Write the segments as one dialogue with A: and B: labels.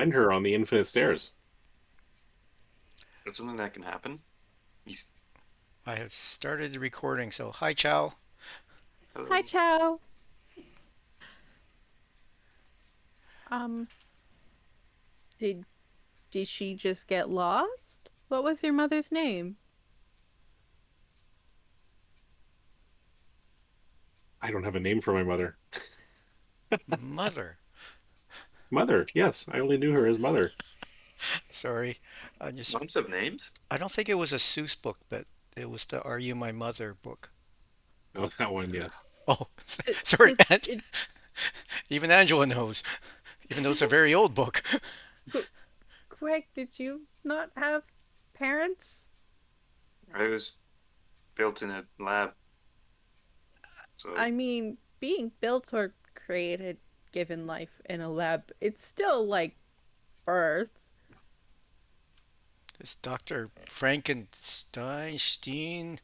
A: find her on the infinite stairs.
B: That's something that can happen. He's,
C: I have started the recording, so hi, Chow.
D: Hi,
B: hello.
D: Chow. Um, did did she just get lost? What was your mother's name?
A: I don't have a name for my mother.
C: Mother.
A: Mother, yes, I only knew her as Mother.
C: Sorry. I just
B: Lots of names.
C: I don't think it was a Seuss book, but it was the Are You My Mother book.
A: Oh, that one, yes.
C: Oh, sorry.
D: Because it,
C: Even Angela knows, even though it's a very old book.
D: Greg, did you not have parents?
B: I was built in a lab, so
D: I mean, being built or created, given life in a lab, it's still like birth.
C: It's Dr. Frankenstein.
B: something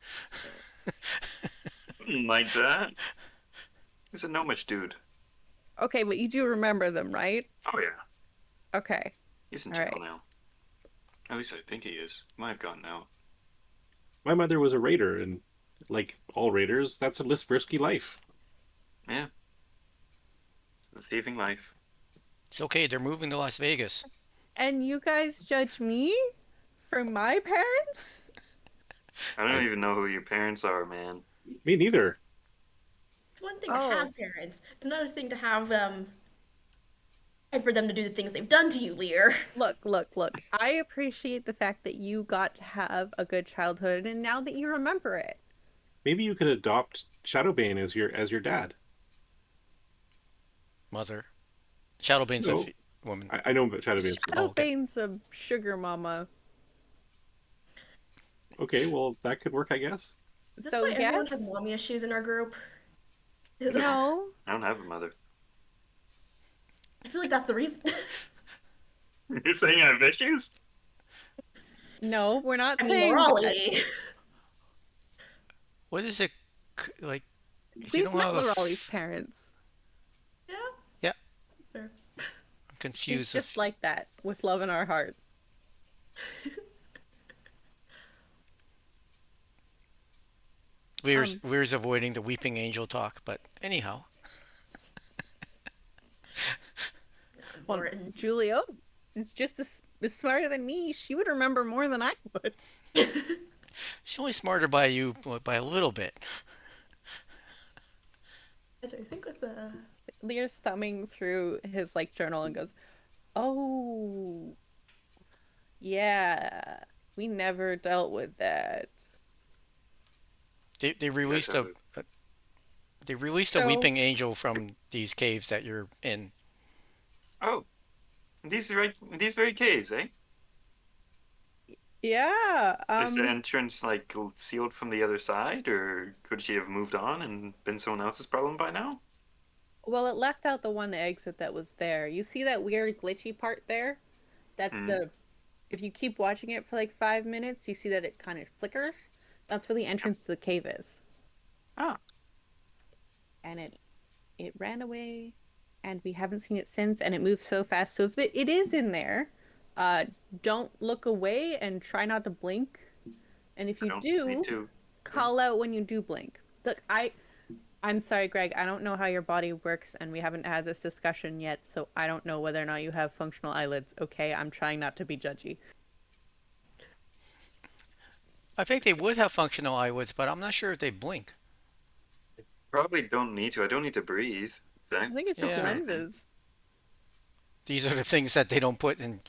B: like that. He's a gnomish dude.
D: Okay, but you do remember them, right?
B: Oh yeah,
D: Okay,
B: he's in
D: all
B: jail
D: right.
B: now. At least I think he is. Might have gotten out.
A: My mother was a raider, and like all raiders, that's a risky life.
B: Yeah, the thieving life.
C: It's okay, they're moving to Las Vegas.
D: And you guys judge me for my parents?
B: I don't
A: I,
B: even know who your parents are, man.
A: Me neither.
E: It's one thing to
D: Oh,
E: have parents. It's another thing to have them and for them to do the things they've done to you, Lear.
D: look. I appreciate the fact that you got to have a good childhood and now that you remember it.
A: Maybe you could adopt Shadowbane as your dad.
C: Mother. Shadowbane's a
A: No,
C: woman.
A: I know about Shadowbane.
C: Oh, okay.
D: Shadowbane's a sugar mama.
A: Okay, well that could work, I guess.
E: Is this
D: So
E: why everyone has
D: yes?
E: mommy issues in our group? Is that...
D: No.
B: I don't have a mother.
E: I feel like that's the reason.
B: You're saying I have issues?
D: No, we're not
E: I mean,
D: saying that.
E: morally.
C: What is it like if you
D: We've
C: don't
D: met
C: have a
D: Lorali's parents.
E: Yeah,
C: yeah,
E: that's fair.
C: I'm
D: She's
C: confused
D: just
C: if
D: like that, with love in our heart.
C: Lear's
D: Um,
C: Lear's avoiding the weeping angel talk, but anyhow.
D: well,
E: Important.
D: Julio is just as smarter than me. She would remember more than I would.
C: She's only smarter by you by a little bit.
E: I think with the
D: Lear's thumbing through his like journal and goes, "Oh, yeah, we never dealt with that."
C: They
B: You guys
C: released
B: have
C: a
B: a.
C: they released a
D: So
C: weeping angel from these caves that you're in.
B: Oh, these very caves, eh?
D: yeah,
B: Is the entrance like sealed from the other side, or could she have moved on and been someone else's problem by now?
D: well, it left out the one exit that was there. You see that weird glitchy part there? That's
B: Hmm.
D: the if you keep watching it for like 5 minutes, you see that it kind of flickers. That's where the
B: Yeah.
D: entrance to the cave is.
B: Ah,
D: And it ran away and we haven't seen it since and it moves so fast. So if it is in there, uh don't look away and try not to blink. And if
B: I
D: you
B: don't need
D: do,
B: to blink.
D: call out when you do blink. Look, I'm sorry, Greg. I don't know how your body works, and we haven't had this discussion yet, so I don't know whether or not you have functional eyelids. Okay, I'm trying not to be judgy.
C: I think they would have functional eyelids, but I'm not sure if they blink.
B: Probably don't need to. I don't need to breathe.
D: I
B: That
D: think it's just
B: do
C: Yeah,
B: anything.
D: lenses.
C: these are the things that they don't put in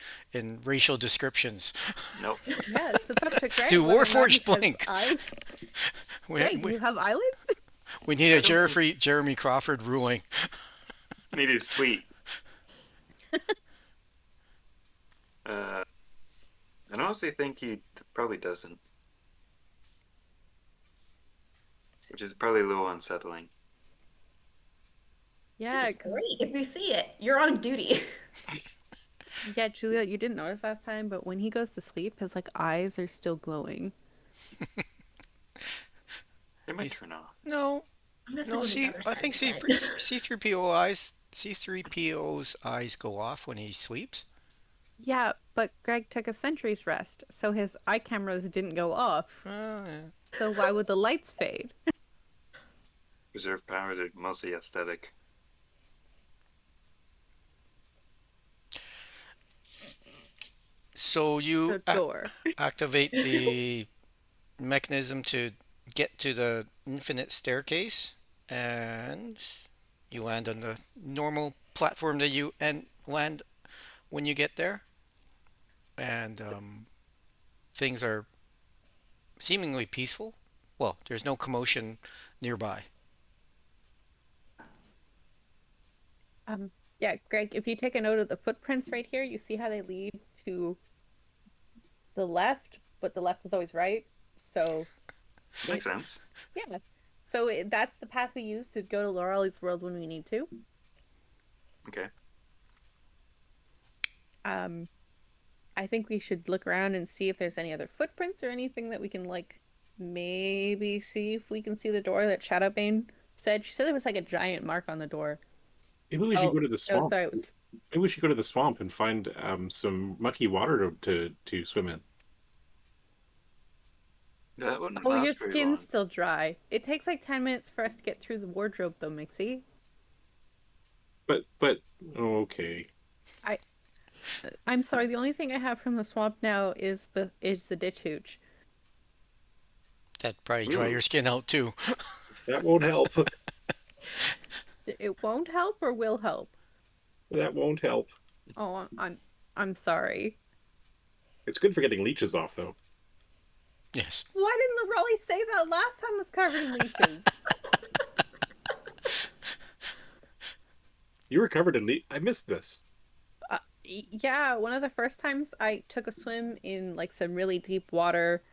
C: racial descriptions.
B: Nope.
D: Yes, it's up to Greg
C: Do
D: whether or not he
C: Warforged
D: has
C: blink?
D: eye.
C: We,
D: Greg, do
C: we,
D: you have eyelids?
C: we need a
B: I don't need,
C: Jeremy Crawford ruling.
B: need his tweet. Uh, I honestly think he probably doesn't, which is probably a little unsettling.
D: Yeah,
E: it's
D: because
E: great if you see it. You're on duty.
D: yeah, Julia, you didn't notice last time, but when he goes to sleep, his like eyes are still glowing.
B: They might
C: He's
B: turn off.
C: no,
E: I'm messing
C: no.
E: with his
C: See,
E: other
C: I
E: side
C: think
E: of the bed.
C: C3PO eyes C3PO's eyes go off when he sleeps.
D: Yeah, but Greg took a sentry's rest, so his eye cameras didn't go off.
C: Oh, yeah.
D: So why would the lights fade?
B: Reserve power, they're mostly aesthetic.
C: So you
D: So door.
C: activate the mechanism to get to the infinite staircase, and you land on the normal platform that you and land when you get there, and things are seemingly peaceful. Well, there's no commotion nearby.
D: Yeah, Greg, if you take a note of the footprints right here, you see how they lead to the left, but the left is always right. So,
B: Makes sense.
D: yeah. So that's the path we use to go to Loreley's world when we need to.
B: Okay.
D: Um, I think we should look around and see if there's any other footprints or anything that we can like maybe see if we can see the door that Shadowbane said. She said there was like a giant mark on the door.
A: Maybe we should
D: Oh,
A: go to the
D: no,
A: swamp.
D: sorry, it was
A: Maybe we should go to the swamp and find some mucky water to swim in.
B: That wouldn't
D: Oh, your
B: last very
D: skin's
B: long.
D: still dry. It takes like 10 minutes for us to get through the wardrobe though, Mixie.
A: But okay.
D: I I'm sorry, the only thing I have from the swamp now is the ditch hooch.
C: That'd probably dry
A: Ooh.
C: your skin out too.
A: That won't help.
D: It won't help or will help.
A: That won't help.
D: Oh, I'm sorry.
A: It's good for getting leeches off, though.
C: Yes.
D: Why didn't Lorelei say that last time was covered in leeches?
A: You were covered in I missed this.
D: Yeah, one of the first times I took a swim in like some really deep water,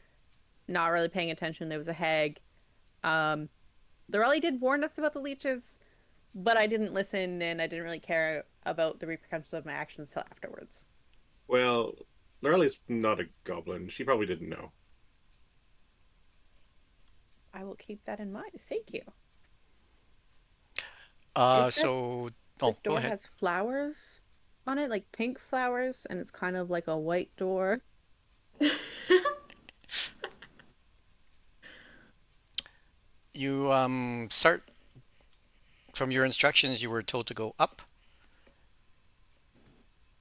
D: not really paying attention. There was a hag. Um, Lorelei did warn us about the leeches, but I didn't listen and I didn't really care about the repercussions of my actions till afterwards.
A: Well, Lorelai's not a goblin. She probably didn't know.
D: I will keep that in mind. Thank you. Is that
C: So,
D: the
C: oh, go
D: door
C: ahead.
D: has flowers on it, like pink flowers, and it's kind of like a white door.
C: You start from your instructions. You were told to go up,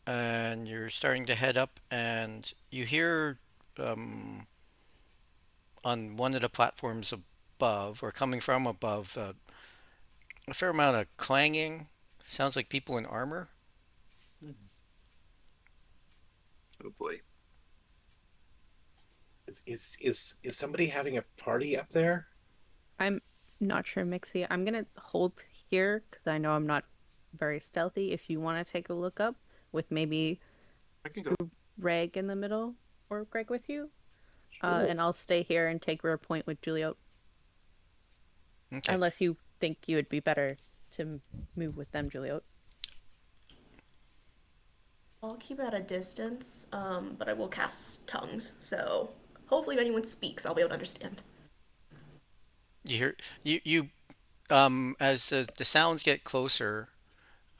C: and you're starting to head up, and you hear um, on one of the platforms above, or coming from above, a fair amount of clanging. Sounds like people in armor.
B: Oh boy.
A: Is somebody having a party up there?
D: I'm not sure, Mixie. I'm gonna hold here because I know I'm not very stealthy. If you want to take a look up with maybe
B: I can go.
D: Reg in the middle or Greg with you,
A: Sure.
D: and I'll stay here and take rear point with Juliet,
C: Okay.
D: unless you think you would be better to move with them, Juliet.
E: I'll keep at a distance, but I will cast tongues. So hopefully, if anyone speaks, I'll be able to understand.
C: You hear you as the sounds get closer,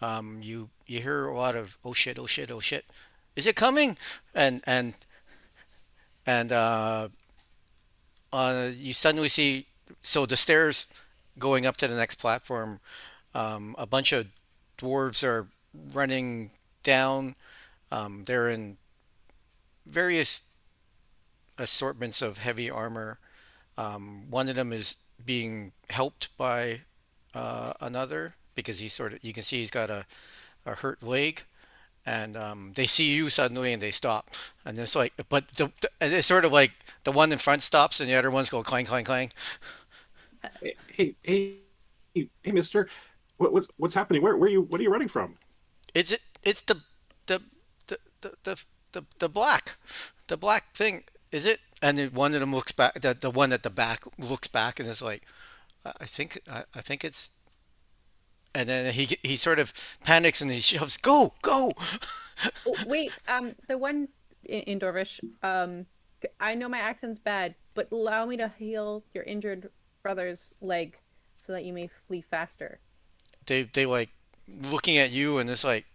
C: you hear a lot of oh shit, oh shit, oh shit. Is it coming? And and and you suddenly see so the stairs going up to the next platform. A bunch of dwarves are running down. They're in various assortments of heavy armor. One of them is being helped by another because he's sort of you can see he's got a hurt leg, and they see you suddenly and they stop, and it's like but and it's sort of like the one in front stops and the other ones go clang clang clang.
A: Hey, Mister, what's happening? Where are you? What are you running from?
C: It's the the black thing, is it? And then one of them looks back, the one at the back looks back and is like, I think it's, and then he sort of panics and he shoves, go, go.
D: Oh, wait, the one in Dorvish, I know my accent's bad, but allow me to heal your injured brother's leg so that you may flee faster.
C: They like looking at you and it's like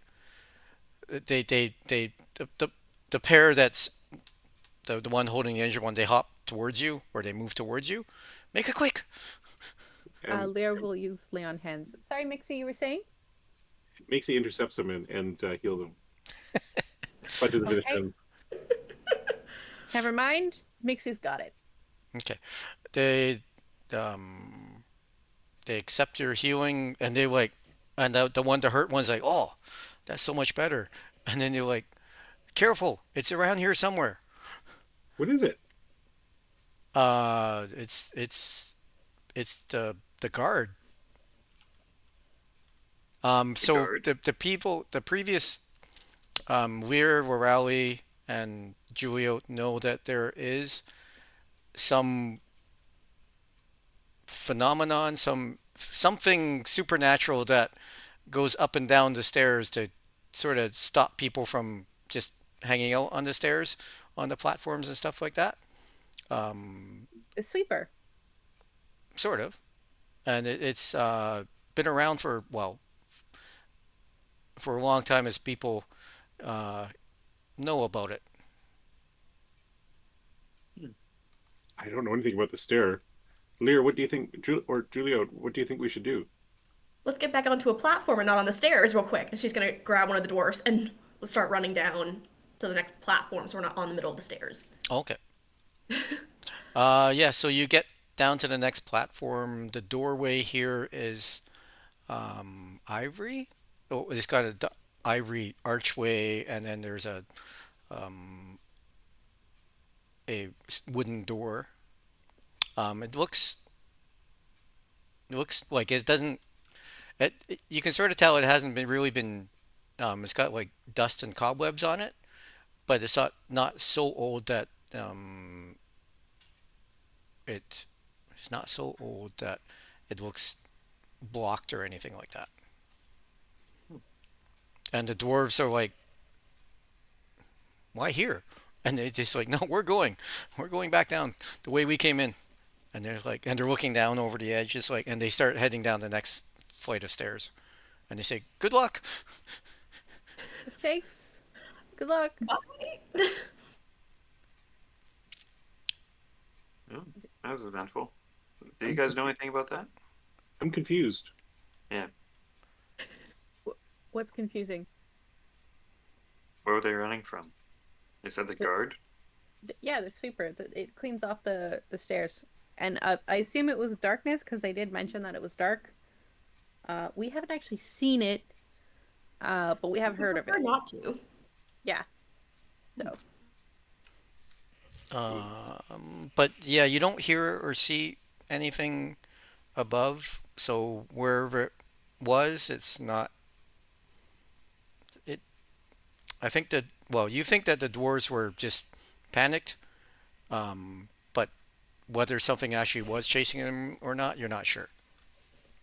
C: they the pair that's the one holding the injured one, they hop towards you or they move towards you. Make it quick.
A: And
D: Lear will use lay on hands. Sorry, Mixie, you were saying?
A: Mixie intercepts him and heals him. But to the finish
D: Okay.
A: ends.
D: Never mind. Mixie's got it.
C: Okay. They um they accept your healing and they like and the one the hurt one's like, "Oh, that's so much better." And then you're like, "Careful, it's around here somewhere."
A: What is it?
C: It's the guard.
B: The
C: So
B: guard.
C: the people, the previous Lear, Raleigh, and Julio know that there is some phenomenon, something supernatural that goes up and down the stairs to sort of stop people from just hanging out on the stairs, on the platforms and stuff like that. Um,
D: The sweeper.
C: Sort of, and it's been around for well for a long time as people uh, know about it.
B: Hmm.
A: I don't know anything about the stair. Lear, what do you think, or Julio, what do you think we should do?
E: Let's get back onto a platform and not on the stairs real quick. And she's gonna grab one of the dwarfs and let's start running down to the next platform so we're not on the middle of the stairs.
C: Okay. Yeah. So you get down to the next platform. The doorway here is ivory. Oh, it's got a ivory archway, and then there's um, a wooden door. It looks like it doesn't. You can sort of tell it hasn't been really been. It's got like dust and cobwebs on it, but it's not so old that it it's not so old that it looks blocked or anything like that. And the dwarves are like, "Why here?" And they just like, "No, we're going back down the way we came in." And they're like, and they're looking down over the edge, just like, and they start heading down the next flight of stairs. And they say, "Good luck."
D: Thanks. Good luck.
E: Bye.
B: Oh, that was eventful. Do you guys know anything about that?
A: I'm confused.
B: Yeah.
D: What's confusing?
B: Where were they running from? They said the guard.
D: Yeah, the sweeper. It cleans off the stairs. And I assume it was darkness because they did mention that it was dark. We haven't actually seen it, but we have
E: We
D: heard of
E: prefer
D: it.
E: not to.
D: Yeah. So
C: But yeah, you don't hear or see anything above. So wherever it was, it's not. It. I think that. Well, you think that the dwarves were just panicked, but whether something actually was chasing them or not, you're not sure.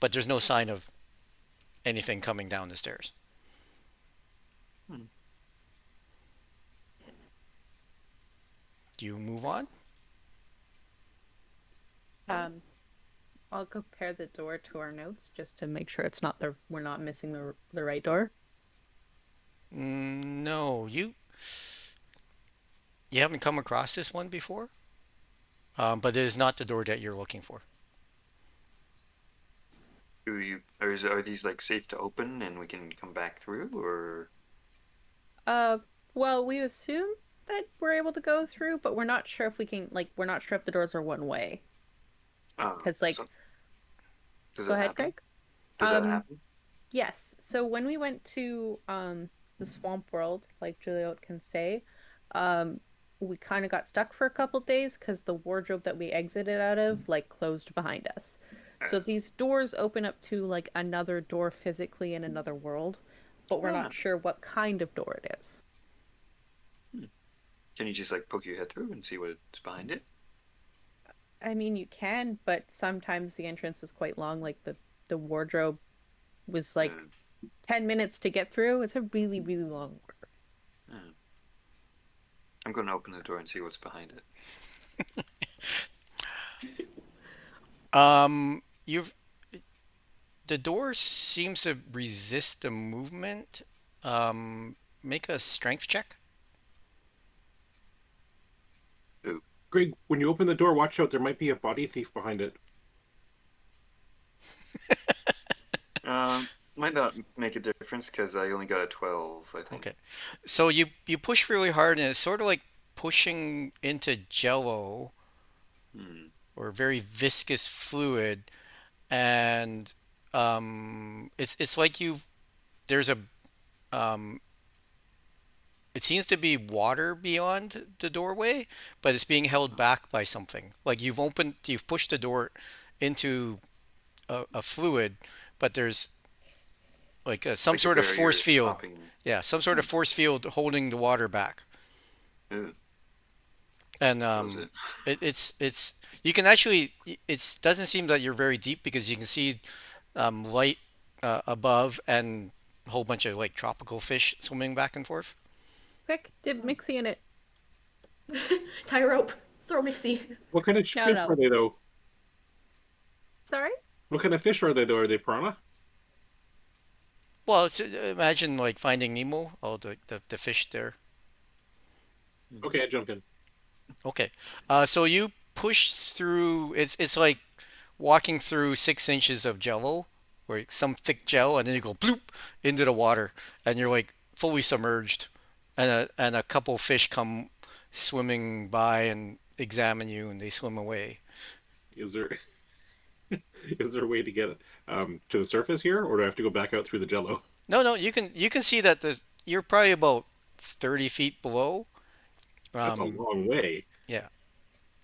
C: But there's no sign of anything coming down the stairs.
B: Hmm.
C: Do you move on?
D: um, I'll compare the door to our notes just to make sure it's not we're not missing the right door.
C: No, you haven't come across this one before, but it is not the door that you're looking for.
B: Are these like safe to open and we can come back through, or
D: Uh, well, we assume that we're able to go through, but we're not sure if we can. Like, we're not sure if the doors are one way. Because, like,
B: so, does
D: go
B: that
D: ahead,
B: happen?
D: Greg.
B: Does that
D: Um,
B: happen?
D: Yes. So when we went to the swamp world, like Juliet can say, um we kind of got stuck for a couple days because the wardrobe that we exited out of like closed behind us. So these doors open up to like another door physically in another world, but we're
B: Ah,
D: not sure what kind of door it is.
B: can you just like poke your head through and see what's behind it?
D: I mean, you can, but sometimes the entrance is quite long. Like the wardrobe was like
B: Uh,
D: 10 minutes to get through. It's a really, really long wardrobe.
B: uh, I'm going to open the door and see what's behind it.
C: You've the door seems to resist the movement. Make a strength check.
A: Greg, when you open the door, watch out. There might be a body thief behind it.
B: Might not make a difference because I only got a 12, I think.
C: Okay. So you push really hard, and it's sort of like pushing into jello
B: Hmm.
C: or very viscous fluid, and it's like there's a um, it seems to be water beyond the doorway, but it's being held back by something. Like you've pushed the door into a fluid, but there's like some
B: Like a
C: sort of force
B: barrier
C: field.
B: stopping.
C: Yeah, some sort of force field holding the water back.
B: Ooh,
C: And
B: close it.
C: it's you can actually it doesn't seem that you're very deep because you can see light above and a whole bunch of like tropical fish swimming back and forth.
D: Quick, dip Mixie in it.
E: Tie a rope. Throw Mixie.
A: What kind of
D: No,
A: fish
D: no.
A: are they, though?
D: Sorry?
A: What kind of fish are they, though? Are they piranha?
C: Well, imagine like Finding Nemo, all the fish there.
A: Okay, I jump in.
C: Okay, so you push through. It's like walking through 6 inches of jello, or some thick gel, and then you go bloop into the water, and you're like fully submerged, and a couple fish come swimming by and examine you, and they swim away.
A: Is there is there a way to get to the surface here, or do I have to go back out through the jello?
C: No, no, you can see that you're probably about 30 feet below.
A: That's a
C: Um,
A: long way.
C: yeah.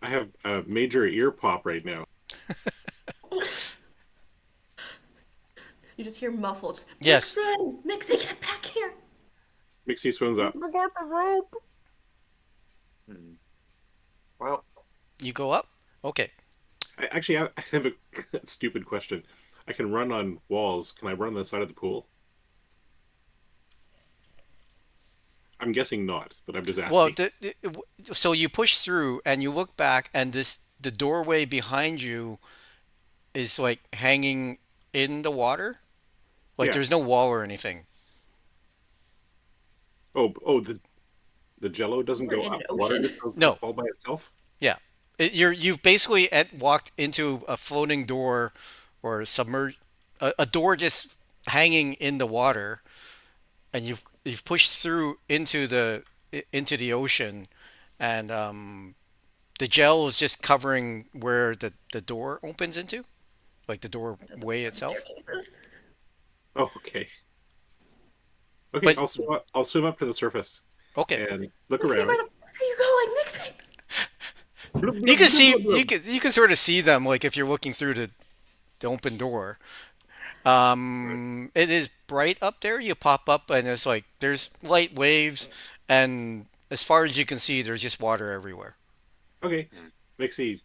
A: I have a major ear pop right now.
E: You just hear muffled. Just,
C: Yes.
E: Mixie! Mixie, get back here!
A: Mixie swims up.
D: Forgot the rope.
B: Hmm. Well,
C: You go up. Okay.
A: I have a stupid question. I can run on walls. Can I run on the side of the pool? I'm guessing not, but I'm just
C: Well,
A: asking.
C: so you push through and you look back, and the doorway behind you is like hanging in the water. Like
A: Yeah.
C: there's no wall or anything.
A: Oh, the jello doesn't
E: We're
A: go
E: in
A: up.
E: an
A: The water
E: ocean.
A: just goes
C: No.
A: up all by itself.
C: Yeah. You've basically walked into a floating door or submerged a door just hanging in the water, and you've pushed through into the ocean, and the gel is just covering where the door opens into, like the
E: Those are
C: doorway
E: some
C: itself.
E: staircases.
A: Oh, okay. Okay,
C: But
A: I'll swim up to the surface
C: okay,
A: and look
E: Mixie, where
A: around.
E: the fuck are you going? Mixie!
C: you can see you can sort of see them like if you're looking through the open door. It is bright up there. You pop up and it's like there's light waves, and as far as you can see, there's just water everywhere.
A: Okay, Mixie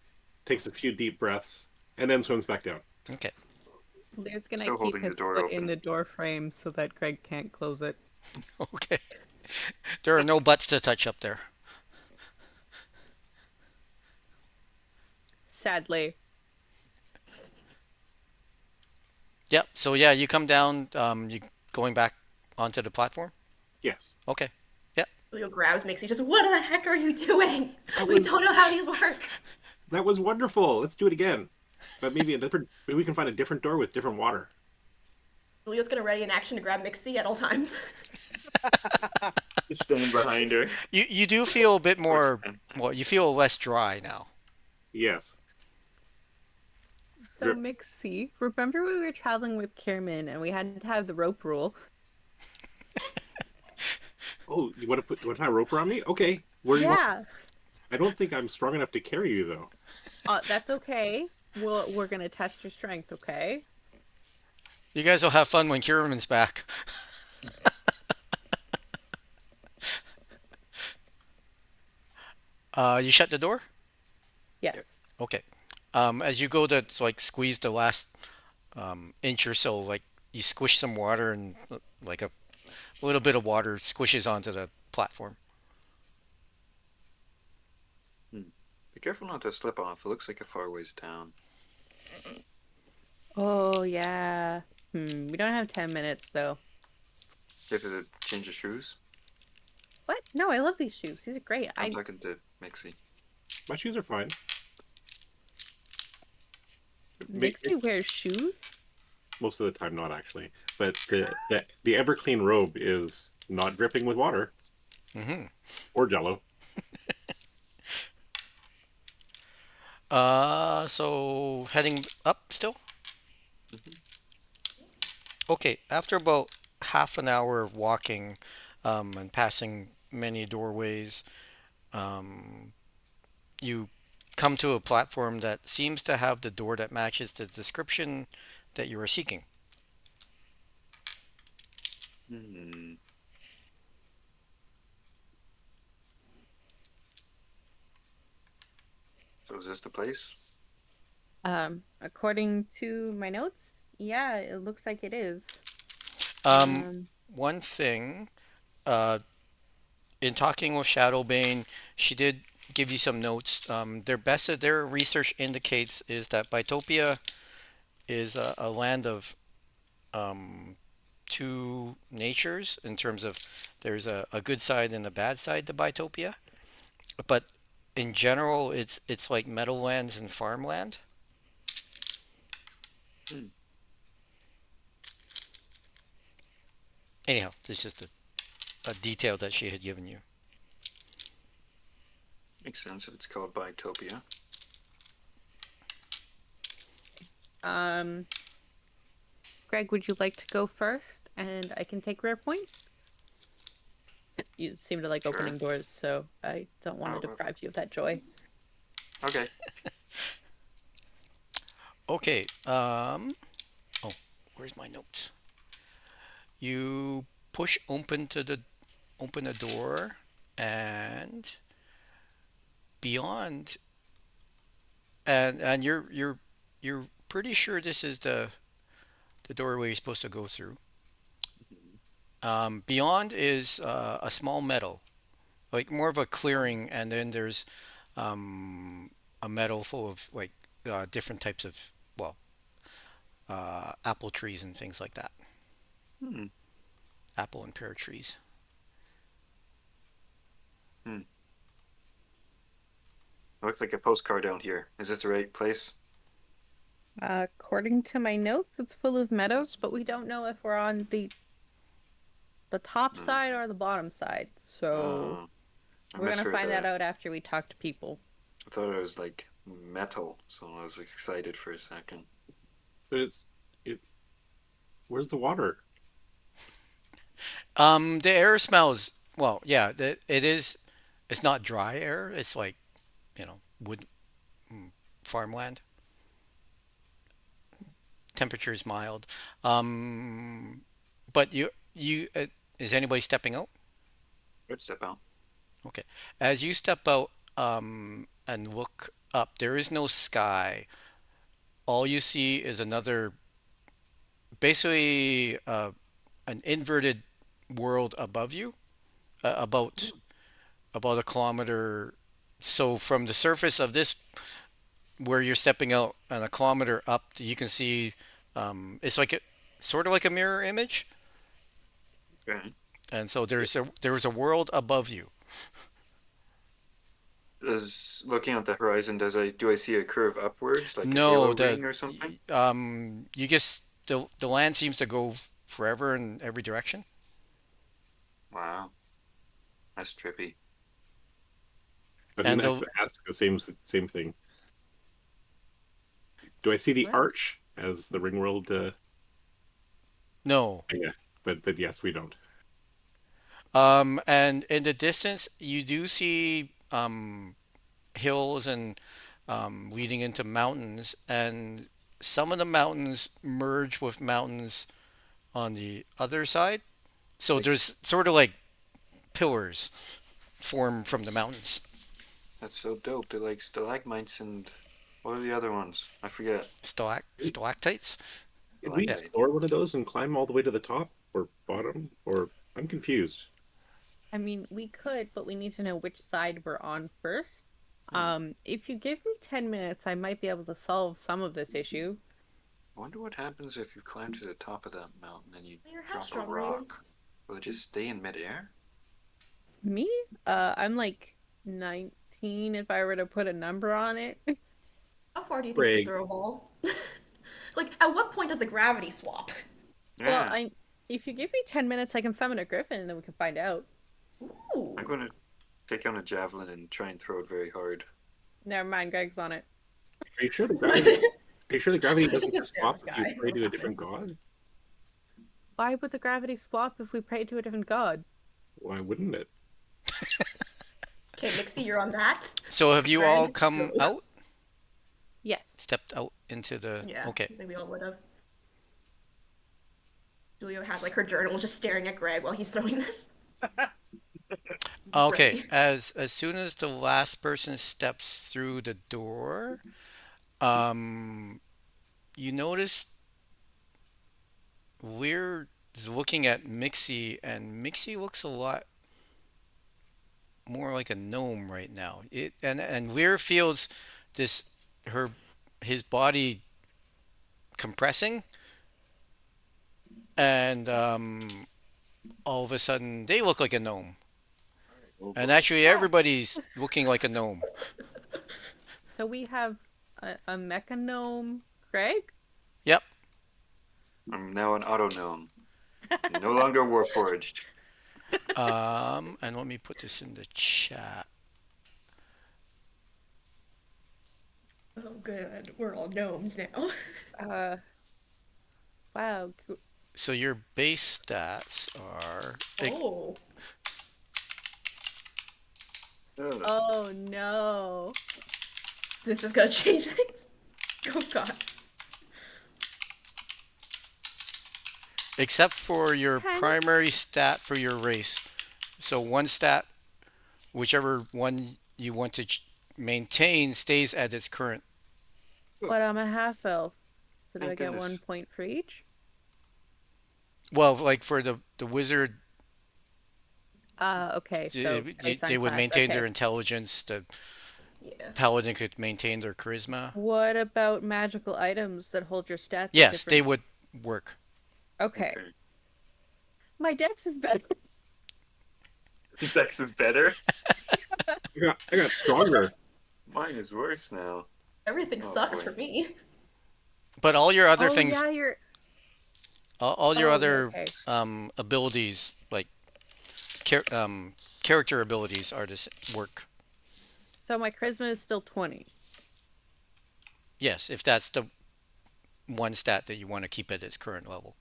A: takes a few deep breaths and then swims back down.
C: Okay.
D: Lear's gonna
B: Still
D: keep
B: holding the
D: his
B: door
D: foot in
B: open.
D: the door frame so that Greg can't close it.
C: Okay. There are no butts to touch up there.
D: Sadly.
C: Yep. So yeah, you come down. You going back onto the platform?
A: Yes.
C: Okay. Yep.
E: Leo grabs Mixie, just, what the heck are you doing?
A: That
E: We
A: was
E: don't know how these work.
A: that was wonderful. Let's do it again. But maybe we can find a different door with different water.
E: Leo's gonna ready in action to grab Mixie at all times.
B: just stand behind her.
C: You do feel a bit more. Well, you feel less dry now.
A: Yes.
D: So Mixie, remember when we were traveling with Kierman and we had to have the rope rule?
A: Oh, you want to tie a rope around me? Okay. Where do you want?
D: Yeah.
A: I don't think I'm strong enough to carry you though.
D: That's okay. We're gonna test your strength, okay?
C: You guys will have fun when Kierman's back. You shut the door?
D: Yes.
C: Okay. As you go to like squeeze the last inch or so, like you squish some water and like a little bit of water squishes onto the platform.
B: Be careful not to slip off. It looks like a far ways down.
D: Oh yeah. We don't have 10 minutes though.
B: You have to change your shoes.
D: What? No, I love these shoes. These are great.
B: I'm talking to Mixie.
A: My shoes are fine.
D: Nixie wears shoes?
A: Most of the time, not actually. But the Everclean robe is not dripping with water
C: Mm-hmm.
A: or Jello.
C: So heading up still?
B: Mhm.
C: Okay, after about half an hour of walking, and passing many doorways, um, you come to a platform that seems to have the door that matches the description that you are seeking.
B: Hmm. So is this the place?
D: According to my notes, yeah, it looks like it is.
C: Um,
D: Um,
C: one thing, uh, in talking with Shadowbane, she did give you some notes. Their research indicates is that Bitopia is a land of two natures in terms of there's a good side and a bad side to Bitopia, but in general, it's like meadowlands and farmland.
B: Hmm.
C: Anyhow, it's just a detail that she had given you.
B: Makes sense if it's called Bitopia.
D: um, Greg, would you like to go first, and I can take rare points? You seem to like
B: Sure.
D: opening doors, so I don't want to
B: Oh,
D: deprive you of that joy.
B: okay.
C: Okay. Oh, where's my notes? You push open a door, and beyond, and you're pretty sure this is the doorway you're supposed to go through.
B: Mhm.
C: Beyond is a small meadow, like more of a clearing, and then there's a meadow full of like different types of well, apple trees and things like that.
B: Hmm.
C: Apple and pear trees.
B: Hmm. Looks like a postcard down here. Is this the right place?
D: According to my notes, it's full of meadows, but we don't know if we're on the top
B: Hmm.
D: side or the bottom side. So
B: Uh, I
D: we're gonna
B: misread
D: find that
B: that.
D: out after we talk to people.
B: I thought it was like metal, so I was excited for a second.
A: But it. Where's the water?
C: The air smells well. Yeah, it is. It's not dry air. It's like wood farmland. Temperature is mild. Um, but you is anybody stepping out?
B: Good step out.
C: Okay. As you step out and look up, there is no sky. All you see is another, basically an inverted world above you, about a kilometer. So from the surface of this, where you're stepping out, and a kilometer up, you can see it's like sort of like a mirror image,
B: Okay.
C: and so there's a world above you.
B: Does looking at the horizon, do I see a curve upwards, like a
C: No,
B: halo ring or something?
C: you just the land seems to go forever in every direction.
B: Wow, that's trippy.
A: I was
C: And
A: gonna
C: the
A: ask the same thing. Do I see the
D: Well,
A: arch as the ring world?
C: No.
A: Yeah, but yes, we don't.
C: And in the distance, you do see hills and leading into mountains, and some of the mountains merge with mountains on the other side. So
B: Like
C: there's sort of like pillars form from the mountains.
B: that's so dope. They're like stalagmites and what are the other ones? I forget.
C: Stalactites.
A: Did we
C: Yeah.
B: Stalactite.
A: explore one of those and climb all the way to the top or bottom? Or I'm confused.
D: I mean, we could, but we need to know which side we're on first.
B: Hmm.
D: If you give me 10 minutes, I might be able to solve some of this issue.
B: I wonder what happens if you climb to the top of that mountain and you
E: You're
B: drop a
E: headstrong, Raiden.
B: rock. Will it just stay in midair?
D: Me? I'm like 19 15 if I were to put a number on it.
E: How far do you think you
A: Greg.
E: can throw a ball? Like, at what point does the gravity swap?
D: Well,
B: Yeah.
D: if you give me 10 minutes, I can summon a griffin and then we can find out.
E: Ooh.
B: I'm going to take on a javelin and try and throw it very hard.
D: Never mind, Greg's on it.
A: Are you sure the gravity? Are you sure the gravity
E: It's
A: doesn't
E: just a
A: swap
E: stare
A: if
E: in the
A: you
E: sky.
A: pray to a
E: What's
A: different god?
D: Why would the gravity swap if we pray to a different god?
A: Why wouldn't it?
E: Okay, Mixie, you're on that.
C: So have you all
E: Greg,
C: come
E: go.
C: out?
D: Yes.
C: Stepped out into the.
E: Yeah,
C: Okay.
E: I think we all would have. Julio has like her journal just staring at Greg while he's throwing this.
C: Okay.
E: Right.
C: As soon as the last person steps through the door, you notice Lear is looking at Mixie, and Mixie looks a lot more like a gnome right now. And Lear feels this his body compressing, and all of a sudden they look like a gnome. And actually, everybody's looking like a gnome.
D: So we have a mecha gnome, Greg?
C: Yep.
B: I'm now an auto gnome. No longer warforged.
C: And let me put this in the chat.
E: Oh, good. We're all gnomes now.
D: Wow.
C: So your base stats are.
E: Oh.
B: Ugh.
D: Oh no.
E: This is gonna change things. Oh god.
C: Except for your
D: Ten.
C: primary stat for your race. So one stat, whichever one you want to maintain, stays at its current.
D: But I'm a half elf. So do
B: Thank
D: I get
B: goodness.
D: 1 point for each?
C: Well, like for the wizard,
D: Okay. So based on
C: they would
D: class,
C: maintain
D: okay.
C: their intelligence. The
E: Yeah.
C: paladin could maintain their charisma.
D: What about magical items that hold your stats? at
C: Yes, they
D: different-
C: would work.
D: Okay. My dex is better.
B: Dex is better.
A: I got stronger.
B: Mine is worse now.
E: Everything
B: Oh,
E: sucks
B: boy.
E: for me.
C: But all your other
D: Oh
C: things,
D: yeah, you're.
C: all your
D: Oh,
C: other
D: okay.
C: abilities, like character abilities, are to work.
D: So my charisma is still 20.
C: Yes, if that's the one stat that you want to keep at its current level.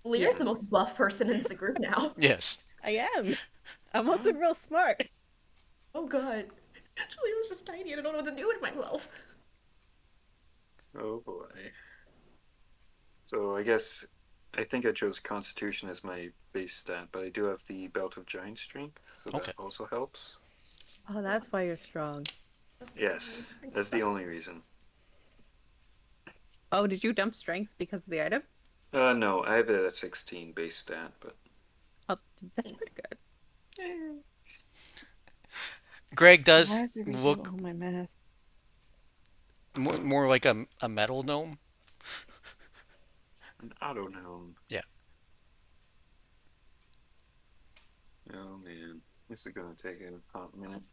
E: Lear's the most buff person in the group now.
C: Yes.
D: I am. I'm also real smart.
E: Oh god. Julia was just tiny and I don't know what to do with myself.
B: Oh boy. So I think I chose Constitution as my base stat, but I do have the Belt of Giant Strength, so
C: Okay.
B: that also helps.
D: Oh, that's why you're strong.
B: Yes, that's the only reason.
D: Oh, did you dump strength because of the item?
B: No, I have it at 16 base stat, but
D: Oh, that's pretty good.
C: Greg does
D: Why did we do
C: look
D: all my math?
C: more like a metal gnome.
B: an auto gnome.
C: Yeah.
B: Oh man, this is gonna take a hot minute.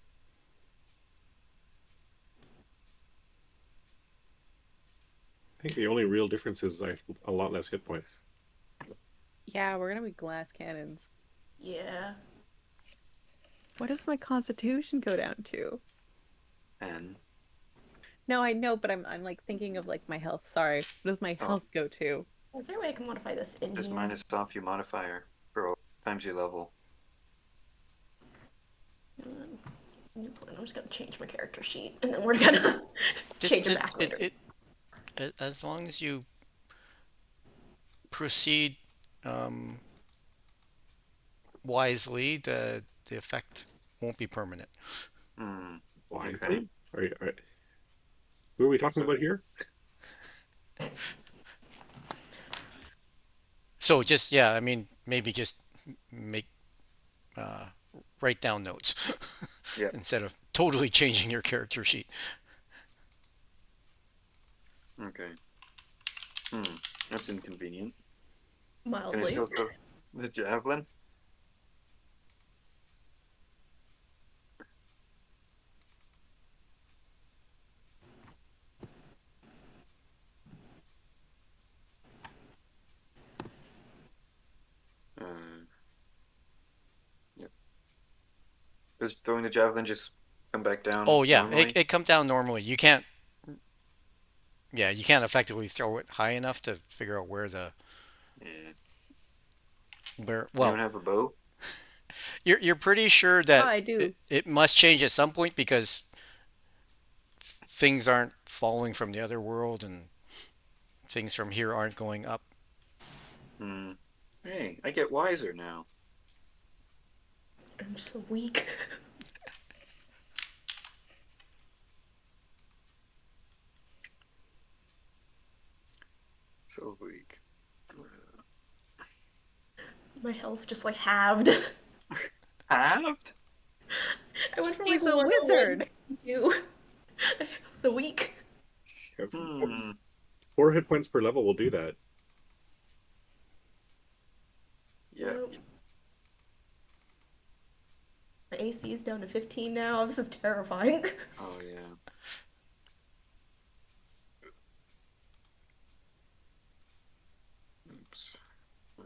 A: I think the only real difference is I have a lot less hit points.
D: Yeah, we're gonna be glass cannons.
E: Yeah.
D: What does my constitution go down to?
B: And
D: No, I know, but I'm like thinking of like my health. Sorry. What does my
B: Oh.
D: health go to?
E: Is there a way I can modify this in
B: just
E: here?
B: minus off your modifier for all times your level.
E: New plan. I'm just gonna change my character sheet and then we're gonna change it back later.
C: As long as you proceed wisely, the effect won't be permanent.
B: Hmm.
A: Wisely? Who are we talking about here?
C: So just yeah, I mean maybe just make write down notes
B: Yep.
C: instead of totally changing your character sheet.
B: Okay. That's inconvenient. Can I
E: Mildly.
B: still throw the javelin? Does throwing the javelin just come back down
C: Oh yeah,
B: normally?
C: it comes down normally. You can't. Yeah, you can't effectively throw it high enough to figure out where the
B: Yeah.
C: where.
B: Anyone
C: Well,
B: have a bow?
C: you're pretty sure
D: Oh,
C: that
D: I do.
C: it must change at some point because things aren't falling from the other world and things from here aren't going up.
B: Hmm. Hey, I get wiser now.
E: I'm so weak.
B: So weak.
E: My health just like halved.
B: Halved?
E: I went from
D: He's
E: like
D: a
E: 101
D: wizard.
E: to I feel so weak.
A: Yeah,
B: Hmm.
A: 4 hit points per level will do that.
B: Yeah.
E: Well, my AC is down to 15 now. This is terrifying.
B: Oh yeah. Oops. Ugh.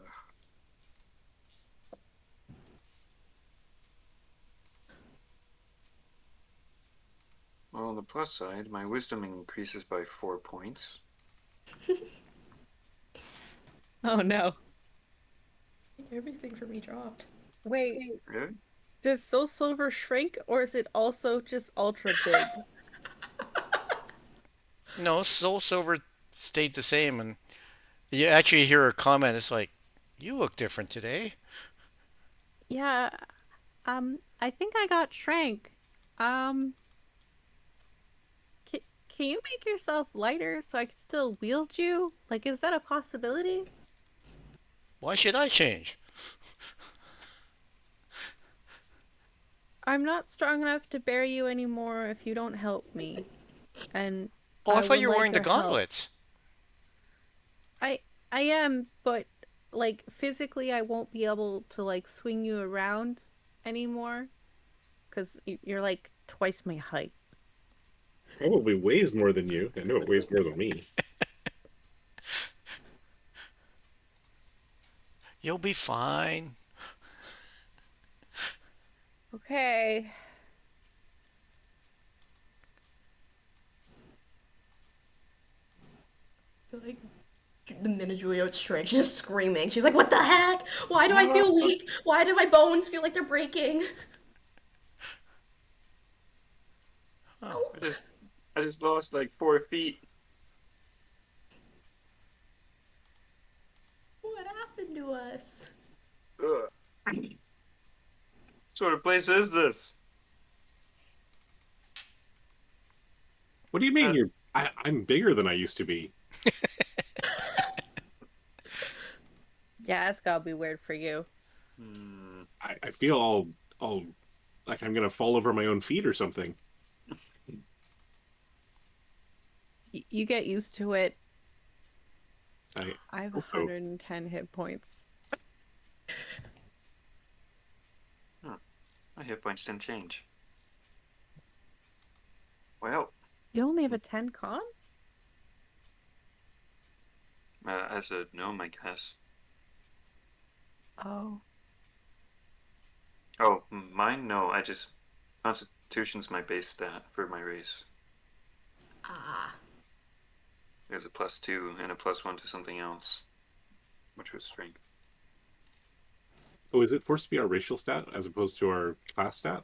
B: Well, on the plus side, my wisdom increases by 4 points.
D: Oh no.
E: Everything for me dropped.
D: Wait,
B: Really?
D: does Soul Silver shrink or is it also just ultra big?
C: No, Soul Silver stayed the same, and you actually hear a comment. It's like, "You look different today."
D: Yeah, I think I got shrank. Um, can you make yourself lighter so I can still wield you? Like, is that a possibility?
C: Why should I change?
D: I'm not strong enough to bear you anymore if you don't help me. And
C: Oh, I
D: I
C: thought
D: would
C: you were
D: like
C: wearing the
D: your help.
C: gauntlets.
D: I I am, but like physically I won't be able to like swing you around anymore because you're like twice my height.
A: Probably weighs more than you. I know it weighs more than me.
C: You'll be fine.
D: Okay.
E: I feel like the minute Julia shrank, she's just screaming. She's like, "What the heck? Why do I feel weak? Why do my bones feel like they're breaking?"
C: Huh.
E: Help.
B: I just lost like 4 feet.
E: What happened to us?
B: Ugh. What sort of place is this?
A: What do you mean I'm bigger than I used to be?
D: Yeah, that's gotta be weird for you.
B: Hmm.
A: I feel all like I'm gonna fall over my own feet or something.
D: You get used to it.
A: I
D: I have
A: hope so.
D: 110 hit points.
B: Huh. My hit points didn't change. Well,
D: You only have a 10 con?
B: as a gnome, I guess.
D: Oh.
B: Oh, mine? No, I just Constitution's my base stat for my race.
E: Ah.
B: There's a +2 and a +1 to something else, which was strength.
A: Oh, is it forced to be our racial stat as opposed to our class stat?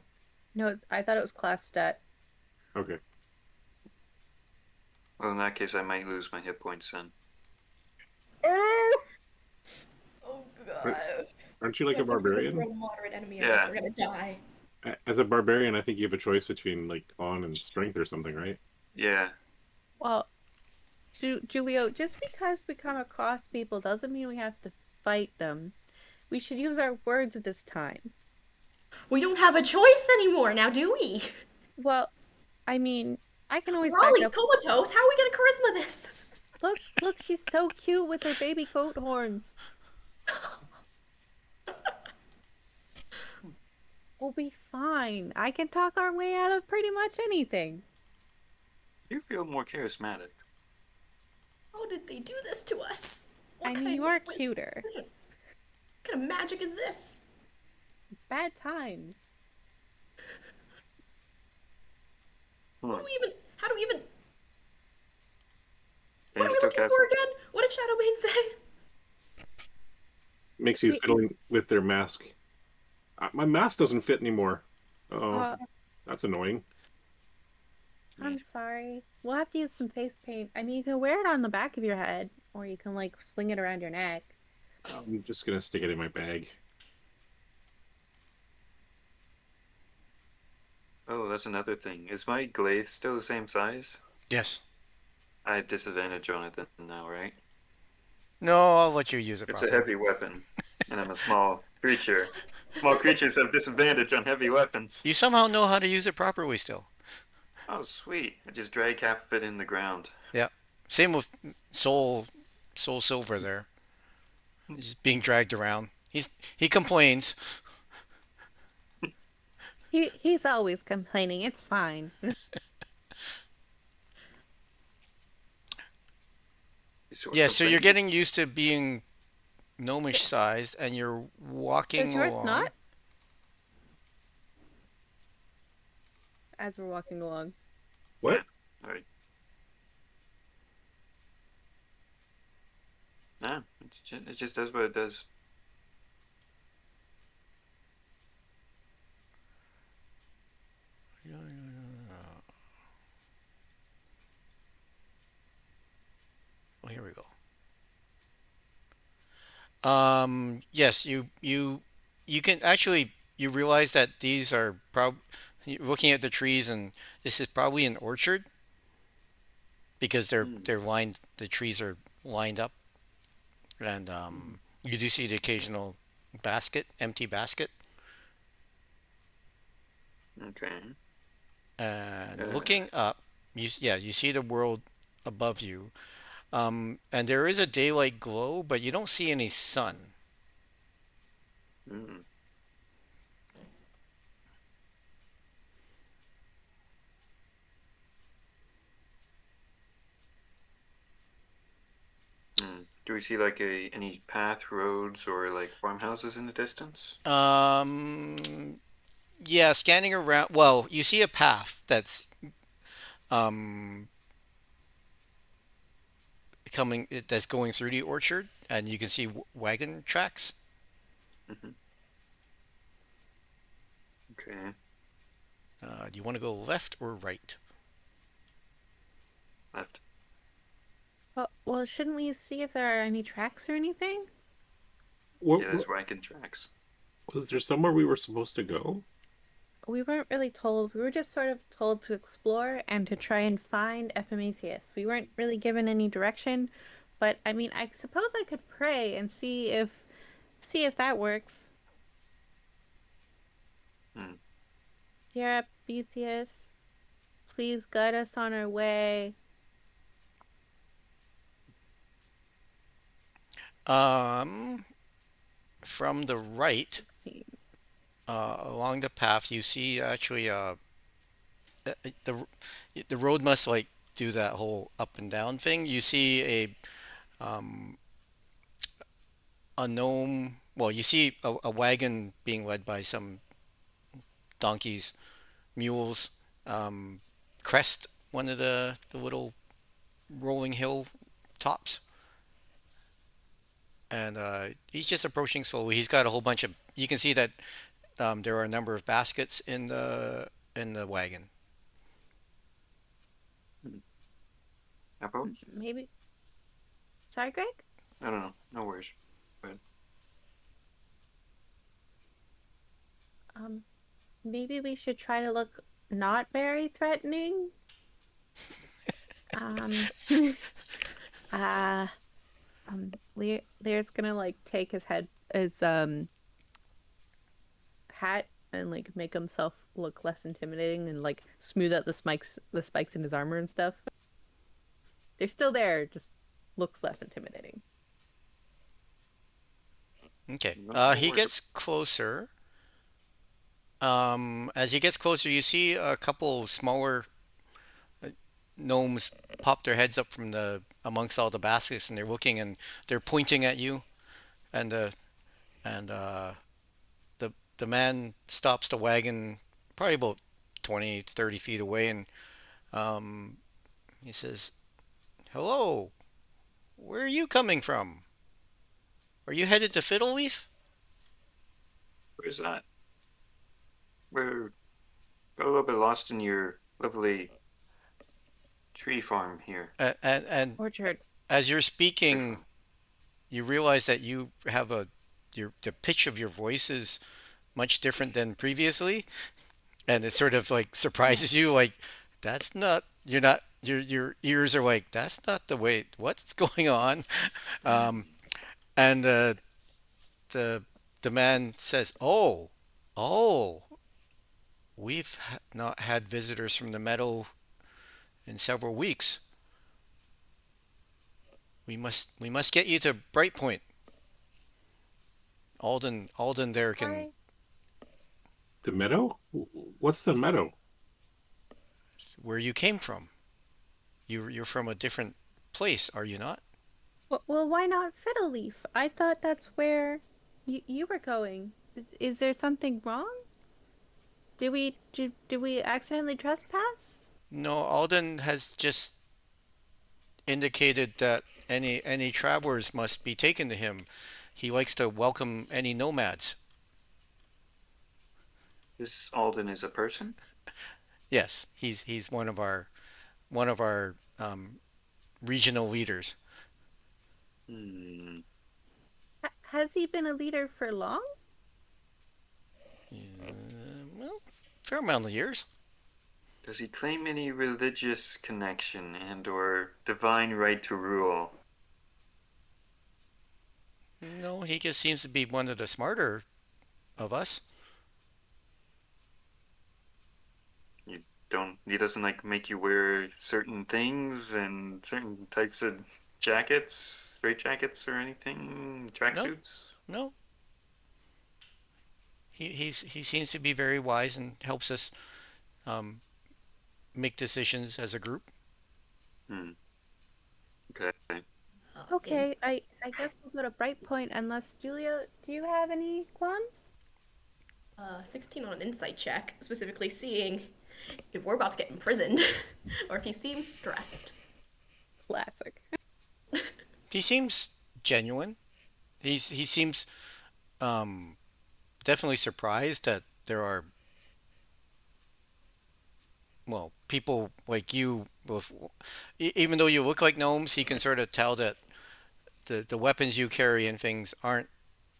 D: No, I thought it was class stat.
A: Okay.
B: Well, in that case, I might lose my hit points then.
E: Oh
A: Right.
E: god.
A: Aren't you like a
E: Yes, this is a
A: barbarian?
E: real moderate enemy. I
B: Yeah.
E: guess we're gonna die.
A: As a barbarian, I think you have a choice between like con and strength or something, right?
B: Yeah.
D: Well, Julio, just because we come across people doesn't mean we have to fight them. We should use our words this time.
E: We don't have a choice anymore now, do we?
D: Well, I mean, I can always back
E: Raleigh's
D: up.
E: comatose. How are we gonna charisma this?
D: Look, she's so cute with her baby goat horns. We'll be fine. I can talk our way out of pretty much anything.
B: You feel more charismatic.
E: How did they do this to us?
D: I mean, you are cuter.
E: What kind of magic is this?
D: Bad times.
E: What
B: Hmm.
E: do we even? How do we even?
B: Can
E: What
B: you
E: are we
B: still
E: looking
B: cast?
E: for again? What did Shadowbane say?
A: Makes you
D: We,
A: fiddling with their mask. My mask doesn't fit anymore. Oh,
D: uh,
A: that's annoying.
B: Yeah.
D: I'm sorry. We'll have to use some face paint. I mean, you can wear it on the back of your head, or you can like sling it around your neck.
A: I'm just gonna stick it in my bag.
B: Oh, that's another thing. Is my glaive still the same size?
C: Yes.
B: I have disadvantage on it then now, right?
C: No, I'll let you use it
B: It's a
C: properly.
B: heavy weapon, and I'm a small creature. Small creatures have disadvantage on heavy weapons.
C: You somehow know how to use it properly still.
B: Oh, sweet. I just drag half of it in the ground.
C: Yeah. Same with Soul Silver there. He's being dragged around. He complains.
D: He's always complaining. It's fine.
B: You sort
C: Yeah, so you're
B: something.
C: getting used to being gnomish sized and you're
D: Is
C: walking
D: yours
C: along.
D: not? As we're walking along.
B: Yeah.
A: What?
B: All right. Nah, it just does what it does.
C: Oh, here we go. Yes, you can actually you realize that these are looking at the trees and this is probably an orchard because
B: Hmm.
C: they're lined the trees are lined up and you do see the occasional empty basket,
B: Okay.
C: and
B: Uh,
C: looking up, you see the world above you, and there is a daylight glow, but you don't see any sun.
B: hmm. Hmm. Do we see like any path, roads, or like farmhouses in the distance?
C: Um, yeah, scanning around. Well, you see a path um that's going through the orchard, and you can see wagon tracks.
B: Hmm. Okay.
C: Do you want to go left or right?
B: Left.
D: Well, shouldn't we see if there are any tracks or anything?
B: Yeah,
A: What
B: there's wagon tracks.
A: was there somewhere we were supposed to go?
D: We weren't really told. We were just sort of told to explore and to try and find Epimetheus. We weren't really given any direction, but I mean, I suppose I could pray and see if that works.
B: Hmm.
D: Dear Epimetheus, please guide us on our way.
C: Um, from the right,
D: 16.
C: along the path, you see actually the the road must like do that whole up and down thing. You see um, a gnome. Well, you see a wagon being led by some donkeys, mules, um, crest one of the little rolling hill tops, and he's just approaching slowly. He's got a whole bunch of. You can see that there are a number of baskets in the wagon.
B: Hmm. Approach?
D: Maybe. Sorry, Greg?
B: I don't know. No worries. But
D: Um, maybe we should try to look not very threatening. Um, uh, Lear's gonna like take his hat and like make himself look less intimidating and like smooth out the spikes in his armor and stuff. They're still there, just looks less intimidating.
C: Okay.
B: no
C: He
B: worries.
C: gets closer. As he gets closer, you see a couple smaller gnomes pop their heads up from the amongst all the baskets, and they're looking and they're pointing at you. And and the man stops the wagon probably about 20, 30 feet away, and Um, he says, "Hello, where are you coming from? Are you headed to Fiddleleaf?"
B: Where's that? We're got a little bit lost in your lovely tree farm here.
C: And
D: Orchard.
C: as you're speaking, you realize that you have the pitch of your voice is much different than previously, and it sort of like surprises you. Like that's not you're not your ears are like that's not the way. What's going on? Um, and the the man says, oh, we've not had visitors from the meadow in several weeks. We must get you to Brightpoint. Alden there can
D: Hi.
A: The meadow? What's the meadow?
C: where you came from. You're from a different place, are you not?
D: Well, why not Fiddleleaf? I thought that's where you were going. Is there something wrong? Did we accidentally trespass?
C: No, Alden has just indicated that any travelers must be taken to him. He likes to welcome any nomads.
B: This Alden is a person?
C: Yes, he's one of our regional leaders.
B: Hmm.
D: Has he been a leader for long?
C: Well, fair amount of years.
B: Does he claim any religious connection and or divine right to rule?
C: No, he just seems to be one of the smarter of us.
B: You don't he doesn't like make you wear certain things and certain types of jackets, straight jackets or anything?
C: No,
B: Tracksuits?
C: no. He seems to be very wise and helps us um, make decisions as a group.
B: Hmm. Okay.
D: Okay, I guess we'll go to Brightpoint unless Julia, do you have any qualms?
E: 16 on an insight check, specifically seeing if we're about to get imprisoned or if he seems stressed.
D: Classic.
C: He seems genuine. He seems um, definitely surprised that there are well people like you with even though you look like gnomes, he can sort of tell that the weapons you carry and things aren't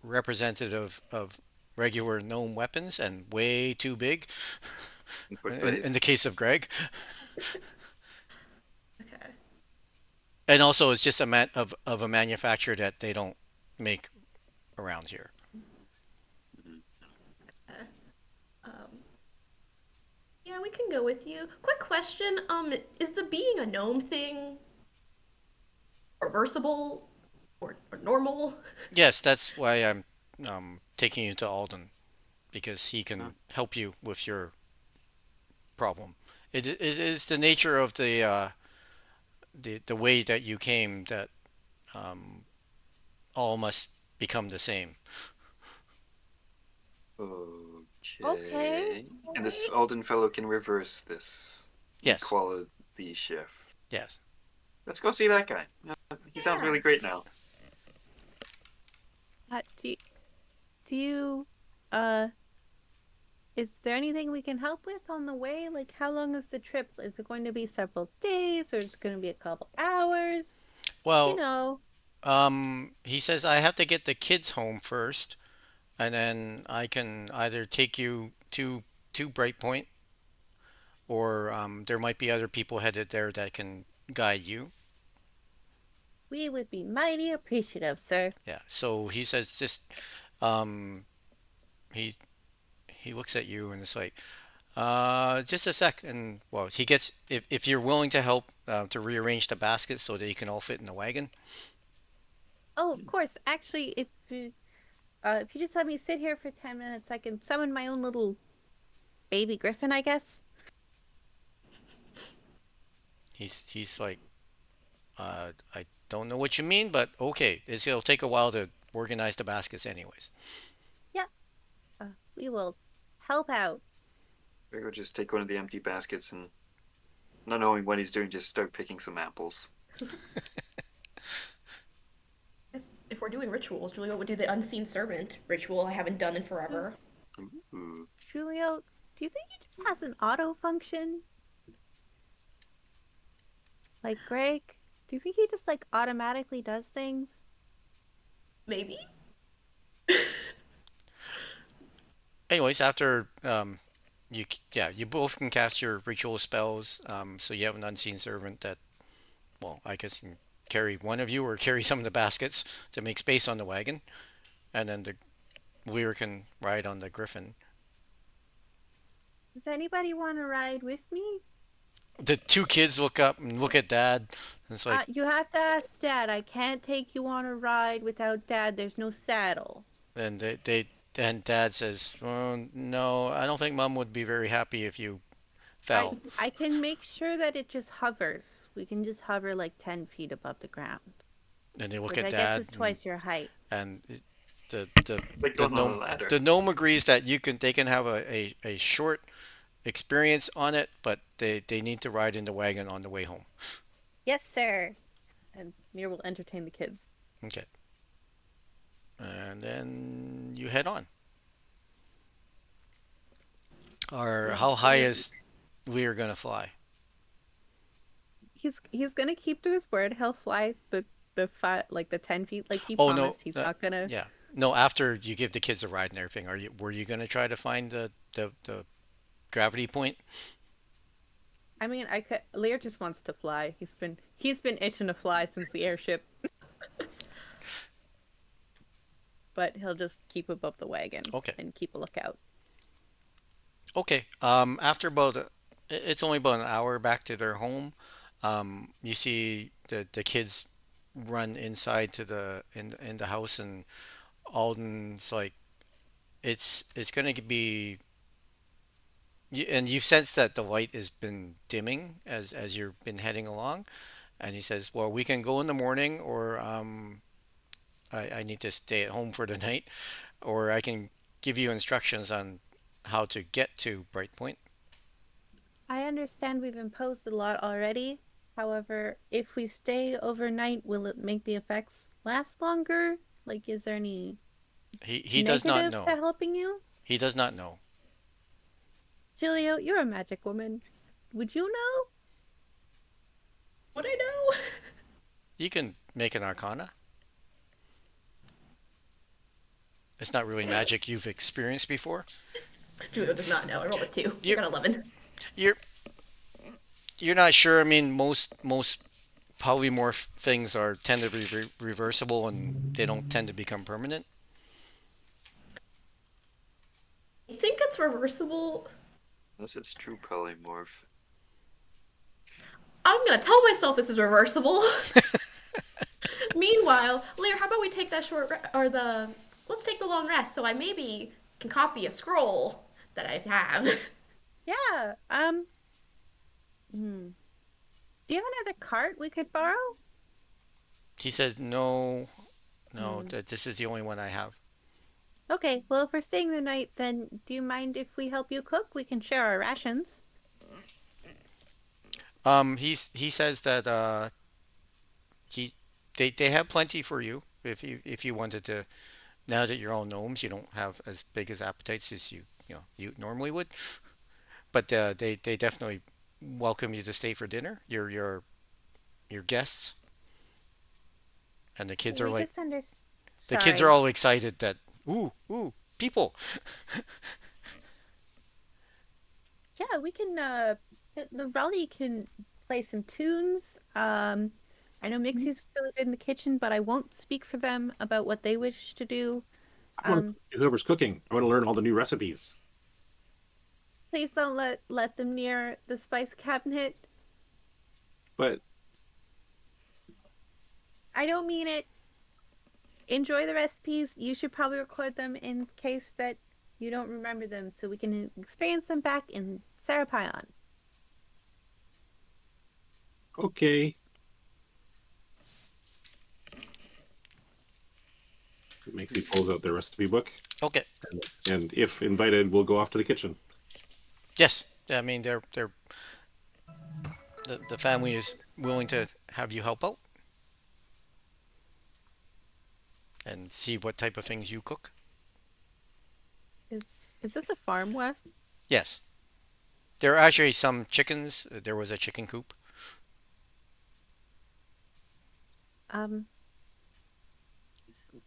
C: representative of regular gnome weapons and way too big
B: Quick
C: in
B: blade.
C: the case of Greg.
E: Okay.
C: And also it's just of a manufacturer that they don't make around here.
B: Mhm.
E: Uh, um, yeah, we can go with you. Quick question. Is the being a gnome thing reversible or normal?
C: Yes, that's why I'm taking you to Alden because he
B: Oh,
C: can help you with your problem. It is the nature of the way that you came that um, all must become the same.
D: Okay,
B: okay. And this
D: alright.
B: Alden fellow can reverse this
C: Yes,
B: equality shift.
C: yes.
B: Let's go see that guy. He sounds
D: Yeah.
B: really great now.
D: Do you uh is there anything we can help with on the way? Like how long is the trip? Is it going to be several days or is it going to be a couple hours? You
C: Well,
D: know,
C: he says I have to get the kids home first, and then I can either take you to Brightpoint, or there might be other people headed there that can guide you.
D: we would be mighty appreciative, sir.
C: Yeah. So he says just um, he he looks at you and it's like just a sec, and well, he gets if you're willing to help to rearrange the baskets so that you can all fit in the wagon.
D: Oh, of course. Actually, if you just let me sit here for 10 minutes, I can summon my own little baby griffin, I guess.
C: He's like, I don't know what you mean, but okay. It'll take a while to organize the baskets, anyways.
D: Yeah, we will help out.
B: Maybe we'll just take one of the empty baskets and Not knowing what he's doing, just start picking some apples.
E: Guess if we're doing rituals, Julia would do the unseen servant ritual I haven't done in forever.
B: Ooh.
D: Julio, do you think he just has an auto function? Like Greg? Do you think he just like automatically does things?
E: Maybe?
C: Anyways, after you both can cast your ritual spells. So you have an unseen servant that, well, I guess you can carry one of you or carry some of the baskets to make space on the wagon, and then the Lear can ride on the griffin.
D: Does anybody want to ride with me?
C: The two kids look up and look at Dad, and it's like,
D: You have to ask Dad. I can't take you on a ride without Dad. There's no saddle.
C: and then Dad says, well, "No, I don't think Mom would be very happy if you fell."
D: I can make sure that it just hovers. We can just hover like 10 feet above the ground.
C: And they look
D: Which
C: at
D: I
C: Dad,
D: guess is twice your height.
C: and the
B: Like
C: the
B: going on a
C: gnome
B: ladder.
C: the gnome agrees that they can have a short experience on it, but they need to ride in the wagon on the way home.
D: Yes, sir. And Mir will entertain the kids.
C: Okay. And then you head on. Or how high is Lear gonna fly?
D: He's gonna keep to his word. He'll fly the 10 feet like he
C: Oh no,
D: promised. He's not gonna.
C: yeah. No, after you give the kids a ride and everything, were you gonna try to find the gravity point?
D: I mean, I could. Lear just wants to fly. He's been itching to fly since the airship. But he'll just keep above the wagon.
C: Okay.
D: And keep a lookout.
C: Okay. After it's only about an hour back to their home. You see the kids run inside to in the house, and Alden's like, it's gonna be. And you sense that the light has been dimming as you've been heading along, and he says, "Well, we can go in the morning, or I need to stay at home for the night, or I can give you instructions on how to get to Brightpoint."
D: I understand we've imposed a lot already. However, if we stay overnight, will it make the effects last longer? Like, is there any
C: He does not
D: negative to
C: know.
D: helping you?
C: He does not know.
D: Julio, you're a magic woman. Would you know?
E: Would I know?
C: You can make an Arcana. It's not really magic you've experienced before.
E: Julia does not know. I rolled a 2.
C: You-
E: I got 11.
C: You're you're not sure. I mean, most polymorph things tend to be reversible, and they don't tend to become permanent.
E: I think it's reversible.
B: Unless it's true polymorph.
E: I'm gonna tell myself this is reversible. Meanwhile, Lear, how about we take that let's take the long rest so I maybe can copy a scroll that I have.
D: Yeah. Do you have another cart we could borrow?
C: He says, "No, no, this is the only one I have."
D: Okay, well, if we're staying the night, then do you mind if we help you cook? We can share our rations.
C: He says that he they have plenty for you if you wanted to. Now that you're all gnomes, you don't have as big as appetites as you normally would. But they definitely welcome you to stay for dinner. Your guests, and the kids are
D: We
C: like
D: just under...
C: the kids are all excited that people.
D: Yeah, we can, the Raleigh can play some tunes. I know Mixie's really good in the kitchen, but I won't speak for them about what they wish to do.
A: I want whoever's cooking. I want to learn all the new recipes.
D: Please don't let them near the spice cabinet.
A: But
D: I don't mean it. Enjoy the recipes. You should probably record them in case that you don't remember them so we can experience them back in Sarapion.
A: okay. Maxie pulls out their recipe book,
C: Okay.
A: and if invited, we'll go off to the kitchen.
C: Yes. I mean they're the family is willing to have you help out and see what type of things you cook.
D: Is this a farm, Wes?
C: Yes, there are actually some chickens. There was a chicken coop.
D: Um,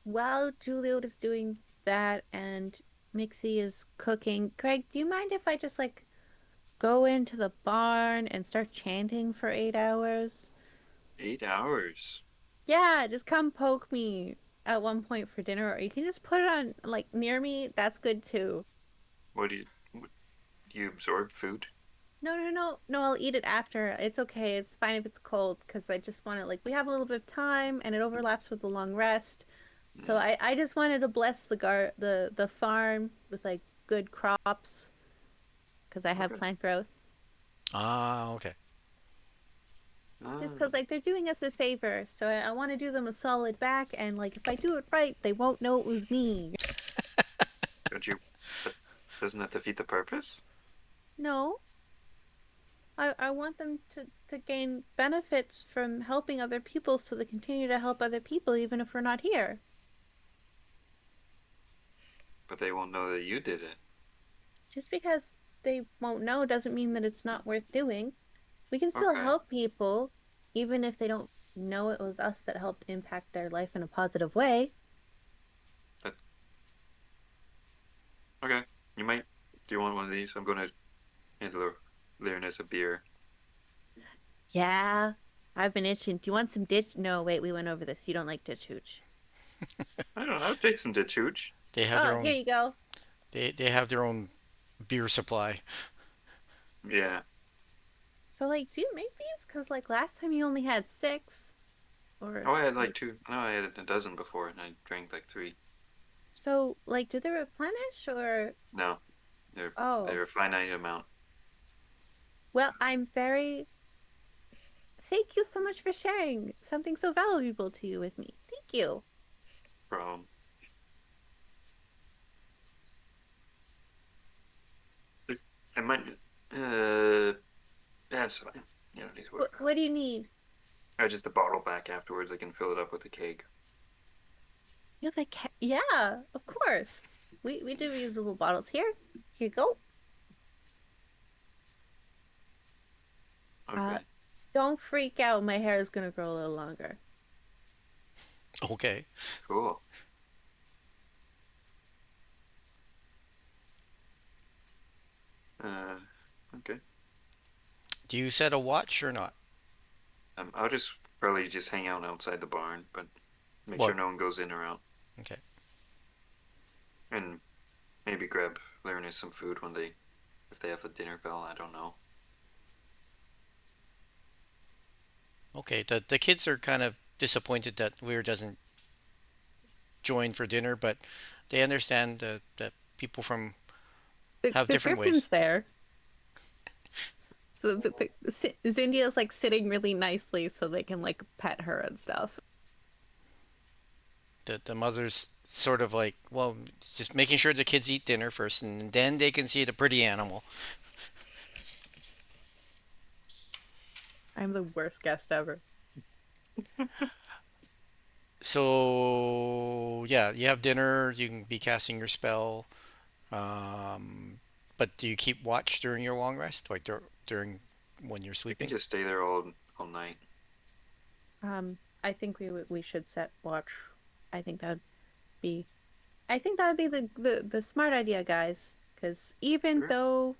D: while Julio is doing that and Mixie is cooking, Greg, do you mind if I just like go into the barn and start chanting for 8 hours?
B: 8 hours.
D: Yeah, just come poke me at one point for dinner, or you can just put it on like near me. That's good too.
B: What, do you absorb food?
D: No, no, no, no, I'll eat it after. It's okay. It's fine if it's cold because I just want to like we have a little bit of time and it overlaps with the long rest. So
B: Mm,
D: I just wanted to bless the farm with like good crops because I have
B: okay.
D: plant growth.
C: Ah, okay.
D: Just
B: Ah,
D: because like they're doing us a favor, so I want to do them a solid back. And like if I do it right, they won't know it was me.
B: don't you? But doesn't that defeat the purpose?
D: No, I want them to gain benefits from helping other people, so they continue to help other people even if we're not here.
B: But they won't know that you did it.
D: Just because they won't know doesn't mean that it's not worth doing. We can still
B: Okay.
D: help people, even if they don't know it was us that helped impact their life in a positive way.
B: That, okay. You might. Do you want one of these? I'm gonna handle Lyrinus a beer.
D: Yeah, I've been itching. Do you want some ditch? No, wait, we went over this. You don't like ditch hooch.
B: I don't know. I'll take some ditch hooch.
C: They have
D: Oh,
C: their
D: here
C: own.
D: you go.
C: They have their own beer supply.
B: Yeah.
D: So, like, do you make these? Because, like, last time you only had six. Or,
B: Oh, I had like two. No, I had a dozen before, and I drank like three.
D: so, like, do they replenish or.
B: No, they're
D: Oh,
B: they're a finite amount.
D: well, I'm very. Thank you so much for sharing something so valuable to you with me. Thank you.
B: From I might. That's fine. You don't need to worry about
D: What do you need?
B: it. Just a bottle back afterwards. I can fill it up with a keg.
D: You have a cat? Yeah, of course. We do reusable bottles here. Here you go. Uh,
B: Okay.
D: don't freak out. My hair is gonna grow a little longer.
C: Okay.
B: Cool. Uh, okay.
C: Do you set a watch or not?
B: I'll just probably just hang out outside the barn, but make sure
C: What?
B: no one goes in or out,
C: Okay.
B: and maybe grab Lyrinus some food when if they have a dinner bell. I don't know.
C: Okay. The kids are kind of disappointed that Lear doesn't join for dinner, but they understand that people from have
D: The
C: different
D: griffin's
C: ways.
D: there. So Zindia's like sitting really nicely so they can like pet her and stuff.
C: The mother's sort of like, well, just making sure the kids eat dinner first, and then they can see the pretty animal.
D: I'm the worst guest ever.
C: So yeah, you have dinner. You can be casting your spell. Um, but do you keep watch during your long rest, like during when you're
B: We can
C: sleeping?
B: just stay there all night.
D: I think we should set watch. I think that would be I think that would be the smart idea, guys. Because even
B: Sure.
D: though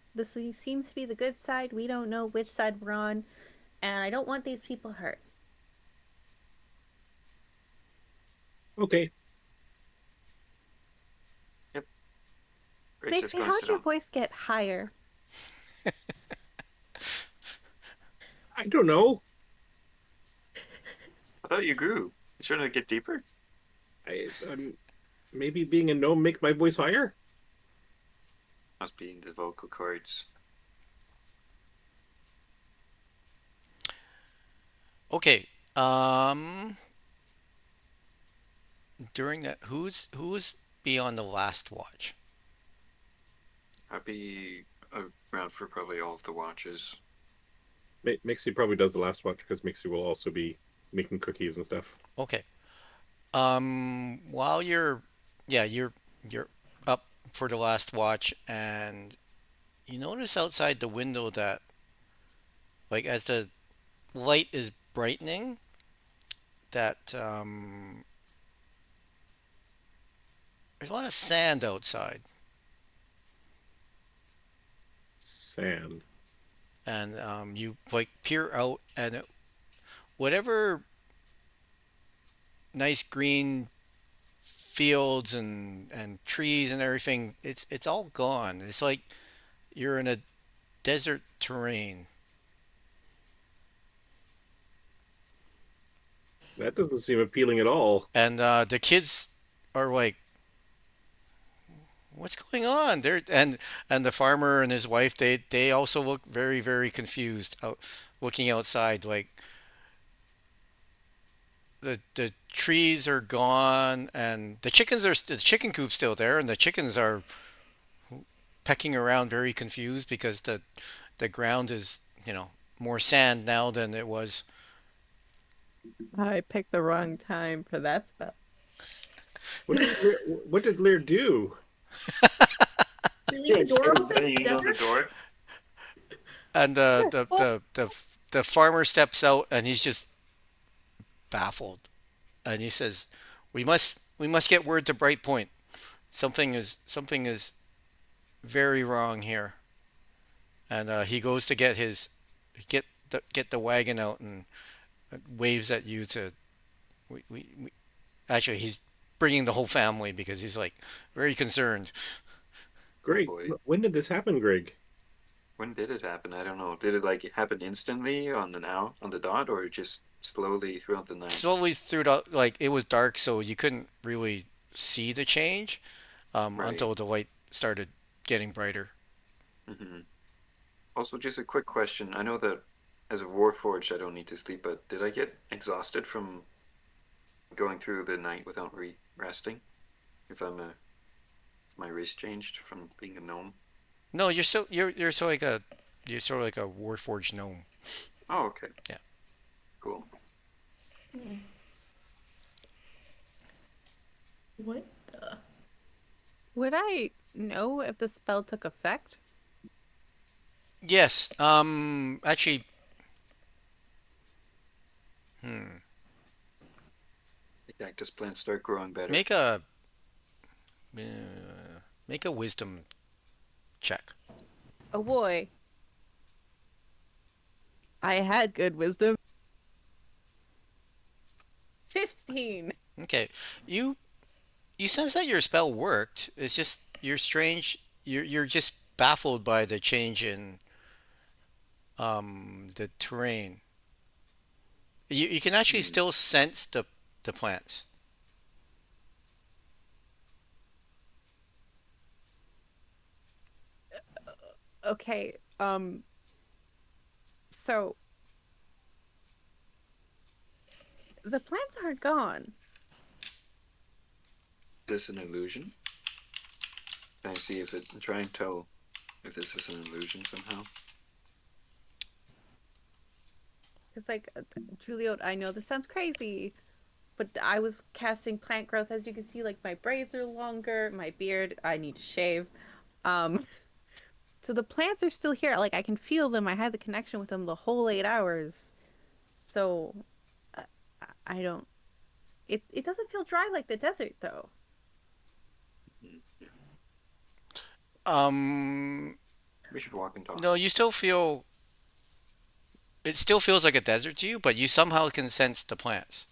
D: seems to be the good side, we don't know which side we're on, and I don't want these people hurt.
A: Okay.
B: Yep. Great. Just
D: Maxie,
B: go and
D: how'd
B: sit
D: your
B: down.
D: voice get higher?
A: I don't know.
B: I thought you grew. Shouldn't it get deeper?
A: I'm maybe being a gnome make my voice higher.
B: Must be in the vocal cords.
C: Okay. During that, who's be on the last watch?
B: I'd be around for probably all of the watches.
A: Mixie probably does the last watch because Mixie will also be making cookies and stuff.
C: Okay. While yeah, you're up for the last watch, and you notice outside the window that, like, as the light is brightening, that there's a lot of sand outside,
A: Sand.
C: and you like peer out, and whatever nice green fields and trees and everything, it's all gone. It's like you're in a desert terrain.
A: That doesn't seem appealing at all.
C: And the kids are like, "What's going on?" And the farmer and his wife, they also look very very confused out looking outside. Like the trees are gone, and the chicken coop's still there, and the chickens are pecking around very confused because the ground is, more sand now than it was.
D: I picked the wrong time for that spell.
A: What did Lear do?
E: We leave the door open in the
B: You know the
E: desert?
B: door.
C: And the farmer steps out, and he's just baffled, and he says, "We must get word to Bright Point. Something is very wrong here." And he goes to get the wagon out and waves at you to. We actually he's bringing the whole family because he's like very concerned.
A: Greg,
B: Boy.
A: when did this happen, Greg?
B: When did it happen? I don't know. Did it like happen instantly on the dot, or just slowly throughout the night?
C: Slowly through the, like, it was dark, so you couldn't really see the change
B: Right.
C: until the light started getting brighter.
B: Hmm. Also, just a quick question. I know that as a Warforged, I don't need to sleep, but did I get exhausted from going through the night without resting? If my race changed from being a gnome?
C: No, you're sort of like a Warforged gnome.
B: Oh, okay.
C: Yeah.
B: Cool.
E: What the?
D: Would I know if the spell took effect?
C: Yes. Actually, hmm.
B: The cactus plants start growing better.
C: Make a make a wisdom check.
D: Oh boy. I had good wisdom. 15.
C: Okay. You you sense that your spell worked. It's just you're strange. You're just baffled by the change in the terrain. You can actually
B: Hmm.
C: still sense the plants.
D: Okay. So the plants aren't gone.
B: Is this an illusion? Can I see if it? Try and tell if this is an illusion somehow.
D: Because, like, Julio, I know this sounds crazy, but I was casting plant growth. As you can see, like, my braids are longer, my beard, I need to shave. Um, so the plants are still here. Like, I can feel them. I had the connection with them the whole 8 hours. So, uh, I don't. It doesn't feel dry like the desert, though.
C: Um,
B: We should walk and talk.
C: no, you still feel it still feels like a desert to you, but you somehow can sense the plants.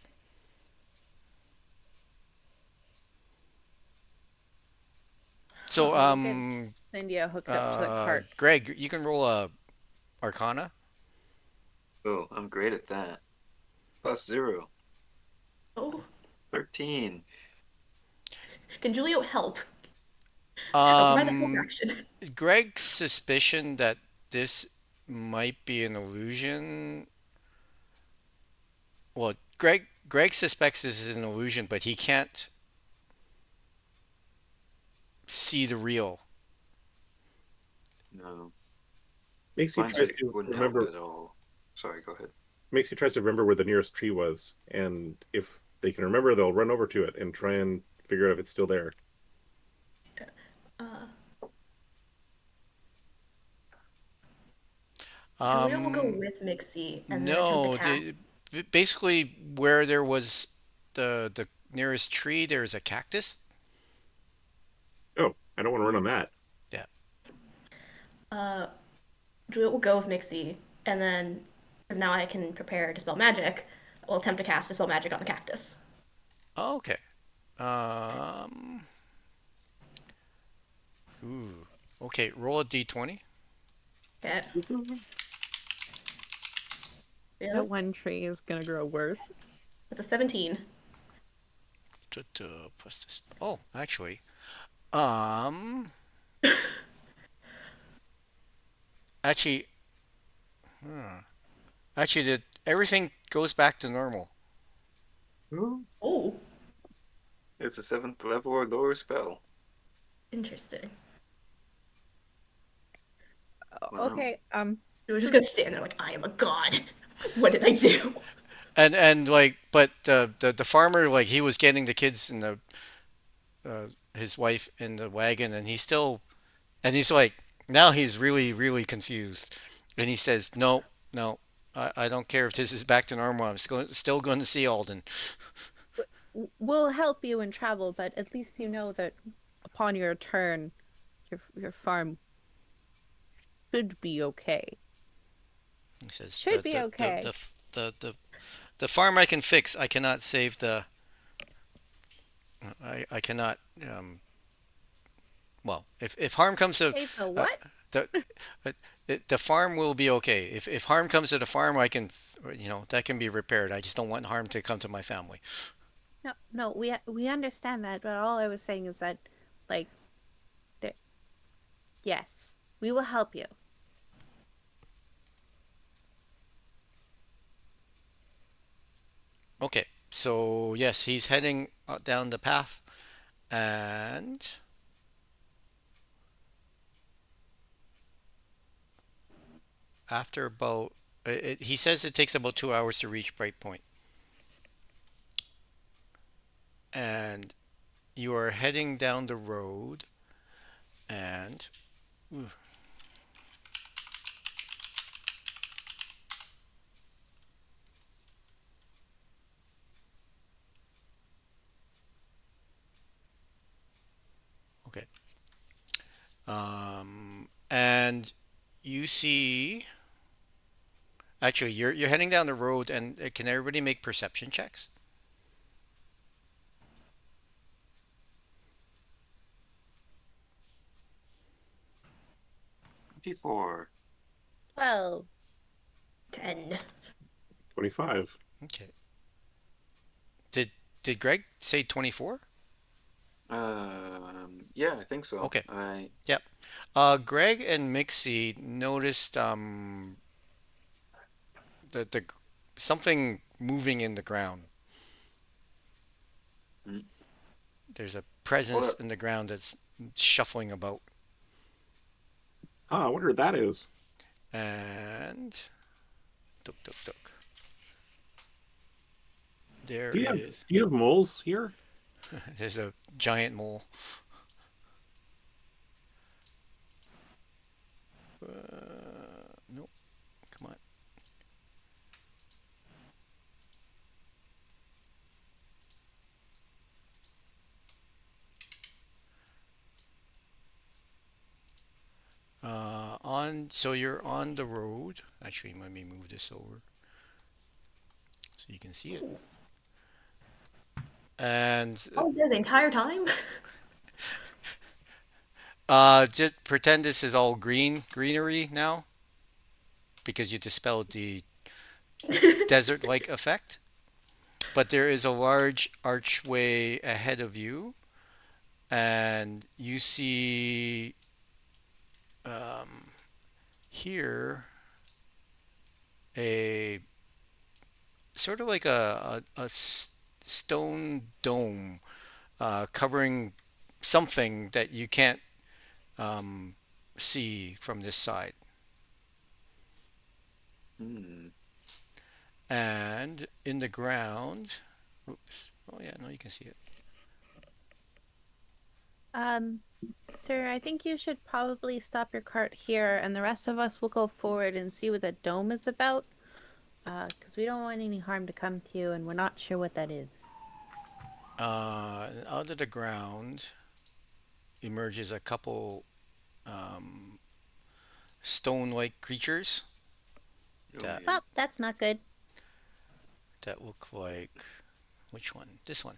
C: So,
D: I'll get India hooked up to the cart.
C: Greg, you can roll a Arcana.
B: Oh, I'm great at that. +0.
E: Oh,
B: 13.
E: can Julio help? I'll provide the whole
C: Um,
E: direction.
C: Greg's suspicion that this might be an illusion. Well, Greg suspects this is an illusion, but he can't see the real.
B: No.
A: Makes you
B: Finds
A: try
B: it
A: to
B: wouldn't
A: remember.
B: help at all. sorry, go ahead.
A: Makes you tries to remember where the nearest tree was, and if they can remember, they'll run over to it and try and figure out if it's still there.
E: Uh, Julia will go
C: Um,
E: with Mixie and then attempt to
C: no,
E: cast.
C: basically where there was the nearest tree, there's a cactus.
A: Oh, I don't want to run on that.
C: Yeah.
E: Uh, Juliet will go with Mixie, and then, because now I can prepare Dispel Magic, will attempt to cast Dispel Magic on the cactus.
C: Oh, okay. Um, ooh. Okay, roll a d20.
E: Okay. Yeah,
D: That one tree is gonna grow worse.
E: that's a 17.
C: Plus this. Oh, actually. Um, actually, actually, everything goes back to normal.
E: Oh,
B: It's a 7th level or lower spell.
E: interesting.
B: Wow.
D: Okay,
E: We're just gonna stand there like, I am a god. What did I do?
C: And like, but the farmer, like, he was getting the kids and his wife in the wagon, and he's like, now he's really confused, and he says, no, no, I don't care if this is back to normal. I'm still going to see Alden.
D: we'll help you in travel, but at least you know that upon your return, your farm should be okay.
C: He says,
D: Should be okay.
C: the farm I can fix. I cannot save the. I cannot. Well, if harm comes to
D: Save the
C: uh,
D: what?
C: the the farm will be okay. If harm comes to the farm, I can, that can be repaired. I just don't want harm to come to my family.
D: No, no, we understand that, but all I was saying is that, like, there. Yes, we will help you.
C: Okay, so yes, he's heading down the path, and after about, he says it takes about 2 hours to reach Bright, and you are heading down the road, and ooh, okay, and you see, actually, you're heading down the road, and can everybody make perception checks?
B: 24.
D: 12.
E: 10.
A: 25.
C: Okay. Did Greg say 24?
B: Yeah, I think so.
C: Okay.
B: I
C: Yep. Greg and Mixie noticed the something moving in the ground.
B: mm,
C: There's a presence
B: what
C: in the ground that's shuffling about,
A: Ah, I wonder what that is.
C: and tuk tuk tuk. There
A: Do you have
C: is
A: do you have moles here?
C: there's a giant mole. No, come on. So you're on the road. Actually, let me move this over so you can see it. And
E: I was there the entire time?
C: just pretend this is all greenery now because you dispelled the desert-like effect. But there is a large archway ahead of you, and you see here a sort of like a stone dome covering something that you can't um, see from this side.
B: hmm.
C: And in the ground, oops. Oh yeah, no, you can see it.
D: Um, Sir, I think you should probably stop your cart here, and the rest of us will go forward and see what the dome is about. Because we don't want any harm to come to you, and we're not sure what that is.
C: And out of the ground emerges a couple um, stone-like creatures
B: Oh,
C: that
B: yeah.
D: Well, that's not good.
C: look like which one? This one.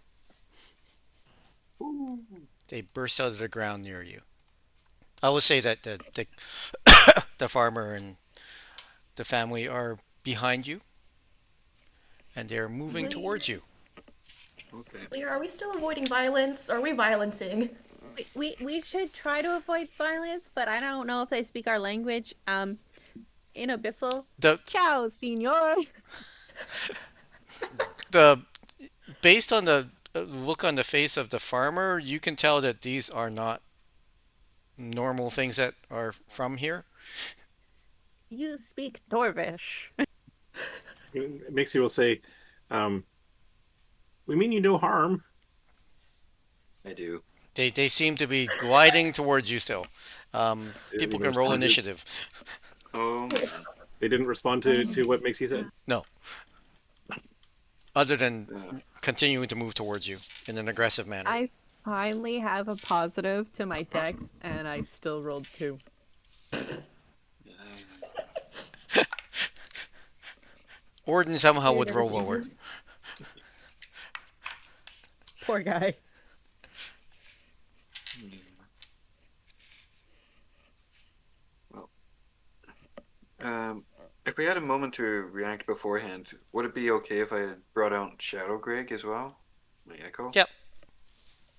B: Ooh.
C: They burst out of the ground near you. I will say that the farmer and the family are behind you, and they're moving towards you.
B: Okay.
E: Lear, are we still avoiding violence? Or are we violencing?
D: We should try to avoid violence, but I don't know if they speak our language. In Abyssal,
C: The
D: ciao, senor.
C: the based on the look on the face of the farmer, you can tell that these are not normal things that are from here.
D: You speak Dwarvish.
A: Mixie will say, "We mean you no harm."
B: I do.
C: They seem to be gliding towards you still. People can roll initiative.
B: Oh, man.
A: They didn't respond to what Mixie said.
C: No, other than
B: Uh,
C: continuing to move towards you in an aggressive manner.
D: I finally have a positive to my dex, and I still rolled 2.
C: Orden somehow
E: Lear
C: would
E: never
C: roll lower.
E: changes.
D: Poor guy.
B: well, if we had a moment to react beforehand, would it be okay if I had brought out Shadow Greg as well? My echo?
C: Yep.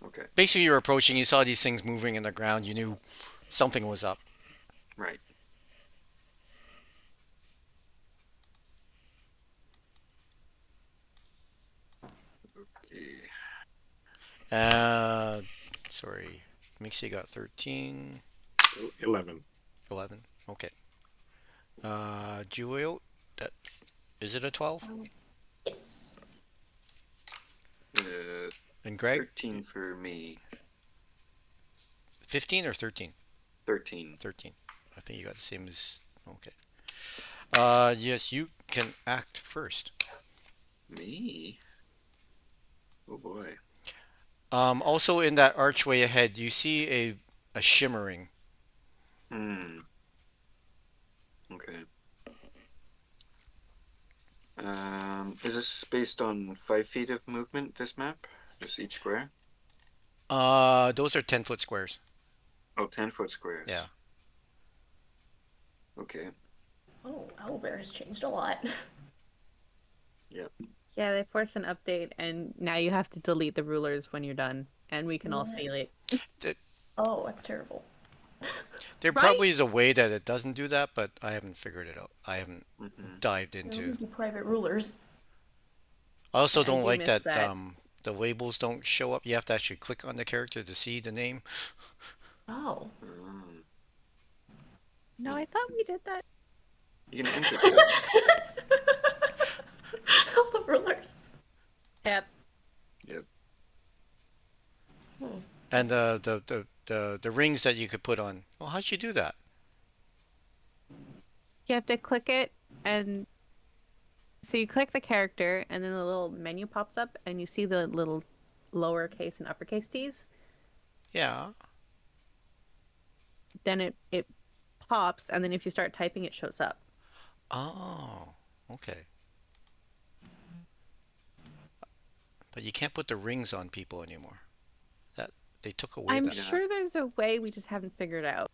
B: Okay,
C: Basically, you're approaching. You saw these things moving in the ground. You knew something was up.
B: right. Okay.
C: Uh, sorry, Mixie got 13,
A: 11.
C: 11. Okay. Julio, that is it a 12?
E: Yes.
C: And Greg,
B: 13 for me.
C: 15 or 13?
B: 13.
C: 13. I think you got the same as. Okay. Yes, you can act first.
B: Me? Oh boy.
C: Also in that archway ahead, you see a shimmering.
B: Hmm. Okay. Is this based on 5 feet of movement, this map? Just each square?
C: Those are 10-foot squares.
B: Oh, 10-foot squares.
C: Yeah.
B: Okay.
E: Oh, Owlbear has changed a lot.
B: Yep.
D: Yeah, they forced an update, and now you have to delete the rulers when you're done, and we can all see it.
E: Oh, that's terrible.
C: There
D: Right?
C: probably is a way that it doesn't do that, but I haven't figured it out. I haven't
B: Mm-hmm.
C: dived
E: There
C: into.
E: would be private rulers.
C: I also
D: Yeah, I
C: don't
D: do
C: like
D: miss
C: that,
D: that.
C: the labels don't show up. You have to actually click on the character to see the name.
E: Oh.
D: No, I thought we did that.
B: You can enter them.
E: All the rulers.
D: Yep.
B: Yep.
C: And the rings that you could put on. Well, how'd you do that?
D: You have to click it, and so you click the character, and then the little menu pops up, and you see the little lowercase and uppercase T's.
C: Yeah.
D: Then it pops, and then if you start typing, it shows up.
C: Oh, okay. But you can't put the rings on people anymore. That they took away
D: I'm
C: that.
D: sure there's a way, we just haven't figured out.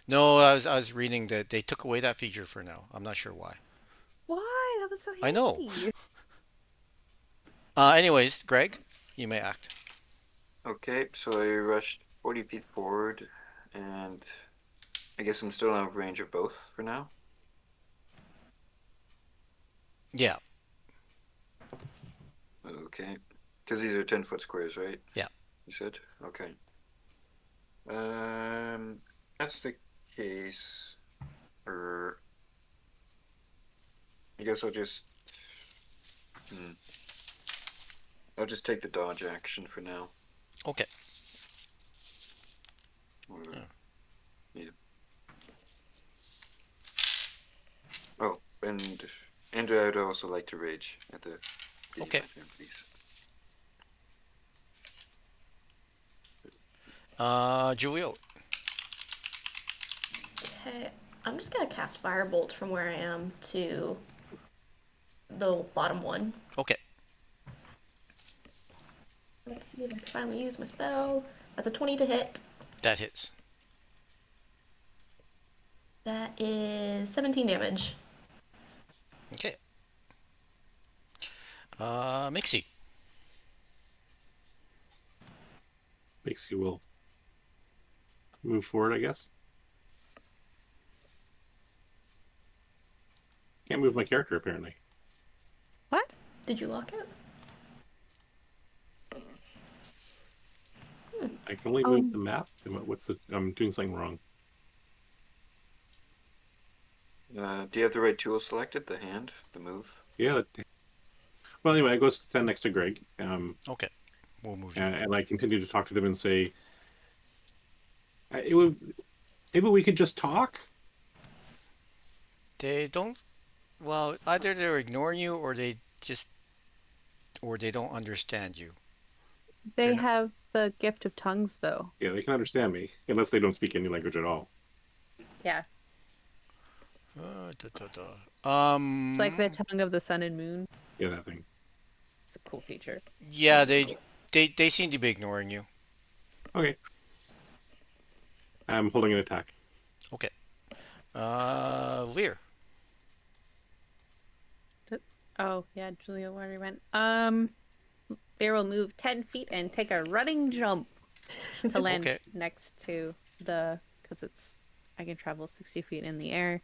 C: No, I was reading that they took away that feature for now. I'm not sure why.
D: Why? That was so handy.
C: I know. Anyways, Greg, you may act.
B: Okay, so I rushed 40 feet forward, and I guess I'm still out of range of both for now.
C: Yeah.
B: Okay. Because these are 10-foot squares, right?
C: Yeah.
B: You said? Okay. That's the case. Or I guess I'll just I'll just take the dodge action for now.
C: Okay.
B: Or, yeah. Oh, and Andrew, I'd also like to rage at the
C: Okay.
B: my turn, please.
C: Julio.
E: Okay, I'm just gonna cast Firebolt from where I am to the bottom one.
C: Okay.
E: Let's see if I can finally use my spell. That's a 20 to hit.
C: That hits.
E: That is 17 damage.
C: Okay. Mixie.
A: Makes you will move forward, I guess. Can't move my character apparently.
D: What?
E: Did you lock it?
A: I can only move the map. What's the? I'm doing something wrong.
B: Do you have the right tool selected? The hand, the move.
A: Yeah. Well, anyway, I go stand next to Greg.
C: Okay. We'll move you.
A: And I continue to talk to them and say, "It would maybe we could just talk."
C: They don't. Well, either they're ignoring you or they don't understand you.
D: They
C: They're not-
D: have the gift of tongues, though.
A: Yeah, they can understand me unless they don't speak any language at all.
D: Yeah.
C: Da, da, da.
D: It's like the tongue of the sun and moon.
A: Yeah, that thing.
D: It's a cool feature.
C: Yeah, they seem to be ignoring you.
A: Okay. I'm holding an attack.
C: Okay. Lear.
D: Oh, yeah, Julia already went. They will move 10 feet and take a running jump to land
C: Okay.
D: next to because I can travel 60 feet in the air.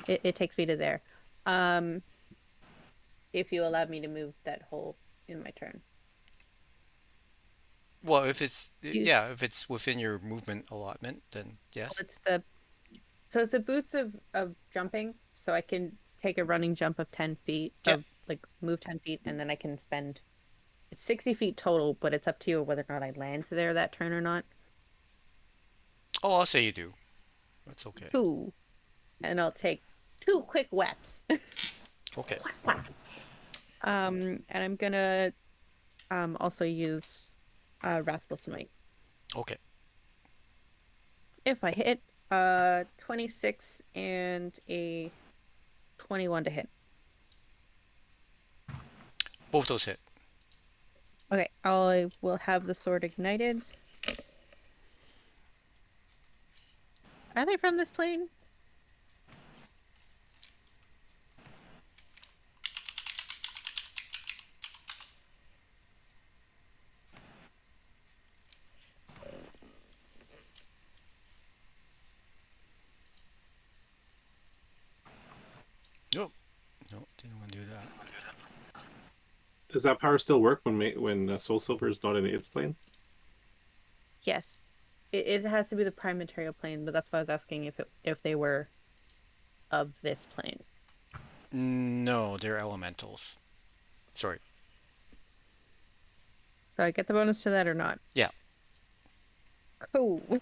D: It takes me to there. If you allow me to move that hole in my turn.
C: Well, if it's within your movement allotment, then yes.
D: It's the boots of jumping, so I can take a running jump of 10 feet,
C: Yep.
D: move 10 feet, and then I can spend. It's 60 feet total, but it's up to you whether or not I land there that turn or not.
C: Oh, I'll say you do. That's okay.
D: 2. And I'll take 2 quick whacks.
C: Okay.
D: And I'm gonna also use Wrathful Smite.
C: Okay.
D: If I hit 26 and a 21 to hit.
C: Both those hit.
D: Okay, I will have the sword ignited. Are they from this plane?
C: Nope. Nope. Didn't want to do that.
A: Does that power still work when Soul Silver is not in its plane?
D: Yes. It has to be the prime material plane, but that's why I was asking if they were of this plane.
C: No, they're elementals. Sorry.
D: So I get the bonus to that or not?
C: Yeah.
D: Cool.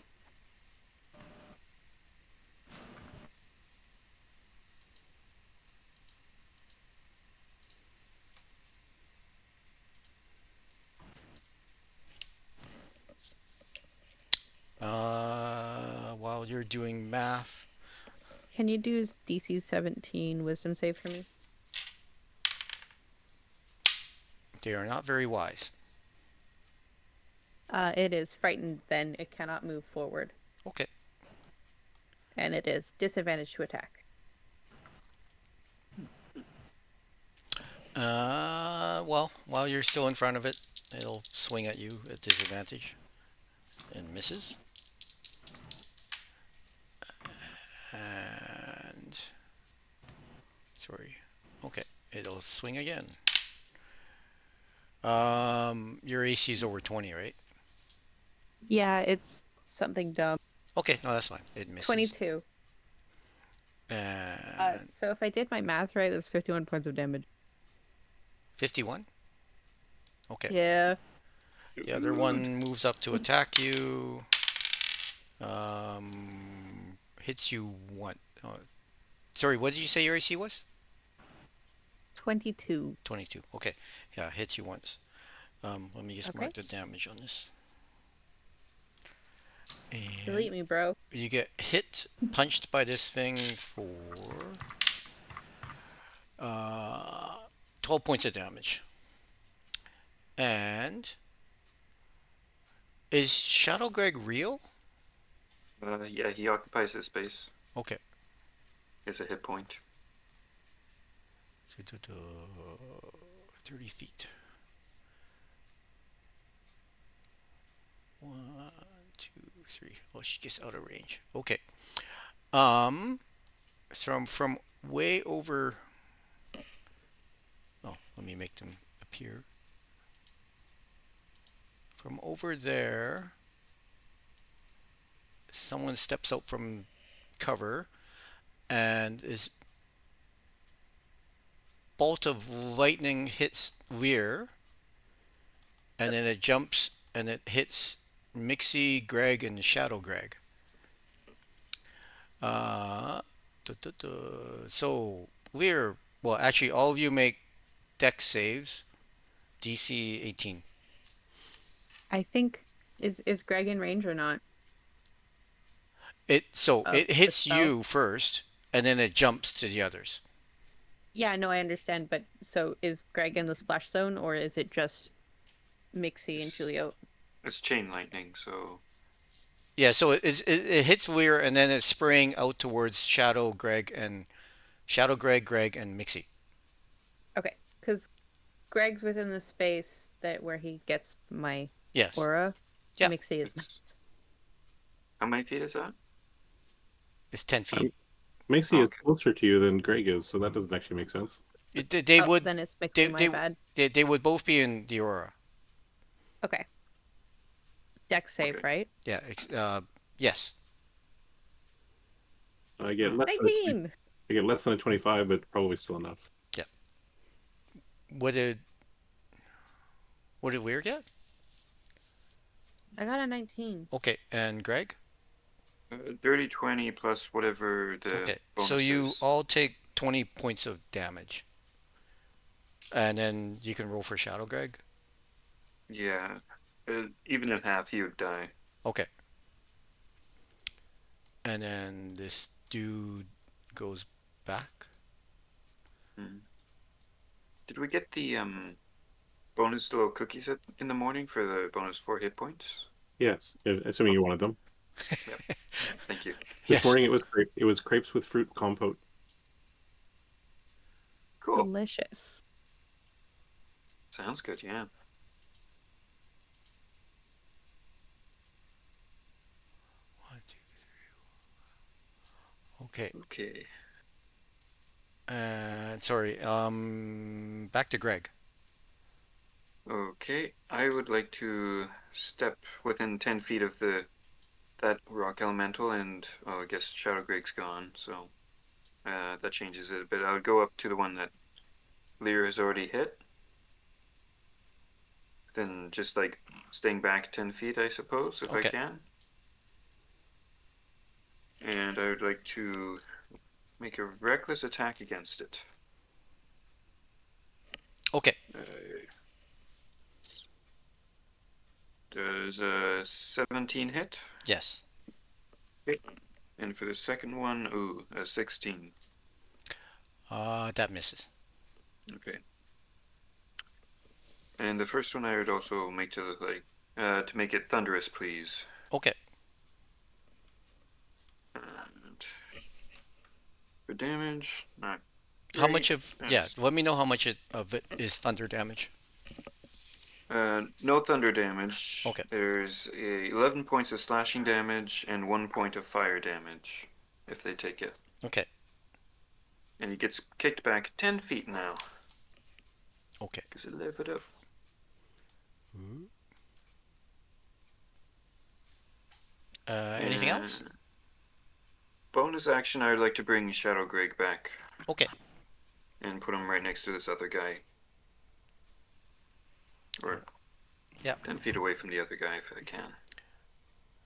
C: While you're doing math,
D: Can you do DC 17 wisdom save for me?
C: they are not very wise.
D: It is frightened, then it cannot move forward.
C: Okay.
D: And it is disadvantage to attack.
C: Well, while you're still in front of it, it'll swing at you at disadvantage and misses. And sorry. Okay, it'll swing again. Your AC is over 20, right?
D: Yeah, it's something dumb.
C: Okay, no, that's fine. It misses.
D: 22.
C: And
D: So if I did my math right, that's 51 points of damage.
C: 51. Okay.
D: Yeah.
C: The other one moves up to attack you. Hits you one. Sorry, what did you say your AC was?
D: 22.
C: 22. Okay. Yeah, hits you once. Let me just
D: Okay.
C: mark the damage on this.
D: Delete
C: And
D: me, bro.
C: you get punched by this thing for 12 points of damage. And is Shadow Greg real?
B: Yeah, he occupies his space.
C: Okay.
B: It's a hit point.
C: 30 feet. 1, 2, 3. Oh, she gets out of range. Okay. From way over. Oh, let me make them appear. From over there, someone steps out from cover, and this bolt of lightning hits Lear, and then it jumps and it hits Mixie, Greg, and Shadow Greg. So Lear, well, actually, all of you make dex saves, DC 18.
D: I think is Greg in range or not?
C: It
D: Of the
C: hits
D: spell?
C: you first, and then it jumps to the others.
D: Yeah, no, I understand, but so is Greg in the splash zone or is it just Mixie and Julio?
B: It's chain lightning, so
C: Yeah, so it hits Lear, and then it's spraying out towards Shadow, Greg, and Greg, and Mixie.
D: Okay, because Greg's within the space that where he gets my
C: Yes.
D: aura.
C: Yeah.
D: Mixie is not.
B: it's how many feet is that?
C: It's 10 feet.
A: Macy is
B: Okay.
A: closer to you than Greg is, so that doesn't actually make sense.
C: They
D: Oh,
C: would
D: then it's Mixie,
C: they,
D: my
C: they,
D: bad.
C: they would both be in the aura.
D: Okay. Dex save,
B: Okay.
D: right?
C: Yeah. Yes.
A: I get less than
D: 19!
A: I get less than a 25, but probably still enough.
C: What did Lear get?
D: I got a 19.
C: Okay, and Greg?
B: Dirty 20 plus whatever the
C: Okay,
B: bonus
C: so you
B: is.
C: all take 20 points of damage. And then you can roll for Shadow Greg.
B: Yeah. Even in half, he would die.
C: Okay. And then this dude goes back.
B: Hmm. Did we get the bonus little cookies in the morning for the bonus 4 hit points?
A: Yes, assuming you wanted them.
B: Thank you.
A: This
C: Yes.
A: morning it was crepes with fruit compote.
B: Cool.
D: Delicious.
B: Sounds good, yeah.
C: One, two, three. Okay.
B: Okay.
C: And sorry, back to Greg.
B: Okay. I would like to step within 10 feet of that rock elemental, and I guess Shadow Greg's gone, so that changes it a bit. I would go up to the one that Lear has already hit. Then just like staying back 10 feet, I suppose, if
C: Okay.
B: I can. And I would like to make a reckless attack against it.
C: Okay.
B: Does a 17 hit?
C: Yes.
B: Okay. And for the second one, ooh, a 16.
C: That misses.
B: Okay. And the first one I would also make to look like to make it thunderous, please.
C: Okay.
B: And for damage, not
C: How
B: great.
C: much of let me know how much of it is thunder damage.
B: No thunder damage.
C: Okay.
B: There's 11 points of slashing damage and 1 point of fire damage if they take it.
C: Okay.
B: And he gets kicked back 10 feet now.
C: Okay.
B: Because it leveled up.
C: Anything else?
B: bonus action, I would like to bring Shadow Greg back
C: Okay.
B: and put him right next to this other guy. Or
C: Yep.
B: 10 feet away from the other guy if I can.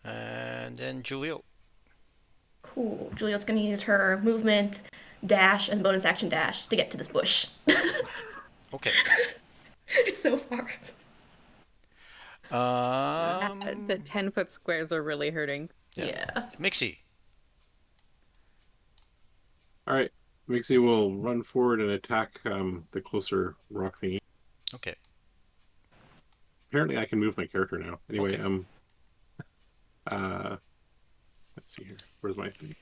C: And then Julio.
E: Cool. Juliet's gonna use her movement, dash, and bonus action dash to get to this bush.
C: Okay.
E: It's so far.
D: The 10-foot squares are really hurting.
E: Yeah.
C: Mixie.
A: All right. Mixie will run forward and attack the closer rock thingy.
C: Okay.
A: Apparently, I can move my character now. Anyway,
C: Okay.
A: let's see here. Where's my thing?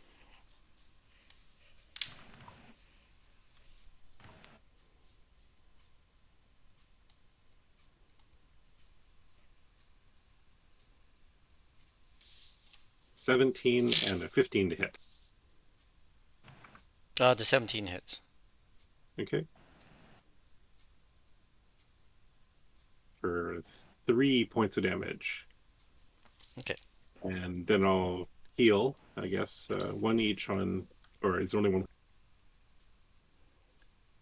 A: $17 and a 15 to hit.
C: The 17 hits.
A: Okay. For 3 points of damage.
C: Okay.
A: And then I'll heal, I guess, one each on, or it's only one.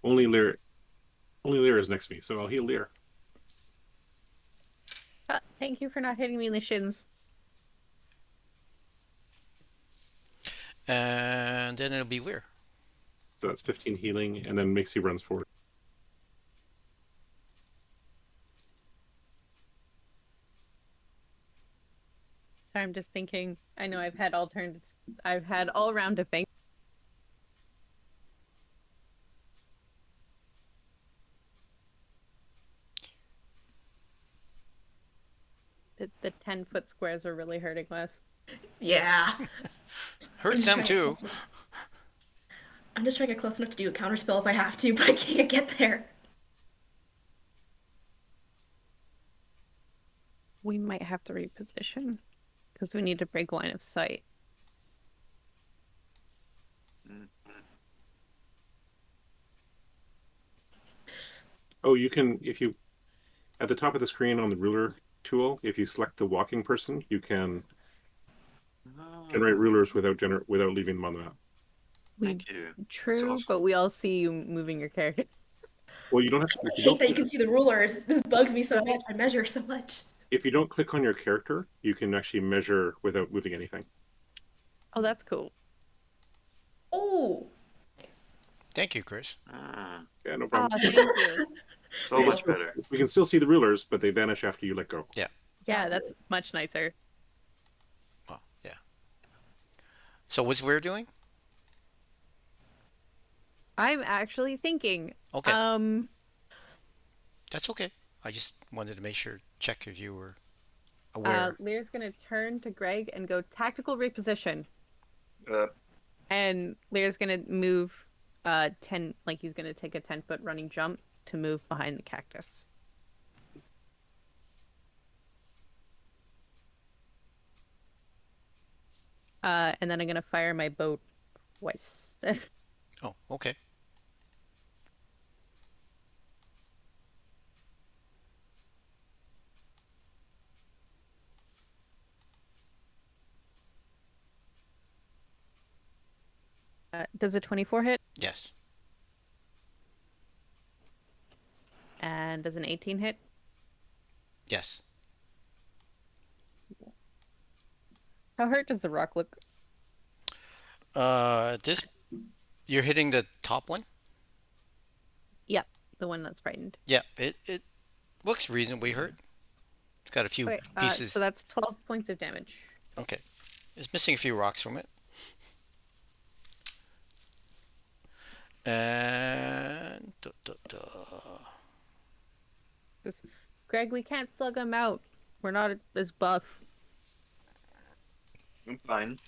A: Only Lear is next to me, so I'll heal Lear.
D: Thank you for not hitting me in the shins.
C: And then it'll be Lear.
A: So that's 15 healing, and then Mixie runs forward.
D: Sorry, I'm just thinking. I know I've had alternatives. I've had all around to think. The 10-foot squares are really hurting us.
E: Yeah.
C: Hurts them too.
E: I'm just trying to get close enough to do a counter spell if I have to, but I can't get there.
D: We might have to reposition because we need to break line of sight.
A: Oh, you can, if you, at the top of the screen on the ruler tool, if you select the walking person, you can generate rulers without leaving them on the map.
B: Thank you.
D: True,
B: awesome.
D: but we all see you moving your character.
A: Well, you don't have to.
E: I hate that you can see the rulers. This bugs me so much. I measure so much.
A: If you don't click on your character, you can actually measure without moving anything.
D: Oh, that's cool.
E: Oh. Nice.
C: Thank you, Chris.
A: Yeah, no
D: Oh,
A: problem.
D: thank you.
B: So much better.
A: We can still see the rulers, but they vanish after you let go.
D: Yeah, that's much nicer.
C: Well, yeah. So what's Lear doing?
D: I'm actually thinking.
C: Okay. That's okay. I just wanted to make sure, check if you were aware.
D: Lear's gonna turn to Greg and go tactical reposition,
B: Uh,
D: and Lear's gonna move 10, like he's gonna take a 10-foot running jump to move behind the cactus. And then I'm gonna fire my bow twice.
C: Oh, okay.
D: Does a 24 hit?
C: Yes.
D: And does an 18 hit?
C: Yes.
D: How hurt does the rock look?
C: This, you're hitting the top one?
D: Yep, the one that's frightened.
C: Yeah, it looks reasonably hurt. It's got a few
D: Okay,
C: pieces.
D: so that's 12 points of damage.
C: Okay. It's missing a few rocks from it. And
D: Greg, we can't slug him out. We're not as buff.
B: I'm fine.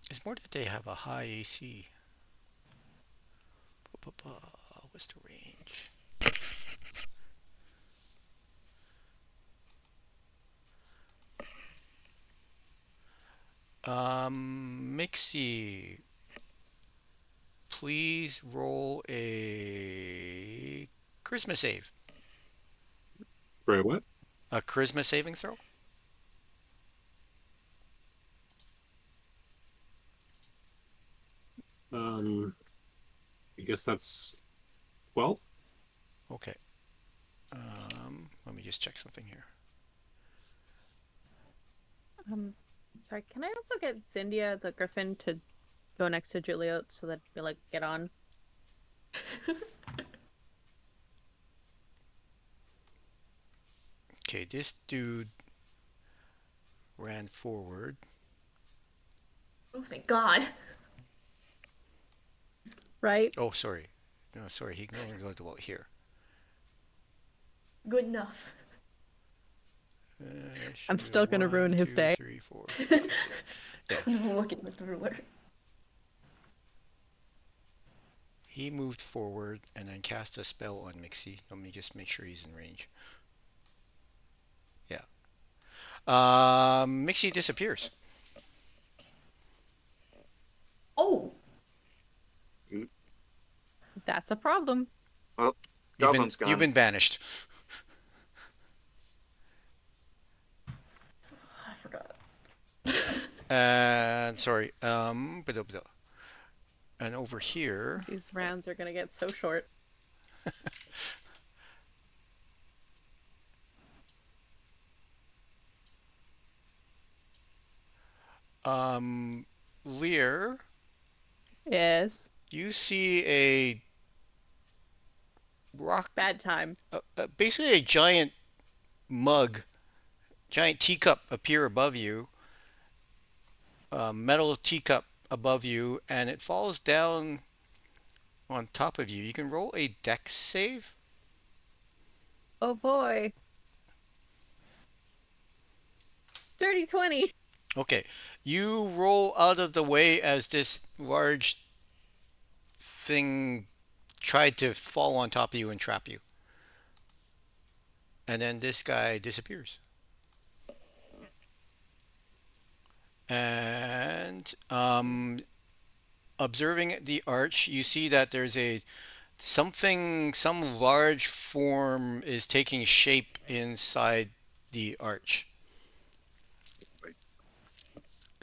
C: it's more that they have a high AC. What's the range? Mixie, please roll a charisma save.
A: Right, what?
C: A charisma saving throw?
A: I guess that's 12.
C: Okay. Let me just check something here.
D: Sorry, can I also get Zindia the Griffin to go next to Juliet so that we like get on?
C: Okay, this dude ran forward.
E: Oh, thank God.
D: Right?
C: Oh, sorry. No, sorry. He can only go to about here.
E: Good enough.
D: I'm still gonna ruin his
C: 2,
D: day.
C: 3, 4, 5, 6. Yeah,
E: I'm just looking with the ruler.
C: he moved forward and then cast a spell on Mixie. Let me just make sure he's in range. Yeah. Mixie disappears.
E: Oh,
D: That's a problem.
B: Well,
C: You've
B: Goblin's
C: been,
B: gone.
C: you've been banished.
E: I forgot.
C: And sorry. Ba-da-ba-da. And over here,
D: These rounds are gonna get so short.
C: Lear,
D: Yes.
C: you see a rock,
D: Bad time.
C: basically a giant mug, giant teacup appear above you, a metal teacup above you, and it falls down on top of you. You can roll a dex save.
D: Oh boy. Dirty 20.
C: Okay, you roll out of the way as this large thing tried to fall on top of you and trap you. And then this guy disappears. And observing the arch, you see that there's some large form is taking shape inside the arch.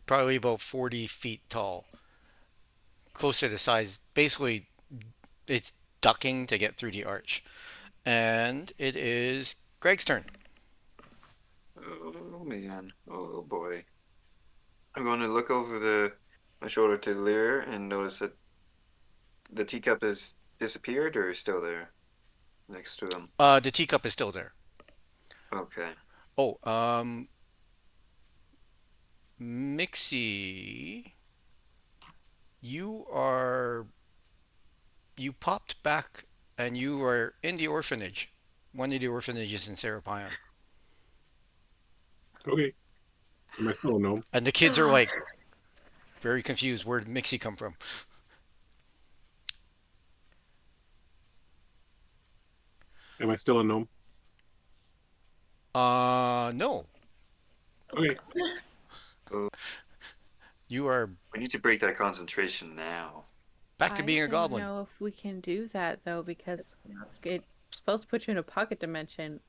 C: Probably about 40 feet tall. Close to the size. Basically, it's ducking to get through the arch. And it is Greg's turn.
B: Oh man. Oh boy. I'm going to look over my shoulder to Lear and notice that the teacup has disappeared or is still there next to him.
C: The teacup is still there.
B: Okay.
C: Oh, Mixie, you popped back and you are in the orphanage. One of the orphanages in Serapion.
A: Okay. Am I still a gnome?
C: And the kids are like very confused. Where did Mixie come from?
A: Am I still a gnome?
C: No.
A: Okay.
C: You are
B: We need to break that concentration now.
C: back to being a goblin.
D: I don't know if we can do that though, because it's supposed to put you in a pocket dimension,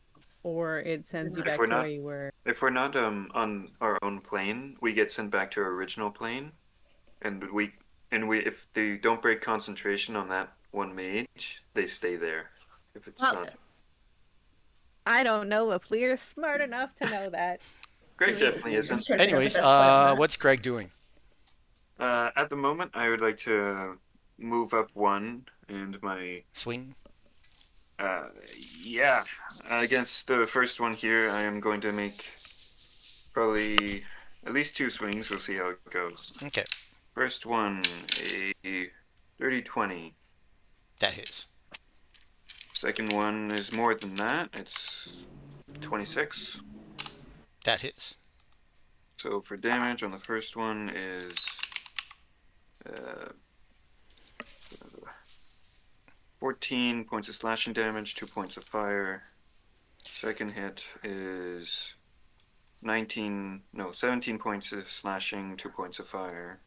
D: or it sends you
B: If
D: back
B: we're
D: to
B: not-
D: where you were.
B: If we're not on our own plane, we get sent back to our original plane, and if they don't break concentration on that one mage, they stay there. If it's
D: Well,
B: not,
D: I don't know if Lear's smart enough to know that.
B: Greg definitely
E: I'm
B: isn't.
E: just trying to figure out
C: Anyways,
E: the best play on that.
C: what's Greg doing?
B: At the moment, I would like to move up one, and my
C: Swing.
B: yeah, against the first one here, I am going to make probably at least 2 swings. We'll see how it goes.
C: Okay,
B: First one, a 30-20.
C: that hits.
B: Second one is more than that. It's 26.
C: That hits.
B: So for damage on the first one is 14 points of slashing damage, 2 points of fire. Second hit is 17 points of slashing, 2 points of fire.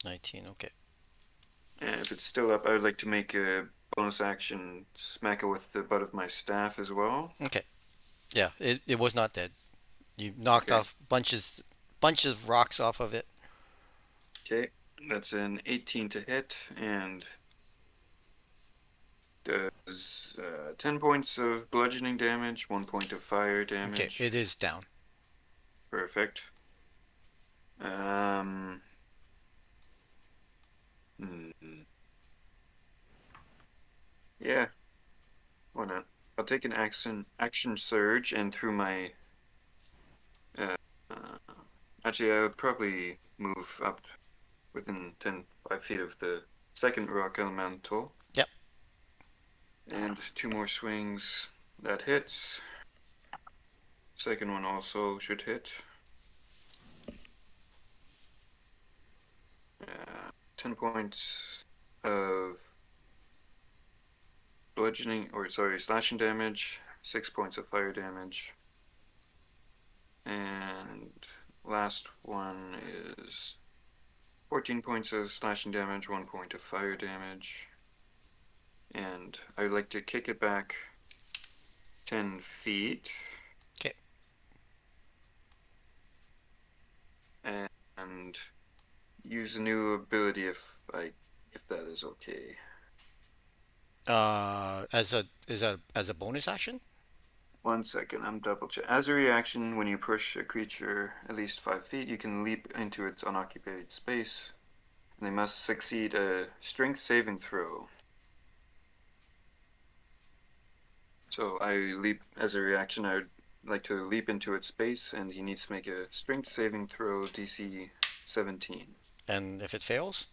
C: 19, okay.
B: And if it's still up, I would like to make a bonus action, smack it with the butt of my staff as well.
C: Okay. Yeah, it was not dead. You knocked
B: Okay.
C: off bunches of rocks off of it.
B: Okay, That's an 18 to hit and does 10 points of bludgeoning damage, 1 point of fire
C: Okay,
B: damage.
C: it is down.
B: Perfect. Hmm. Yeah, why not? I'll take an action surge, and through my uh, actually I would probably move up within 5 feet of the second rock elemental.
C: Yep.
B: And 2 more swings. That hits. Second one also should hit. 10 points of slashing damage, 6 points of fire damage. And last one is 14 points of slashing damage, 1 point of fire damage. And I would like to kick it back 10 feet.
C: Okay.
B: And use a new ability if that is okay.
C: As a bonus action?
B: 1 second, I'm double check. As a reaction, when you push a creature at least 5 feet, you can leap into its unoccupied space. And they must succeed a strength saving throw. So as a reaction, I would like to leap into its space, and he needs to make a strength saving throw DC 17.
C: And if it fails?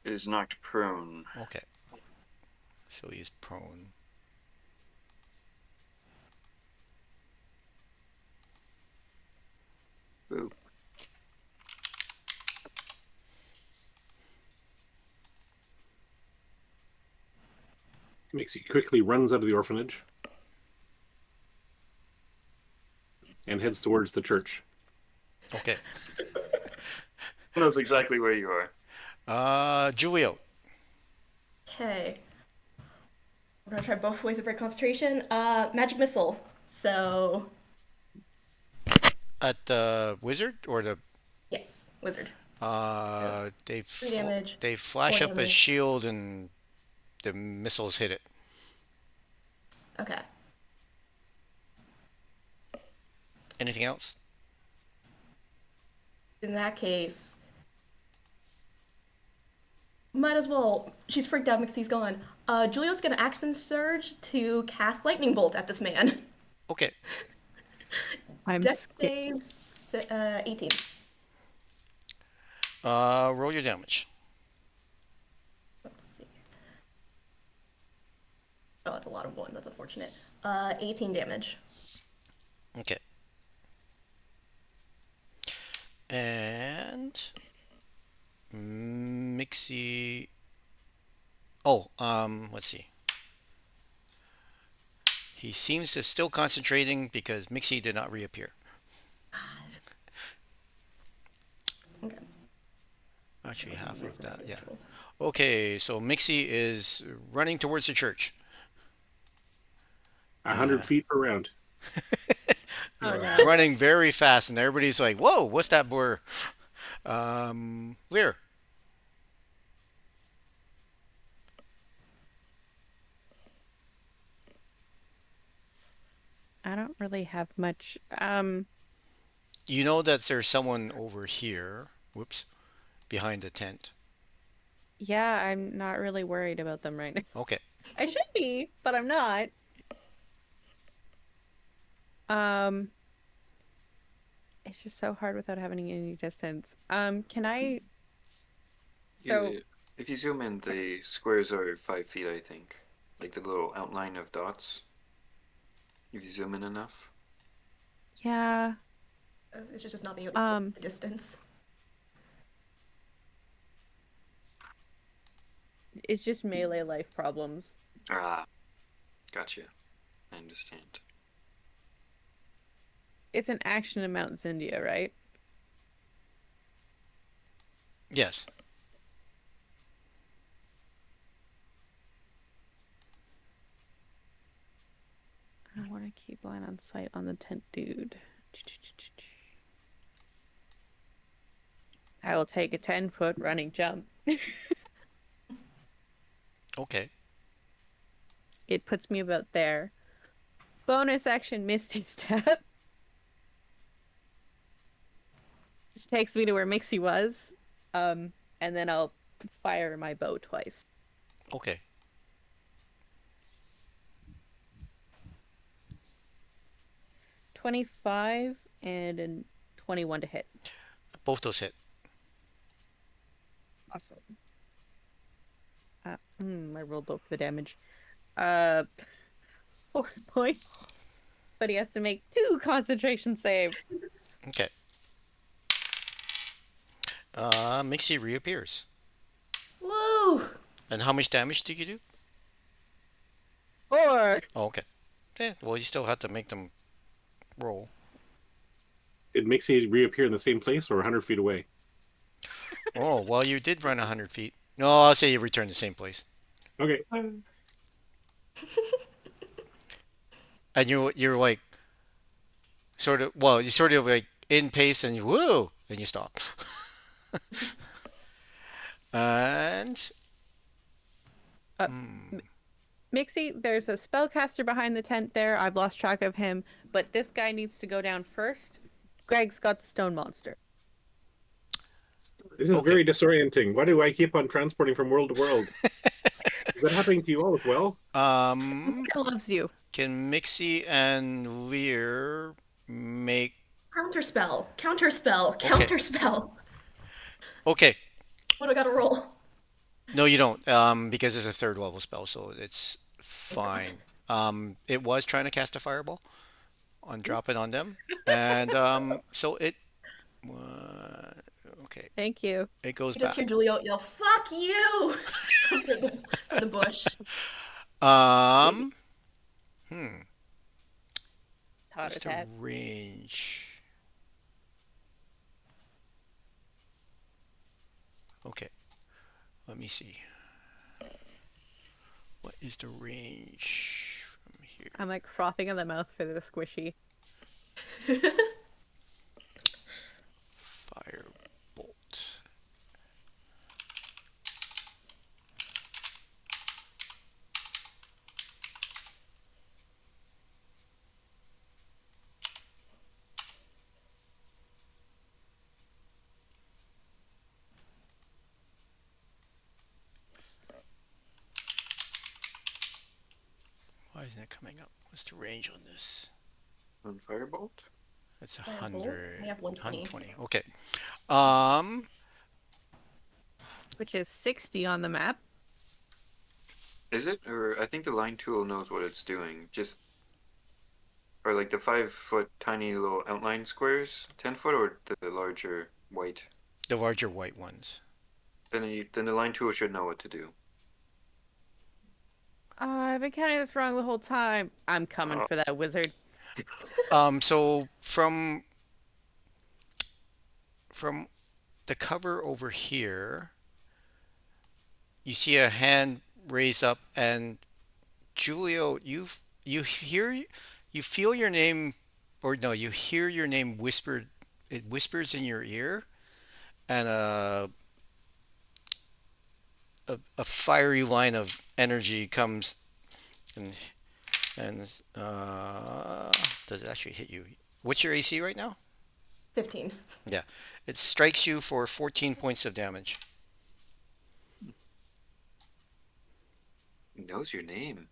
B: It is knocked prone.
C: Okay. So he's prone.
B: Boo.
A: Mixie quickly runs out of the orphanage and heads towards the church.
C: Okay.
B: Knows exactly where you are.
C: Julio.
E: Okay. We're gonna try both ways to break concentration. Magic missile. So
C: At the wizard or the
E: yes, wizard.
C: they
E: 3 damage.
C: they flash
E: 4
C: up a
E: damage.
C: shield and the missiles hit it.
E: Okay.
C: Anything else?
E: In that case, might as well. She's freaked out. Mixie's gone. Julio's gonna action surge to cast lightning bolt at this man.
C: Okay.
D: I'm
E: Dex
D: scared.
E: saves 18.
C: Roll your damage.
E: Let's see. Oh, that's a lot of ones. That's unfortunate. 18 damage.
C: Okay. And Mixie. Oh, let's see. He seems to still concentrating because Mixie did not reappear.
E: Okay.
C: Actually, half of that, yeah. Okay, so Mixie is running towards the church.
A: 100 feet per round.
D: Oh, no.
C: Running very fast, and everybody's like, "Whoa, what's that blur?" Lear.
D: I don't really have much.
C: You know that there's someone over here. Whoops, behind the tent.
D: Yeah, I'm not really worried about them right now.
C: Okay.
D: I should be, but I'm not. It's just so hard without having any distance. Can I? So
B: If you zoom in, the squares are 5 feet, I think. Like the little outline of dots. If you zoom in enough.
D: yeah,
E: It's just not being able to
D: Um,
E: the distance.
D: it's just melee life problems.
B: Ah, gotcha. I understand.
D: It's an action in Mount Zindia, right?
C: Yes.
D: I want to keep line on sight on the tent dude. I will take a 10-foot running jump.
C: Okay.
D: It puts me about there. Bonus action Misty Step. Which takes me to where Mixie was. And then I'll fire my bow twice.
C: Okay.
D: $25 and a 21 to hit.
C: Both those hit.
D: Awesome. I rolled low for the damage. 4 points. But he has to make 2 concentration saves.
C: Okay. Mixie reappears.
E: Woo!
C: And how much damage do you do?
D: 4.
C: Oh, okay. Yeah, well, you still have to make them roll.
A: It makes you reappear in the same place or 100 feet away.
C: Oh, well, you did run 100 feet. No, I'll say you return to the same place.
A: Okay.
C: And you're like, sort of, well, you're sort of like in pace and you, woo, and you stop. And
D: Mixie, there's a spellcaster behind the tent there. I've lost track of him. But this guy needs to go down first. Greg's got the stone monster.
A: This is
C: Okay.
A: very disorienting. Why do I keep on transporting from world to world? Is that happening to you all as well?
D: He loves you.
C: can Mixie and Lear make?
E: Counterspell. Counterspell. Counterspell.
C: Okay.
E: What do I gotta roll?
C: No, you don't. Because it's a third level spell, so it's fine. It was trying to cast a fireball on drop it on them, and so it. Okay,
D: Thank you.
C: it goes
E: You just
C: back.
E: hear Julio yell, "Fuck you!" from the bush.
C: Um,
D: Tot
C: what's the
D: attack.
C: range? Okay, let me see. What is the range from here?
D: I'm like frothing in the mouth for the squishy.
C: Firebolt. Why isn't it coming up? What's the range on this?
B: On Firebolt?
C: It's
E: Firebolt?
C: 100.
E: I have 120.
C: 120. Okay. Um,
D: Which is 60 on the map.
B: Is it? Or I think the line tool knows what it's doing. Just or like the 5-foot tiny little outline squares, 10-foot, or the larger white.
C: the larger white ones.
B: Then the line tool should know what to do.
D: I've been counting this wrong the whole time. I'm coming for that wizard.
C: So from the cover over here, you see a hand raise up, and Julio, you feel your name, or no, you hear your name whispered. It whispers in your ear, and a fiery line of energy comes and does it actually hit you? What's your AC right now?
E: 15.
C: Yeah, it strikes you for 14 points of damage.
B: He knows your name.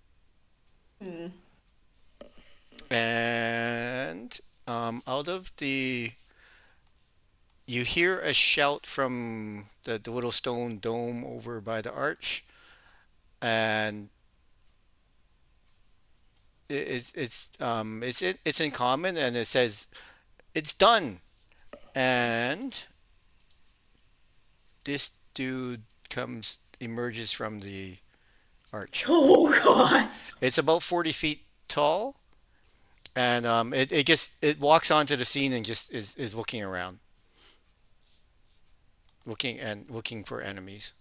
C: And out of you hear a shout from the little stone dome over by the arch, and it's in common, and it says, "It's done." And this dude emerges from the arch.
E: Oh god.
C: It's about 40 feet tall, and it walks onto the scene and just is looking around, looking for enemies.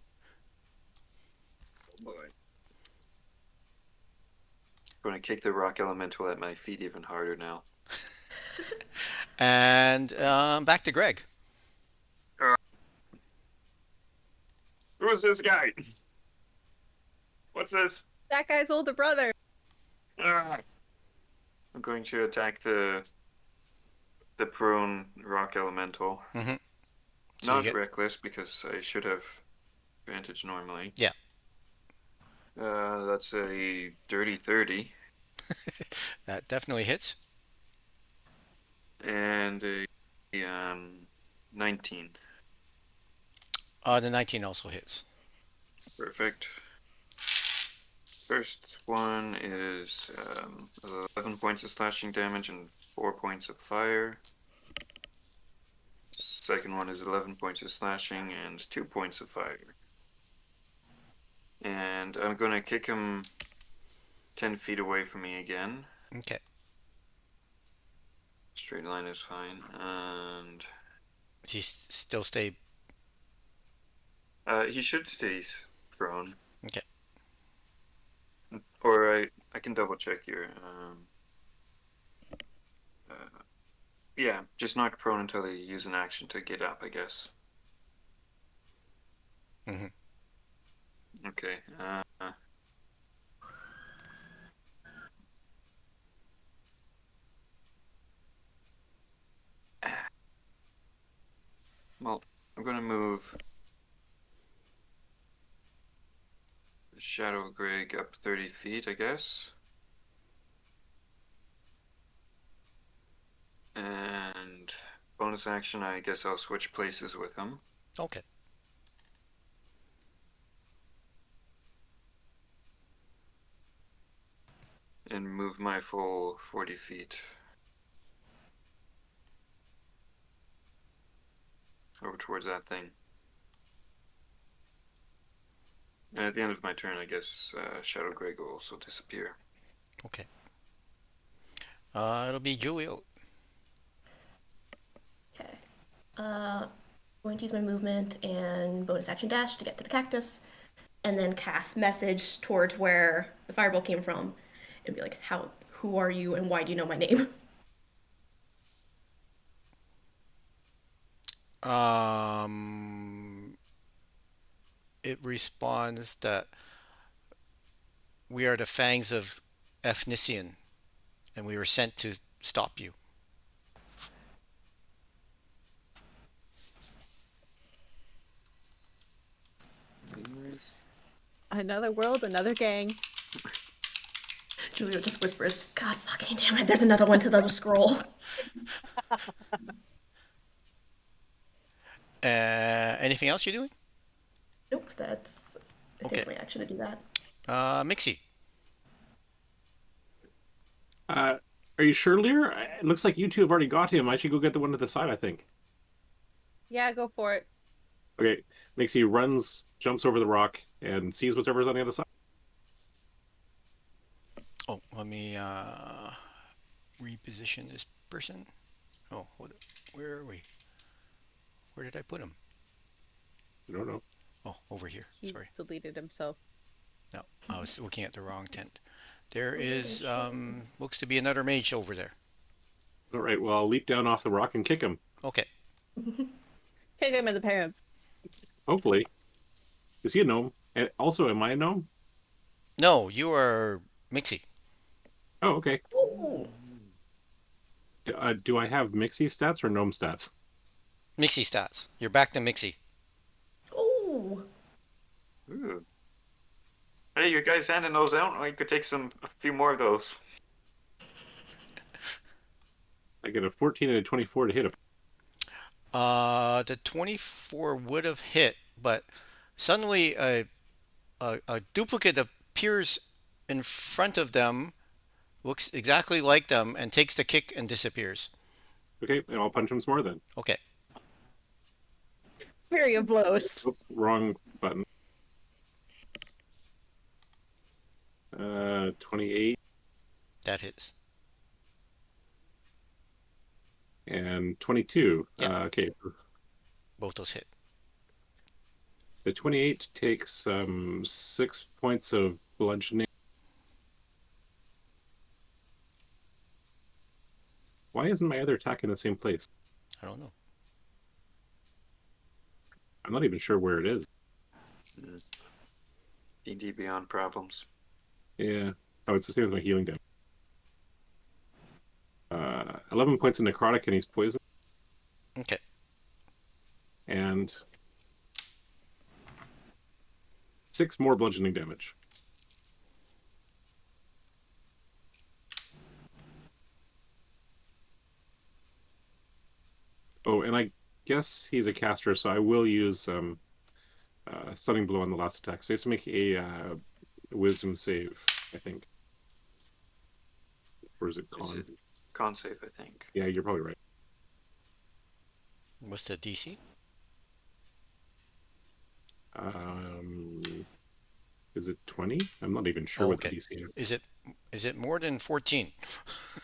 B: Oh boy. Going to kick the rock elemental at my feet even harder now.
C: And back to Greg.
B: Who's this guy? What's this?
D: That guy's older brother.
B: Ah. I'm going to attack the prone rock elemental.
C: Mm-hmm. So you
B: Not
C: get
B: reckless because I should have advantage normally.
C: yeah.
B: That's a dirty 30
C: That definitely hits.
B: and a 19.
C: The 19 also hits.
B: Perfect. First one is 11 points of slashing damage and 4 points of fire. Second one is 11 points of slashing and 2 points of fire. And I'm going to kick him 10 feet away from me again.
C: Okay.
B: Straight line is fine. And
C: Still stay.
B: he should stay prone.
C: Okay.
B: Or I can double check here. Yeah, just not prone until they use an action to get up, I guess.
C: Mm-hmm.
B: Okay. Well, I'm gonna move Shadow Greg up 30 feet, I guess. And bonus action, I guess I'll switch places with him.
C: Okay.
B: And move my full 40 feet. Over towards that thing. And at the end of my turn, I guess Shadow Greg will also disappear.
C: Okay. It'll be Julio.
E: Okay. Going to use my movement and bonus action dash to get to the cactus, and then cast message towards where the fireball came from, and be like, who are you, and why do you know my name?
C: It responds that we are the fangs of Efnician, and we were sent to stop you.
D: Another world, another gang.
E: Julio just whispers, God fucking damn it, there's another one to the scroll.
C: Anything else you're doing?
E: Nope, that's it.
C: Okay.
E: Takes my action to do that.
C: Mixie.
A: Are you sure, Lear? It looks like you two have already got him. I should go get the one to the side, I think.
D: Yeah, go for it.
A: Okay, Nixie runs, jumps over the rock, and sees whatever's on the other side.
C: Oh, let me reposition this person. Oh, hold it. Where are we? Where did I put him?
A: I don't know.
C: Oh, over here.
D: He
C: Sorry.
D: deleted himself.
C: No, I was looking at the wrong tent. There is looks to be another mage over there.
A: All right, well, I'll leap down off the rock and kick him.
C: Okay.
D: Kick him in the pants.
A: Hopefully. Is he a gnome? And also, am I a gnome?
C: No, you are Mixie.
A: Oh, okay.
E: Ooh.
A: Do I have Mixie stats or gnome stats?
C: Mixie stats. You're back to Mixie.
E: Ooh.
B: Ooh. Hey, you guys handing those out? I could take a few more of those.
A: I get a 14 and a 24 to hit him.
C: The 24 would have hit, but suddenly a duplicate appears in front of them, looks exactly like them, and takes the kick and disappears.
A: Okay, and I'll punch him some more then.
C: Okay.
D: Flurry of blows.
A: Oops, wrong button. 28
C: That hits.
A: and 22.
C: Yeah.
A: Okay,
C: Both those hit.
A: the 28 takes 6 points of bludgeoning. Why isn't my other attack in the same place?
C: I don't know.
A: I'm not even sure where it is.
B: D&D Beyond problems.
A: Yeah. Oh, it's the same as my healing damage. 11 points of necrotic, and he's poisoned.
C: Okay.
A: And 6 more bludgeoning damage. Oh, and I guess he's a caster, so I will use stunning blow on the last attack. So he has to make a wisdom save, I think. Or is it
B: Is
A: con?
B: it con save, I think.
A: Yeah, you're probably right.
C: What's the DC?
A: Is it 20? I'm not even sure what the
C: Okay.
A: DC is.
C: Is it more than 14?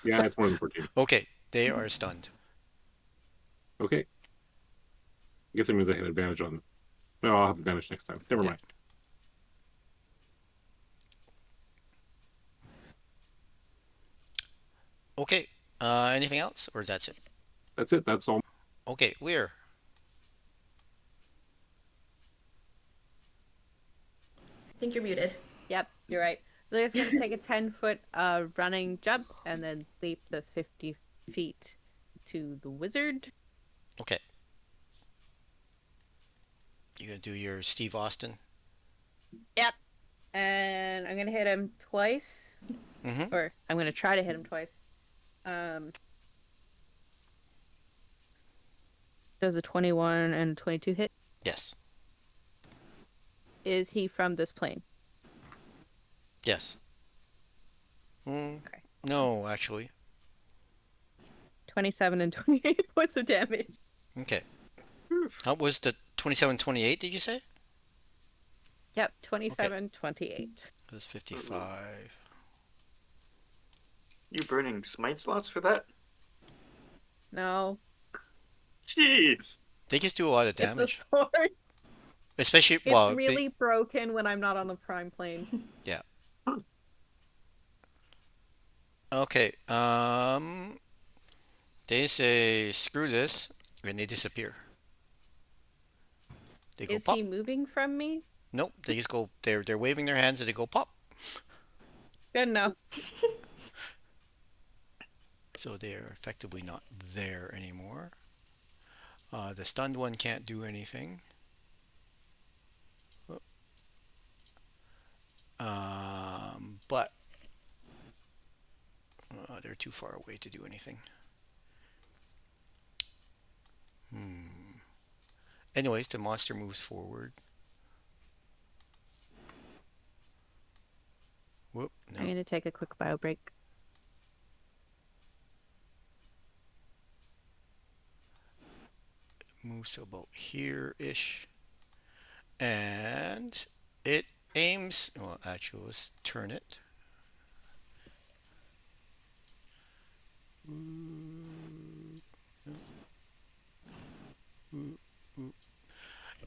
A: Yeah, it's more than 14.
C: Okay, they are stunned.
A: Okay. I guess that means I had advantage on. No, I'll have advantage next time. Never
C: Yeah.
A: mind.
C: Okay. Anything else, or that's it?
A: That's it. That's all.
C: Okay, Lear.
E: I think you're muted.
D: Yep, you're right. Lear's gonna take a 10-foot running jump and then leap the 50 feet to the wizard.
C: Okay. You gonna do your Steve Austin?
D: Yep. And I'm gonna hit him twice.
C: Mm-hmm.
D: Or I'm gonna try to hit him twice. Does a 21 and 22 hit?
C: Yes.
D: Is he from this plane?
C: Yes.
D: Okay.
C: No, actually.
D: 27 and 28 points of damage.
C: Okay. How was the 27-28, did you say?
D: Yep, 27, 28.
C: That's 55.
B: You burning smite slots for that?
D: No,
B: Jeez.
C: They just do a lot of
D: it's
C: damage.
D: the sword.
C: Especially,
D: It's
C: well,
D: really broken when I'm not on the prime plane.
C: yeah. Okay, they say, screw this, and they disappear. They go
D: Is
C: pop.
D: he moving from me?
C: Nope, they just go, they're waving their hands and they go pop.
D: Good enough.
C: So they're effectively not there anymore. The stunned one can't do anything. But they're too far away to do anything. Anyways, the monster moves forward. Whoop,
D: I'm
C: no.
D: gonna take a quick bio break.
C: Moves to about here-ish. And it aims, well, actually, let's turn it.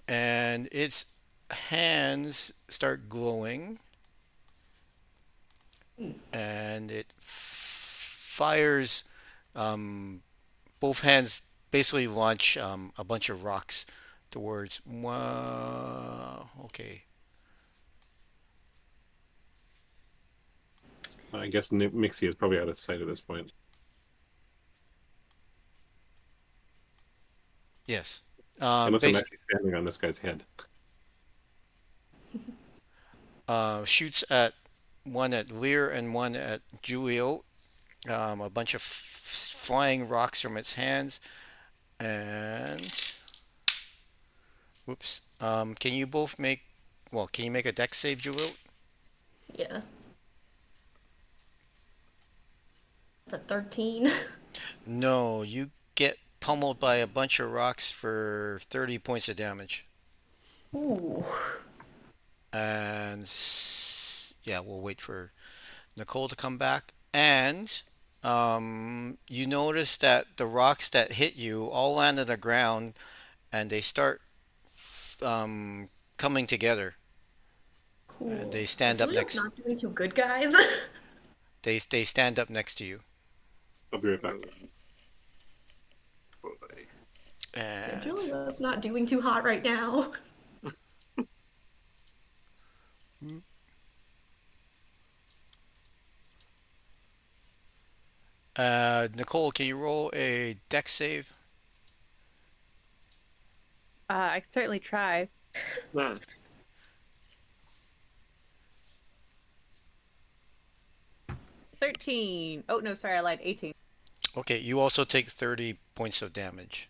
C: And its hands start glowing. And it fires, both hands basically launch a bunch of rocks towards. Wow, okay.
A: I guess Mixie is probably out of sight at this point.
C: Yes.
A: Unless I'm actually standing on this guy's head.
C: Shoots at one at Lear and one at Julio. A bunch of flying rocks from its hands. And whoops. Can you both make, well, can you make a dex save, Julio?
E: Yeah. That's a 13.
C: No, you get pummeled by a bunch of rocks for 30 points of damage.
E: Ooh.
C: And yeah, we'll wait for Nicole to come back. And you notice that the rocks that hit you all land on the ground and they start coming together.
E: Cool.
C: And they stand up
E: Julia's
C: next.
E: not doing too good, guys.
C: They stand up next to you.
A: I'll be right back.
B: Boy.
C: And
E: Julia's not doing too hot right now.
C: Nicole, can you roll a dex save?
D: I can certainly try.
B: Hmm.
D: 13. Oh, no, sorry, I lied. 18.
C: Okay, you also take 30 points of damage.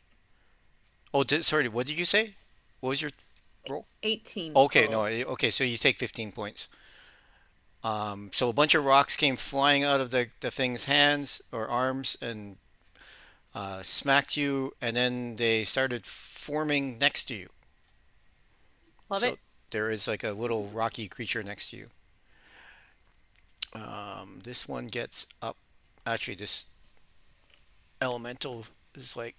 C: Oh, sorry, what did you say? What was your roll?
D: 18
C: Okay, no,
D: total.
C: okay, so you take 15 points. So a bunch of rocks came flying out of the thing's hands or arms and smacked you, and then they started forming next to you.
D: Love
C: So
D: it.
C: there is like a little rocky creature next to you. This one gets up. Actually, this elemental is like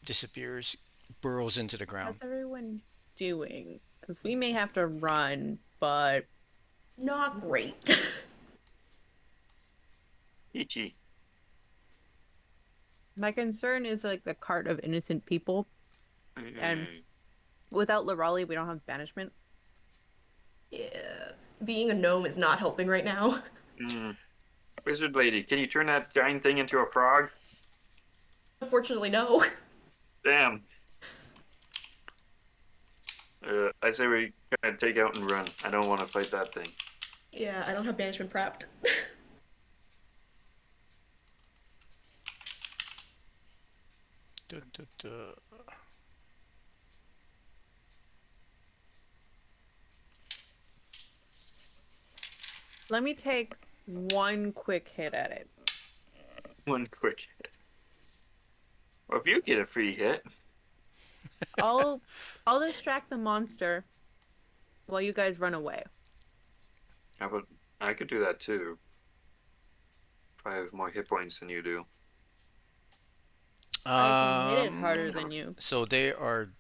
C: disappears, burrows into the ground.
D: How's everyone doing? Because we may have to run, but
E: Not great.
B: Ichi.
D: my concern is like the cart of innocent people. And
B: Mm.
D: without Lorali, we don't have banishment.
E: Yeah. Being a gnome is not helping right now.
B: Mm. Wizard lady, can you turn that giant thing into a frog?
E: Unfortunately, no.
B: Damn. I say we kind of take out and run. I don't want to fight that thing.
E: Yeah, I don't have banishment prepped.
C: Duh, duh, duh.
D: Let me take one quick hit at it.
B: One quick hit. Well, if you get a free hit,
D: I'll I'll distract the monster while you guys run away.
B: how about I could do that too. If I have more hit points than you do.
D: I can hit it harder than
C: Um,
D: you.
C: so they are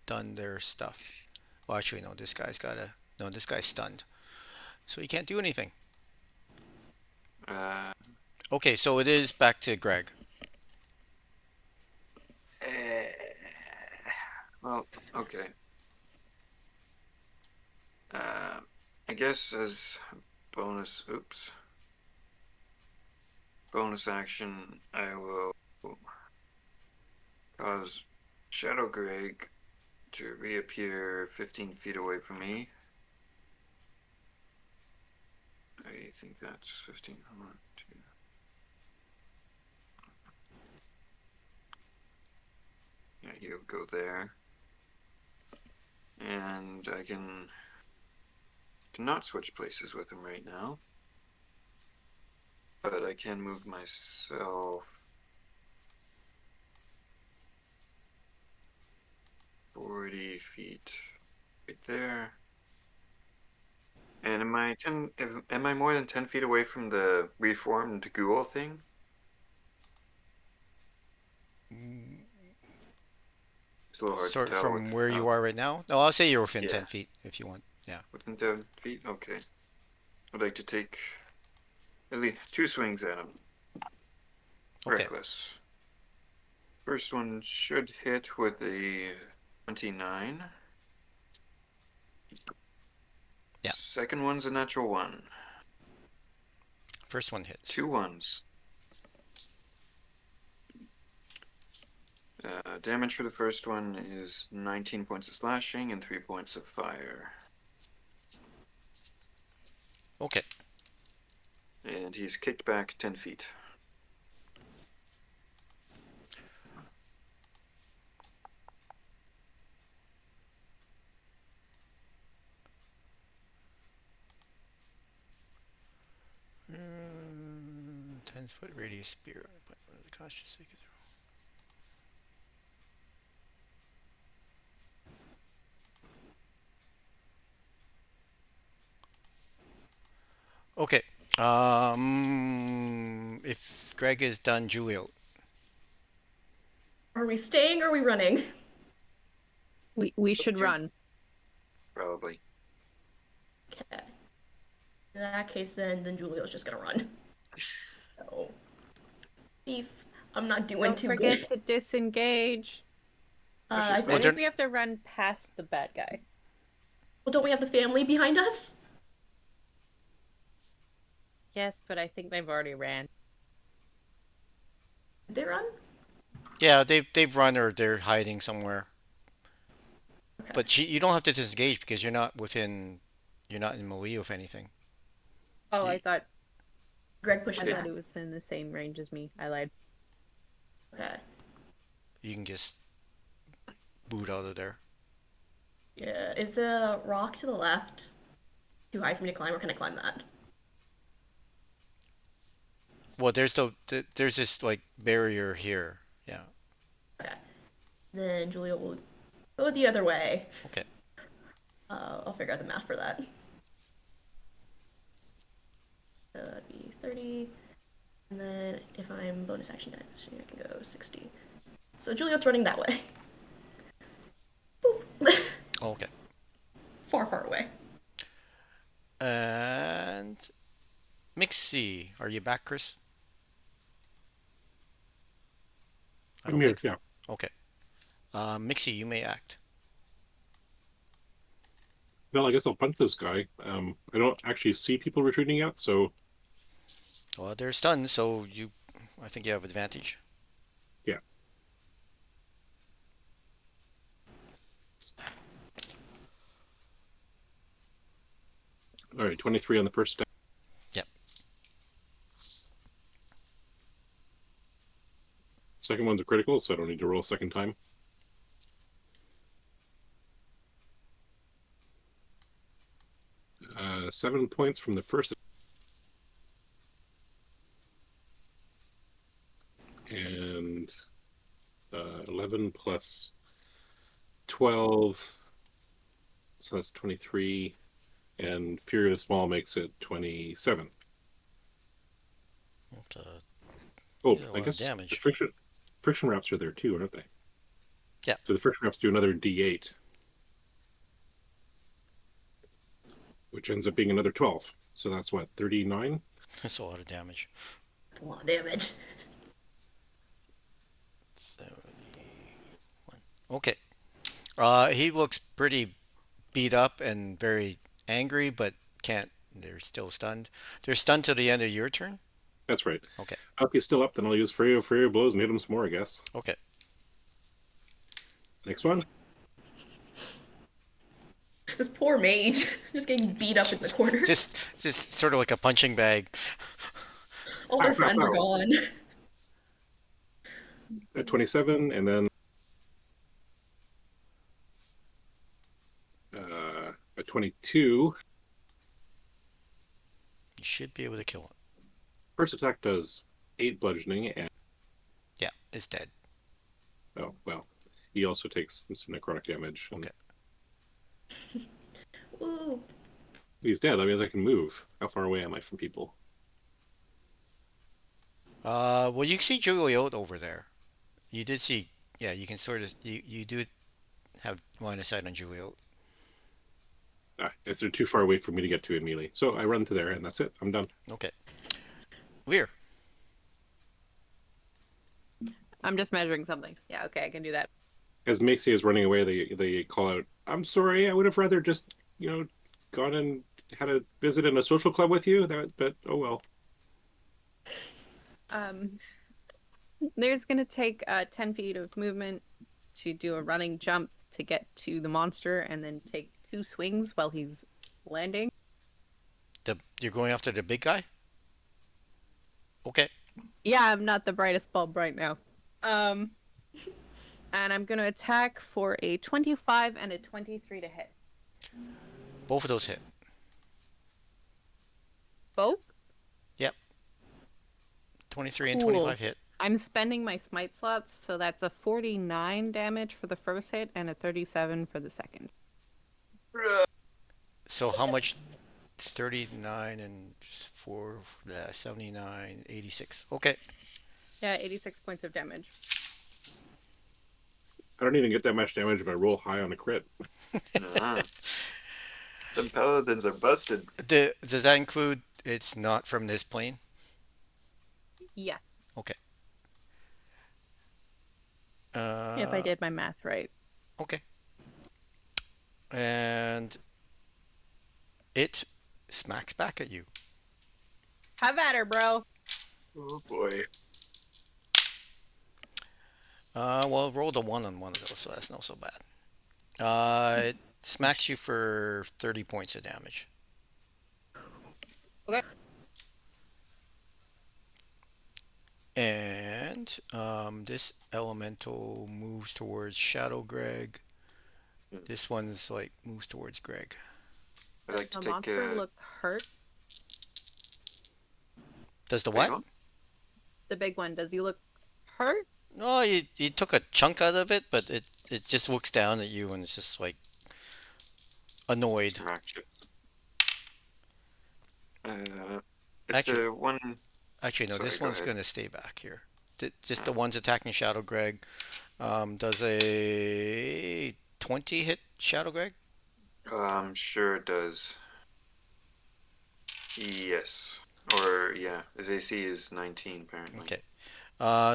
C: done their stuff. Well, actually, no, this guy's got a. No, this guy's stunned. So he can't do anything.
B: Uh,
C: Okay, so it is back to Greg.
B: eh, well, okay. I guess as bonus, bonus action, I will cause Shadow Greg to reappear 15 feet away from me. I think that's 15. Hold on, two. Yeah, he'll go there. And I cannot switch places with him right now. But I can move myself 40 feet right there. And am I more than 10 feet away from the reformed ghoul thing? It's a little hard to
C: Sort
B: tell
C: from
B: with,
C: where you are right now. No, I'll say you're within
B: yeah.
C: 10 feet if you want. Yeah.
B: Within 10 feet? Okay. I'd like to take at least 2 swings at him.
C: Okay.
B: Reckless. First one should hit with a 29.
C: Yeah.
B: Second one's a natural 1.
C: First one hits.
B: 2 ones. Damage for the first one is 19 points of slashing and 3 points of fire.
C: Okay.
B: And he's kicked back 10 feet.
C: Mm, 10-foot radius spear. Cautious. Okay. If Greg is done, Julio.
E: Are we staying or are we running?
D: We should
B: you.
D: run.
B: Probably.
E: Okay. In that case, then Julio's just gonna run. So, peace. I'm not doing
D: Don't
E: too
D: forget
E: good.
D: to disengage.
E: I
D: I
C: Well,
D: think we have to run past the bad guy.
E: well, don't we have the family behind us?
D: Yes, but I think they've already ran.
E: Did they run?
C: Yeah, they've run or they're hiding somewhere.
E: Okay.
C: But you don't have to disengage because you're not in melee of anything.
D: Oh,
C: You,
E: Greg pushed
D: I
E: back.
D: thought it was in the same range as me. I lied.
E: Okay.
C: you can just boot out of there.
E: Yeah. Is the rock to the left too high for me to climb, or can I climb that?
C: Well, there's this like barrier here. Yeah.
E: Okay. Then Julia will go the other way.
C: Okay.
E: I'll figure out the math for that. That'd be 30. And then if I'm bonus action dashing, I can go 60. So Juliet's running that way. Boop.
C: Okay.
E: Far, far away.
C: And Mixie, are you back, Chris? I
A: I'm
C: don't
A: here.
C: think so.
A: Yeah.
C: Okay. Mixie, you may act.
A: Well, I guess I'll punch this guy. I don't actually see people retreating yet, so
C: Well, they're stunned, so I think you have advantage.
A: yeah. All right, 23 on the first step.
C: Yep.
A: Second one's a critical, so I don't need to roll a second time. Uh, 7 points from the first. And 11 plus 12, so that's 23. And Fury of the Small makes it 27.
C: That's,
A: Oh,
C: yeah, a
A: I
C: lot of
A: guess the
C: damage.
A: friction wraps are there too, aren't they?
C: Yeah.
A: So the friction wraps do another D8, which ends up being another 12. So that's what, 39?
C: That's a lot of damage.
E: That's a lot of damage.
C: 71. Okay. He looks pretty beat up and very angry, but can't. They're still stunned. They're stunned till the end of your turn.
A: That's right.
C: Okay.
A: If he's still up, then I'll use Fury Blows and hit him some more, I guess.
C: Okay.
A: Next one.
E: This poor mage just getting beat up in the corner.
C: Just sort of like a punching bag.
E: All their friends are gone.
A: At 27, and then at 22,
C: You should be able to kill it.
A: first attack does 8 bludgeoning, and
C: Yeah, it's dead.
A: oh well, he also takes some necrotic damage. And
C: Okay.
E: Ooh.
A: he's dead. I mean, I can move. How far away am I from people?
C: Well, you see Juliot over there. You did see. Yeah, you can sort of. You do have line of sight on Juliot.
A: They're too far away for me to get to immediately. So I run to there, and that's it. I'm done.
C: Okay. Lear.
D: I'm just measuring something. Yeah, okay, I can do that.
A: As Mixie is running away, they call out, "I'm sorry. I would have rather just gone and had a visit in a social club with you. But oh well."
D: There's gonna take 10 feet of movement to do a running jump to get to the monster, and then take 2 swings while he's landing.
C: You're going after the big guy. Okay.
D: Yeah, I'm not the brightest bulb right now. And I'm gonna attack for a 25 and a 23 to hit.
C: Both of those hit.
D: Both?
C: Yep. 23 and
D: Cool.
C: 25 hit.
D: I'm spending my smite slots, so that's a 49 damage for the first hit and a 37 for the second.
C: So how much? 39 and 4, 79, 86. Okay.
D: Yeah, 86 points of damage.
A: I don't even get that much damage if I roll high on a crit.
B: Ah. The paladins are busted.
C: Does that include it's not from this plane?
D: Yes.
C: Okay.
D: If I did my math right.
C: Okay. And it smacks back at you.
D: Have at her, bro.
B: Oh boy.
C: Well, rolled a 1 on one of those, so that's not so bad. It smacks you for 30 points of damage.
D: Okay.
C: And this elemental moves towards Shadow Greg. This one's like moves towards Greg.
B: I'd like
D: Does
B: to
D: the
B: take
D: monster look hurt?
C: Does the
B: big
C: what?
B: one.
D: The big one, does he look hurt?
C: No, you took a chunk out of it, but it just looks down at you and it's just like annoyed.
B: Ratchet. It's
C: Actually-
B: the one.
C: Actually, no,
B: Sorry,
C: this
B: go
C: one's
B: ahead.
C: gonna stay back here. Just the ones attacking Shadow Greg. Does a 20 hit Shadow Greg?
B: I'm sure it does. Yes. Or yeah, his AC is 19 apparently.
C: Okay.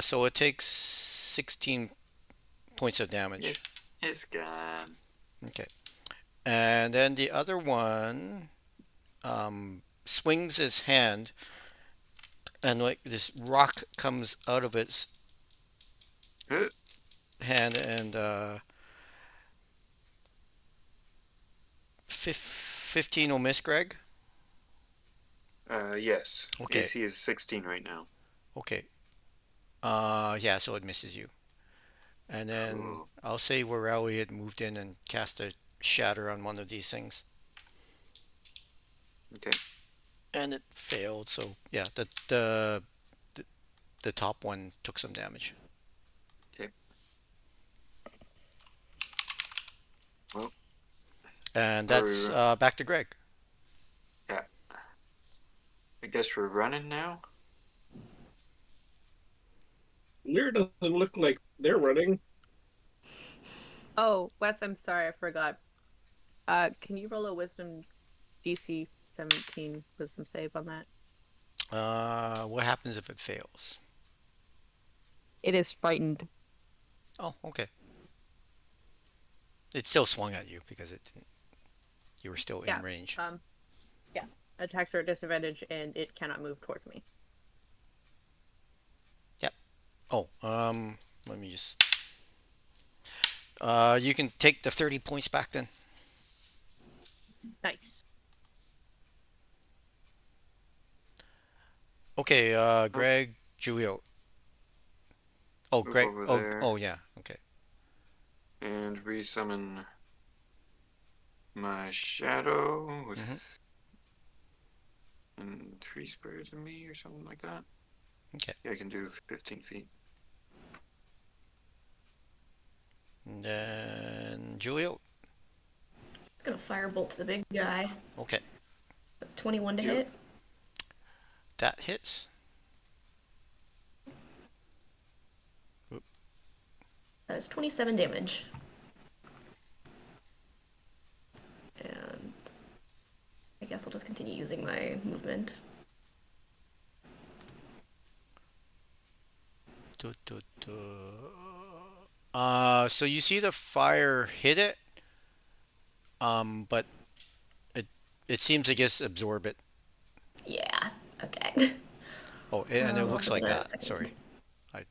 C: So it takes 16 points of damage.
B: It's gone.
C: Okay. And then the other one swings his hand, and like this rock comes out of its
B: Uh,
C: hand, and 15 will miss Greg.
B: yes.
C: Okay.
B: AC is 16 right now.
C: Okay. Yeah, so it misses you. And then
B: Cool.
C: I'll say Warawi had moved in and cast a shatter on one of these things.
B: Okay.
C: And it failed, so yeah, the top one took some damage.
B: Okay. Well,
C: And
B: Are we
C: that's back to Greg.
B: yeah. I guess we're running now.
A: Lear doesn't look like they're running.
D: Oh, Wes, I'm sorry, I forgot. Can you roll a wisdom DC 17 wisdom save on that?
C: What happens if it fails?
D: It is frightened.
C: Oh, okay. It still swung at you because it didn't. You were still
D: Yeah.
C: in range.
D: Yeah. Attacks are at disadvantage and it cannot move towards me.
C: Oh, let me just. You can take the 30 points back then.
D: Nice.
C: Okay, Greg, Julio. Oh,
B: Move
C: Greg.
B: over
C: Oh,
B: there.
C: oh, yeah. Okay.
B: And resummon my shadow with
C: Mhm.
B: and 3 squares of me or something like that.
C: Okay.
B: Yeah, I can do 15 feet.
C: And then Julio.
E: It's gonna firebolt to the big guy.
C: Okay,
E: 21 to
B: Yep.
E: hit.
C: that hits.
E: That is 27 damage. And I guess I'll just continue using my movement.
C: So you see the fire hit it, but it seems to just absorb it.
E: Yeah, okay.
C: Oh, and it
E: I'll
C: looks
E: do
C: like
E: that in a
C: that.
E: second.
C: Sorry, I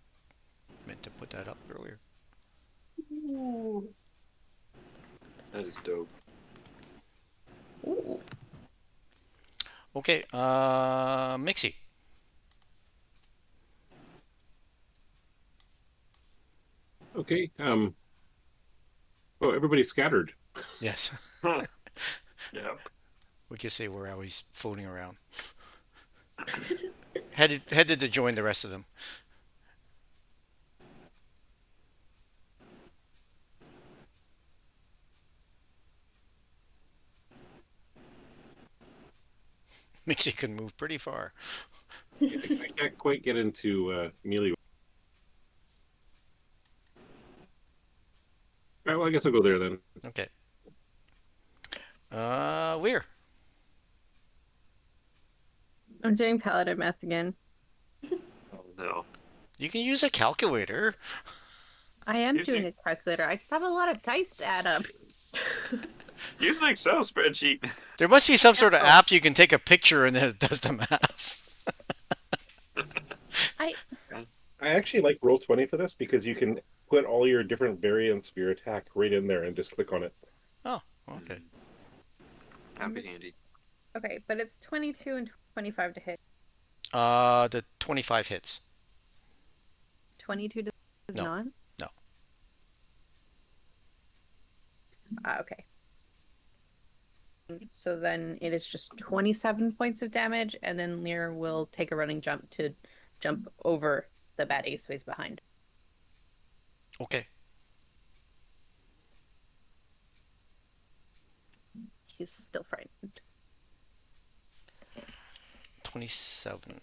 C: meant to put that up earlier.
B: That is dope.
E: Ooh.
C: Okay, Mixie.
A: Okay. Oh, everybody's scattered.
C: Yes,
B: Yep.
C: we could say we're always floating around. Headed to join the rest of them. Mixie can move pretty far.
A: I can't quite get into melee. All right, well, I guess I'll go there then.
C: Okay. Lear.
D: I'm doing paladin math again.
B: Oh no.
C: You can use a calculator.
D: I am
B: Use
D: doing
B: it.
D: a calculator. I just have a lot of dice to add up.
B: Use an Excel spreadsheet.
C: There must be some sort of app you can take a picture and then it does the math.
D: I
A: I actually like Roll20 for this because you can put all your different variants of your attack right in there and just click on it.
C: Oh, okay.
B: That'd be handy.
D: Okay, but it's 22 and 25 to hit.
C: The 25 hits.
D: 22 does
C: No.
D: not?
C: No.
D: Okay. So then it is just 27 points of damage, and then Lear will take a running jump to jump over the bad ace ways behind.
C: Okay.
D: He's still frightened.
C: 27.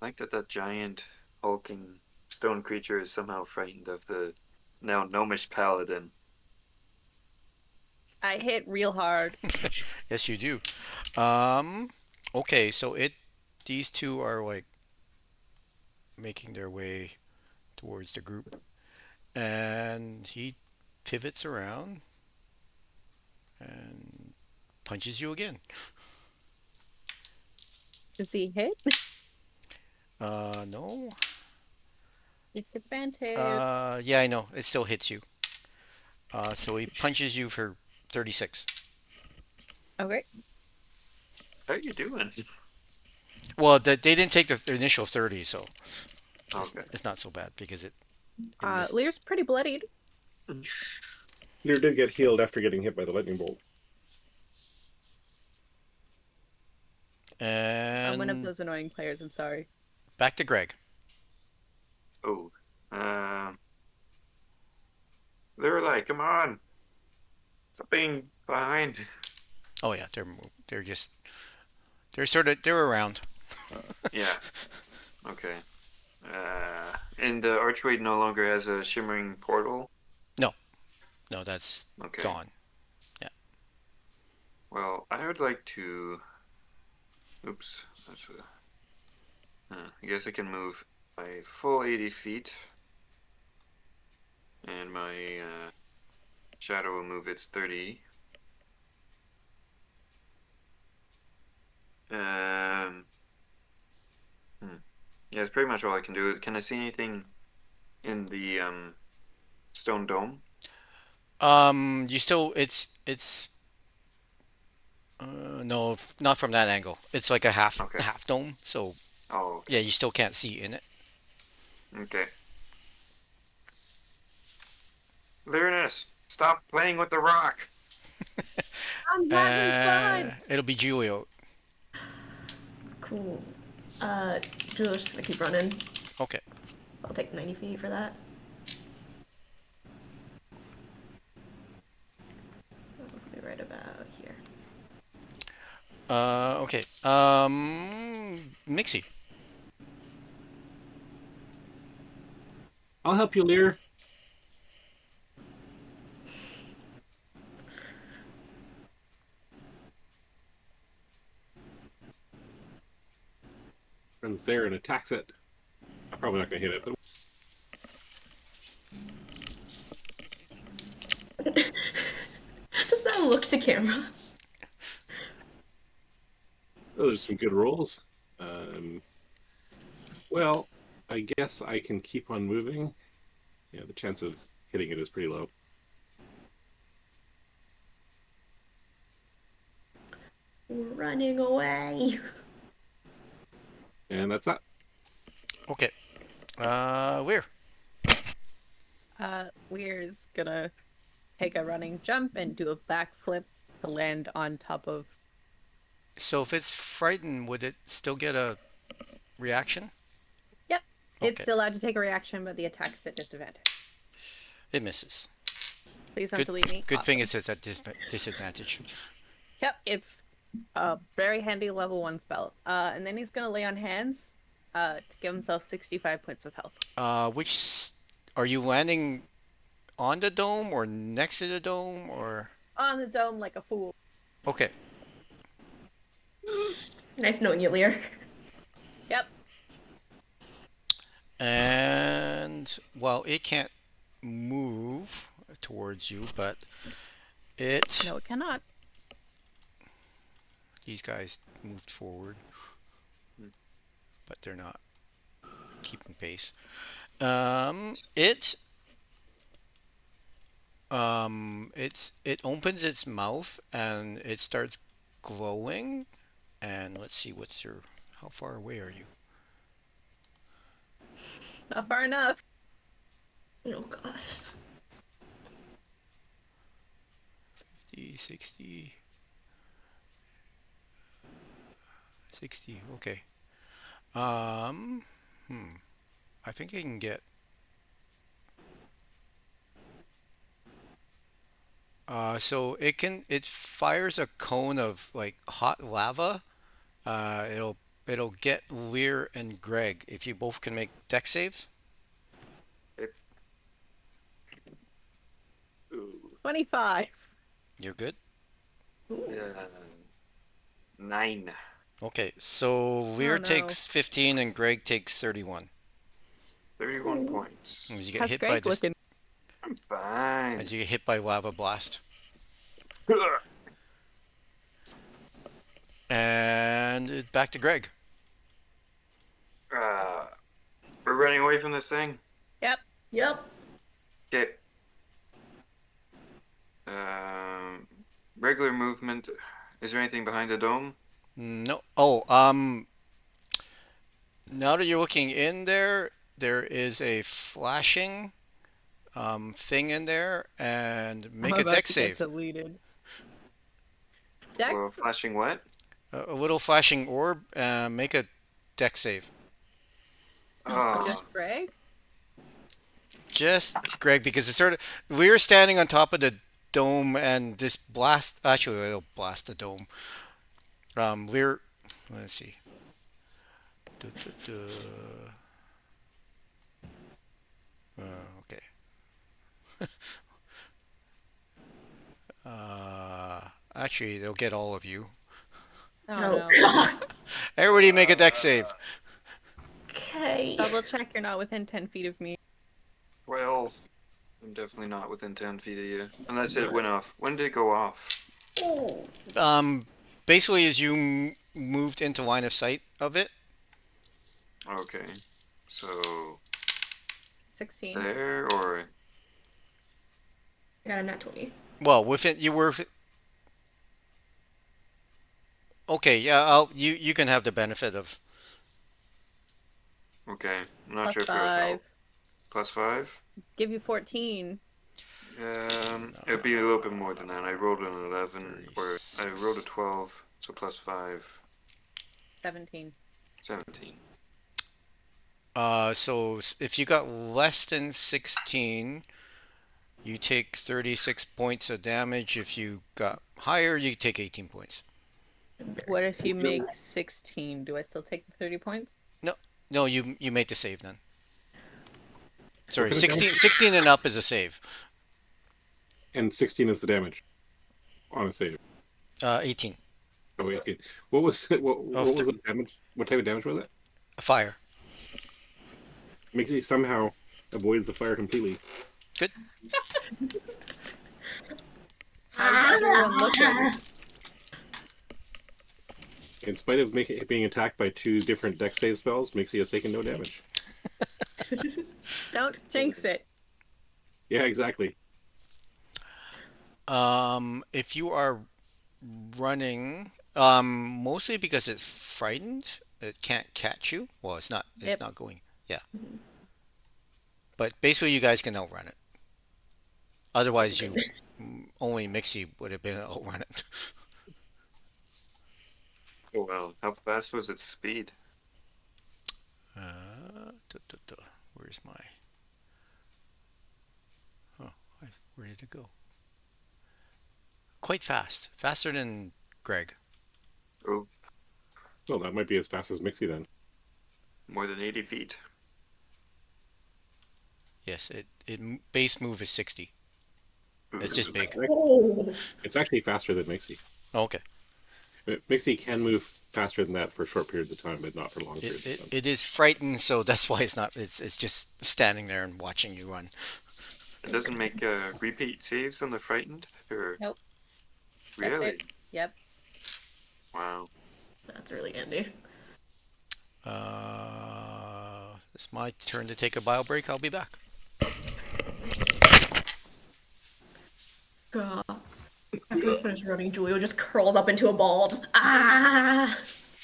B: I like that giant hulking stone creature is somehow frightened of the now gnomish paladin.
D: I hit real hard.
C: Yes, you do. Okay, so these two are like making their way towards the group, and he pivots around and punches you again.
D: Does he hit?
C: No.
D: Disadvantage.
C: Yeah, I know. It still hits you. So he punches you for 36.
D: Okay.
B: How are you doing?
C: Well, they didn't take the initial 30, so
B: Okay.
C: it's not so bad because it missed.
D: Lear's pretty bloodied.
A: Lear did get healed after getting hit by the lightning bolt.
D: I'm one of
C: And
D: those annoying players, I'm sorry.
C: back to Greg.
B: Oh. They're like, come on. Stop being behind.
C: Oh yeah, they're around.
B: Yeah. Okay. And the archway no longer has a shimmering portal.
C: No, that's
B: Okay.
C: gone.
B: Well, I would like to. Oops. That's I guess I can move my full 80 feet. And my shadow will move its 30. Yeah, it's pretty much all I can do. Can I see anything in the stone dome?
C: You still it's no, not from that angle. It's like a
B: Okay.
C: half dome, so
B: Oh,
C: yeah, you still can't see in it.
B: okay. Lyrinus, stop playing with the rock.
D: I'm having fun!
C: It'll be Julio.
E: Cool. Julio's just gonna keep running.
C: Okay.
E: I'll take 90 feet for that. I'll be right about here.
C: Okay. Mixie.
A: I'll help you, Lear. Runs there and attacks it. I'm probably not going to hit it, but
E: Just that look to camera.
A: oh, there's some good rolls. Well, I guess I can keep on moving. Yeah, the chance of hitting it is pretty low.
E: We're running away.
A: And that's that.
C: Okay. Where?
D: Weir's gonna take a running jump and do a backflip to land on top of.
C: So if it's frightened, would it still get a reaction?
D: Yep. It's
C: Okay.
D: still allowed to take a reaction, but the attack is at disadvantage.
C: It misses.
D: Please don't
C: Good,
D: delete me.
C: good thing
D: Awesome.
C: it's at disadvantage.
D: Yep, it's a very handy level 1 spell. And then he's gonna lay on hands to give himself 65 points of health.
C: Are you landing on the dome or next to the dome or?
D: On the dome like a fool.
C: Okay.
E: Nice knowing you, Lear.
D: Yep.
C: And well, it can't move towards you, but it
D: No, it cannot.
C: these guys moved forward. but they're not keeping pace. It it opens its mouth and it starts glowing. And let's see, how far away are you?
D: Not far enough.
E: Oh gosh.
C: 50, 60, 60. Okay. Um, I think I can get. So it fires a cone of like hot lava. It'll get Lear and Greg if you both can make deck saves.
B: Ooh,
D: 25.
C: You're good.
B: uh, 9.
C: Okay, so Lear
D: no.
C: takes 15 and Greg takes 31.
B: 31 points.
C: As you get
D: How's
C: hit by
D: Greg
C: this,
D: looking?
B: I'm fine.
C: as you get hit by lava blast, and back to Greg.
B: We're running away from this thing.
D: Yep.
E: Yep.
B: Okay. Regular movement. Is there anything behind the dome?
C: No. Oh, now that you're looking in there, there is a flashing thing in there, and make
D: I'm
C: a
D: about
C: deck
D: to
C: save.
D: Get deleted. Dex?
B: Well, flashing what?
C: A little flashing orb. Make a deck save.
B: Oh,
D: Just Greg?
C: Just Greg, because it's sort of Lear's standing on top of the dome, and this blast. Actually, it'll blast the dome. Lear. Let's see. Du- du- du. Okay. Actually, they'll get all of you.
D: Oh,
E: Oh
D: no.
E: god.
C: Everybody make a deck save.
E: Okay.
D: Double check you're not within 10 feet of me.
B: 12. I'm definitely not within 10 feet of you. Unless it went off. When did it go off?
E: Oh.
C: Basically, as you moved into line of sight of it,
B: Okay. So,
D: 16.
B: there or.
E: I got a nat 20.
C: well, within you were. Okay, yeah, you can have the benefit of.
B: Okay. I'm not
D: Plus
B: sure if it would
D: 5.
B: help. Plus 5?
D: Give you 14.
B: It would be a little bit more than that. I rolled an 11, or I rolled a 12, so plus 5,
D: 17.
B: 17.
C: So if you got less than 16, you take 36 points of damage. If you got higher, you take 18 points.
D: What if you make 16? Do I still take the 30 points?
C: No, you made the save then. Sorry,
A: What kind of
C: 16 and up is a save.
A: And 16 is the damage on a save.
C: 18.
A: Oh, 18. What was it? What was
C: th-
A: the damage? What type of damage was it?
C: Fire.
A: Makes it somehow avoids the fire completely.
C: Good.
D: How's everyone looking?
A: In spite of being attacked by 2 different deck save spells, Mixie has taken no damage.
D: Don't jinx it.
A: Yeah, exactly.
C: If you are running, mostly because it's frightened, it can't catch you. Well, it's not. It's
D: Yep.
C: not going. Yeah. But basically, you guys can outrun it. Otherwise, you
E: Goodness.
C: only Mixie would have been able to outrun it.
B: Oh, well. How fast was its speed?
C: Where's my? Oh, where did it go? Quite fast, faster than Greg.
B: Oh,
A: So that might be as fast as Mixie then.
B: more than 80 feet.
C: Yes, base move is 60. It's just big.
E: Oh.
A: It's actually faster than Mixie.
C: Oh, okay.
A: Mixie can move faster than that for short periods of time, but not for long periods of time.
C: It is frightened, so that's why it's not. It's just standing there and watching you run.
B: It doesn't make repeat saves on the frightened? Or...
D: Nope. That's
B: Really?
D: it. Yep.
B: Wow.
E: That's really handy.
C: It's my turn to take a bio break. I'll be back.
E: God. After we finish running, Julio just curls up into a ball. Just ah.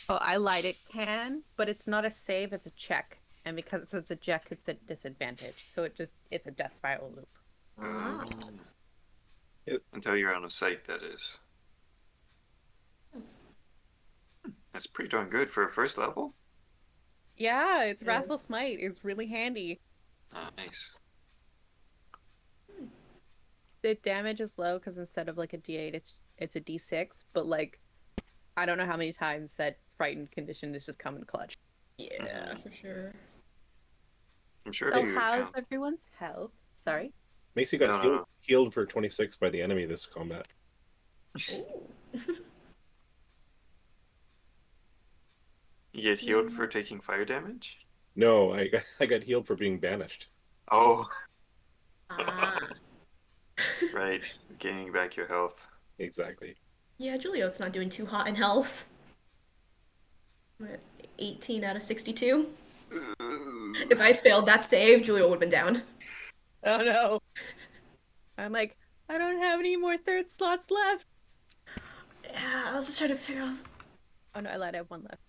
D: Oh, I lied. It can, but it's not a save, it's a check. And because it's a check, it's a disadvantage. So it's a death spiral loop.
E: Ah.
B: Until you're out of sight, that is. That's pretty darn good for a first level.
D: Yeah, it's
E: Yeah.
D: Wrathful Smite. It's really handy.
B: Nice.
D: The damage is low because instead of like a D8, it's a D6. But like, I don't know how many times that frightened condition has just come in clutch.
E: Yeah, for sure.
B: I'm sure
D: So
B: if you
D: how's
B: count.
D: everyone's health? Sorry.
A: Macy got
B: No.
A: healed for 26 by the enemy this combat.
E: Ooh.
B: You get healed for taking fire damage?
A: No, I got healed for being banished.
B: Oh,
E: Ah.
B: right. Gaining back your health.
A: Exactly.
E: Yeah, Julio's not doing too hot in health. We're at 18 out of 62. If I'd failed that save, Julio would have been down.
D: Oh no. I'm like, I don't have any more third slots left.
E: Yeah, I was just trying to figure out.
D: Oh no, I lied. I have one left.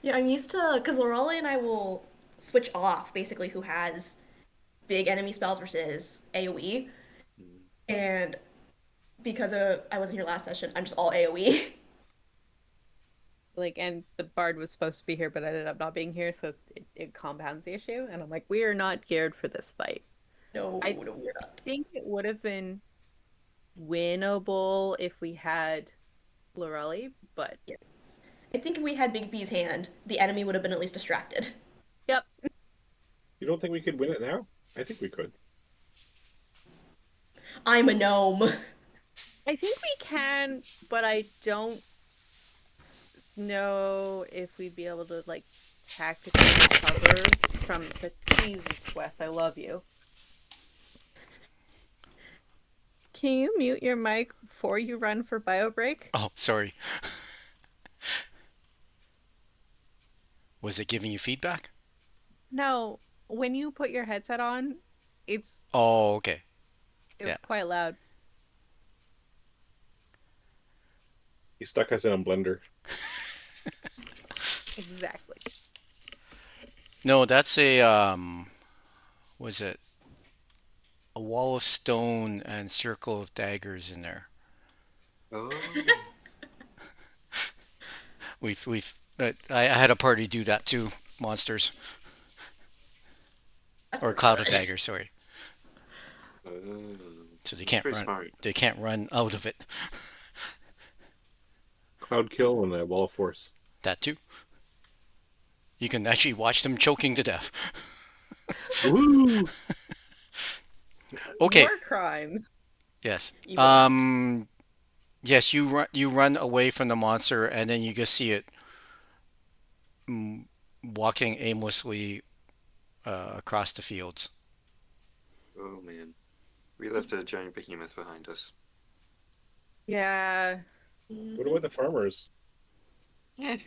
E: Yeah, I'm used to because Lorale and I will switch off basically who has big enemy spells versus AoE, and because I wasn't here last session, I'm just all AoE.
D: Like, and the bard was supposed to be here, but ended up not being here, so it compounds the issue. And I'm like, we are not geared for this fight.
E: No,
D: I
E: no, we're not.
D: think it would have been winnable if we had Lorelli, but
E: Yes, I think if we had Big B's hand, the enemy would have been at least distracted.
D: yep.
A: You don't think we could win it now? I think we could.
E: I'm a gnome.
D: I think we can, but I don't know if we'd be able to like tactically recover from the Jesus, Wes, I love you. Can you mute your mic before you run for bio break?
C: Oh, sorry. Was it giving you feedback?
D: No, when you put your headset on, it's
C: Oh, okay. Yeah.
D: quite loud.
A: He stuck us in a blender.
D: Exactly.
C: No, that's a was it a wall of stone and circle of daggers in there.
B: Oh.
C: I had a party do that too. Monsters
E: That's
C: or
E: pretty
C: cloud of
E: smart.
C: daggers, sorry.
B: Oh.
C: So they
B: That's
C: can't
B: pretty
C: run.
B: smart.
C: They can't run out of it.
A: Cloud kill and a wall of force.
C: That too. You can actually watch them choking to death.
A: Woo!
C: Okay.
D: War crimes.
C: Yes.
E: Evil.
C: Yes. You run away from the monster, and then you just see it walking aimlessly across the fields.
B: Oh man. We left a giant behemoth behind us.
D: Yeah.
A: What about the farmers?
B: Yeah.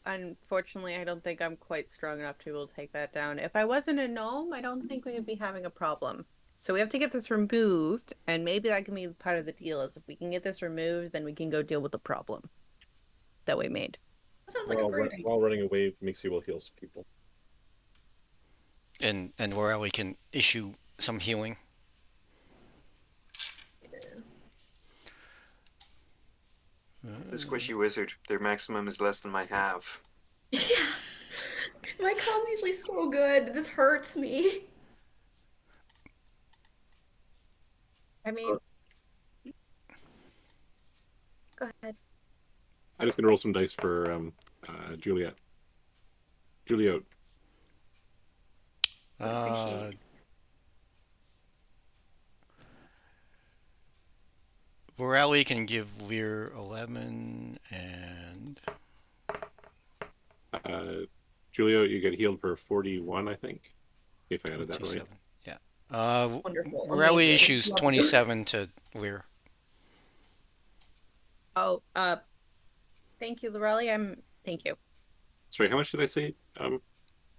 D: Unfortunately, I don't think I'm quite strong enough to be able to take that down. If I wasn't a gnome, I don't think we would be having a problem. So we have to get this removed, and maybe that can be part of the deal. Is if we can get this removed, then we can go deal with the problem that we made.
E: That sounds like a great idea.
A: While running away, Mixie will heal some people.
C: And Lorelli can issue some healing.
B: The squishy wizard. Their maximum is less than my half.
E: Yeah. My con's usually so good. This hurts me.
D: I mean, go ahead.
A: I'm just gonna roll some dice for Juliet. Julio.
C: Uh, Lorelli can give Lear 11 and
A: Julio, you get healed for 41, I think. If I added that right.
C: 27. Yeah.
E: Wonderful.
C: Lorelli
E: Amazing.
C: issues
E: Love you.
C: 27 to Lear.
D: Oh, thank you, Lorelli. Thank you.
A: Sorry, how much did I say?
C: I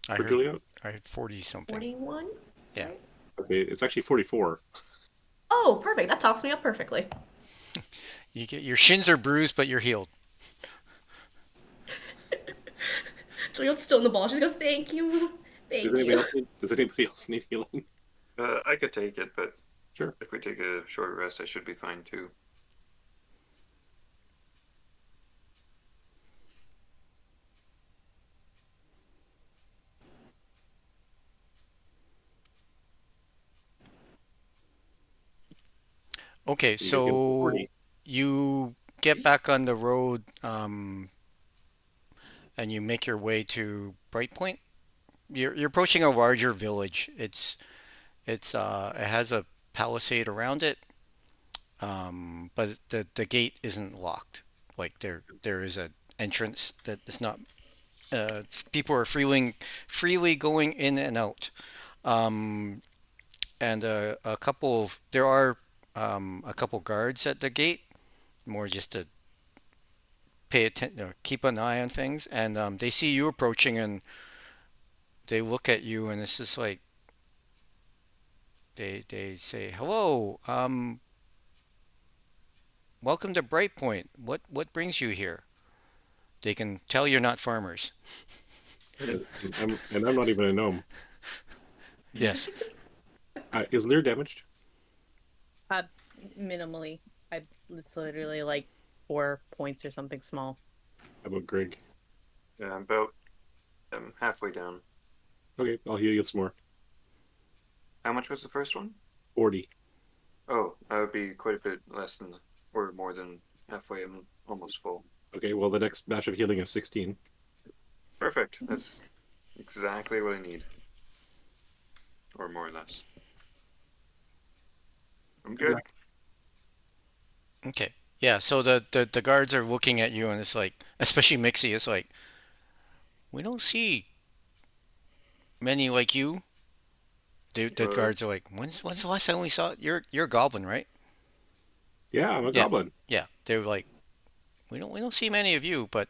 A: For
C: heard
A: Julia?
C: I heard 40 something.
E: 41?
C: Yeah.
E: Right?
A: Okay, it's actually 44.
E: Oh, perfect. That talks me up perfectly.
C: You get your shins are bruised, but you're healed.
E: Juliet's still in the ball. She goes, thank you. Thank you.
A: Does anybody else need healing?
B: I could take it, but
A: Sure.
B: if we take a short rest, I should be fine too.
C: Okay,
A: You get healed for
C: so
A: 40.
C: you get back on the road, and you make your way to Brightpoint. You're approaching a larger village. It has a palisade around it, but the gate isn't locked. Like there is an entrance that is not. People are freely going in and out. Um, and there are a couple guards at the gate, more just to pay attention, keep an eye on things. And they see you approaching, and they look at you, and it's just like they say, "Hello, welcome to Brightpoint. What brings you here?" They can tell you're not farmers.
A: And I'm not even a gnome.
C: Yes.
A: Is Lear damaged?
D: Uh, minimally. It's literally like 4 points or something small.
A: How about Greg?
B: Yeah, I'm about halfway down.
A: Okay, I'll heal you some more.
B: How much was the first one?
A: 40.
B: Oh, I would be quite a bit less than, or more than halfway. I'm almost full.
A: Okay, well, the next batch of healing is 16.
B: Perfect. That's exactly what I need. Or more or less. I'm good.
C: Okay. Yeah. So the guards are looking at you, and it's like, especially Mixie, it's like, we don't see many like you. The
B: Uh,
C: guards are like, when's the last time we saw you're a goblin, right?
A: Yeah, I'm a
C: Yeah.
A: goblin.
C: Yeah. They're like, we don't see many of you, but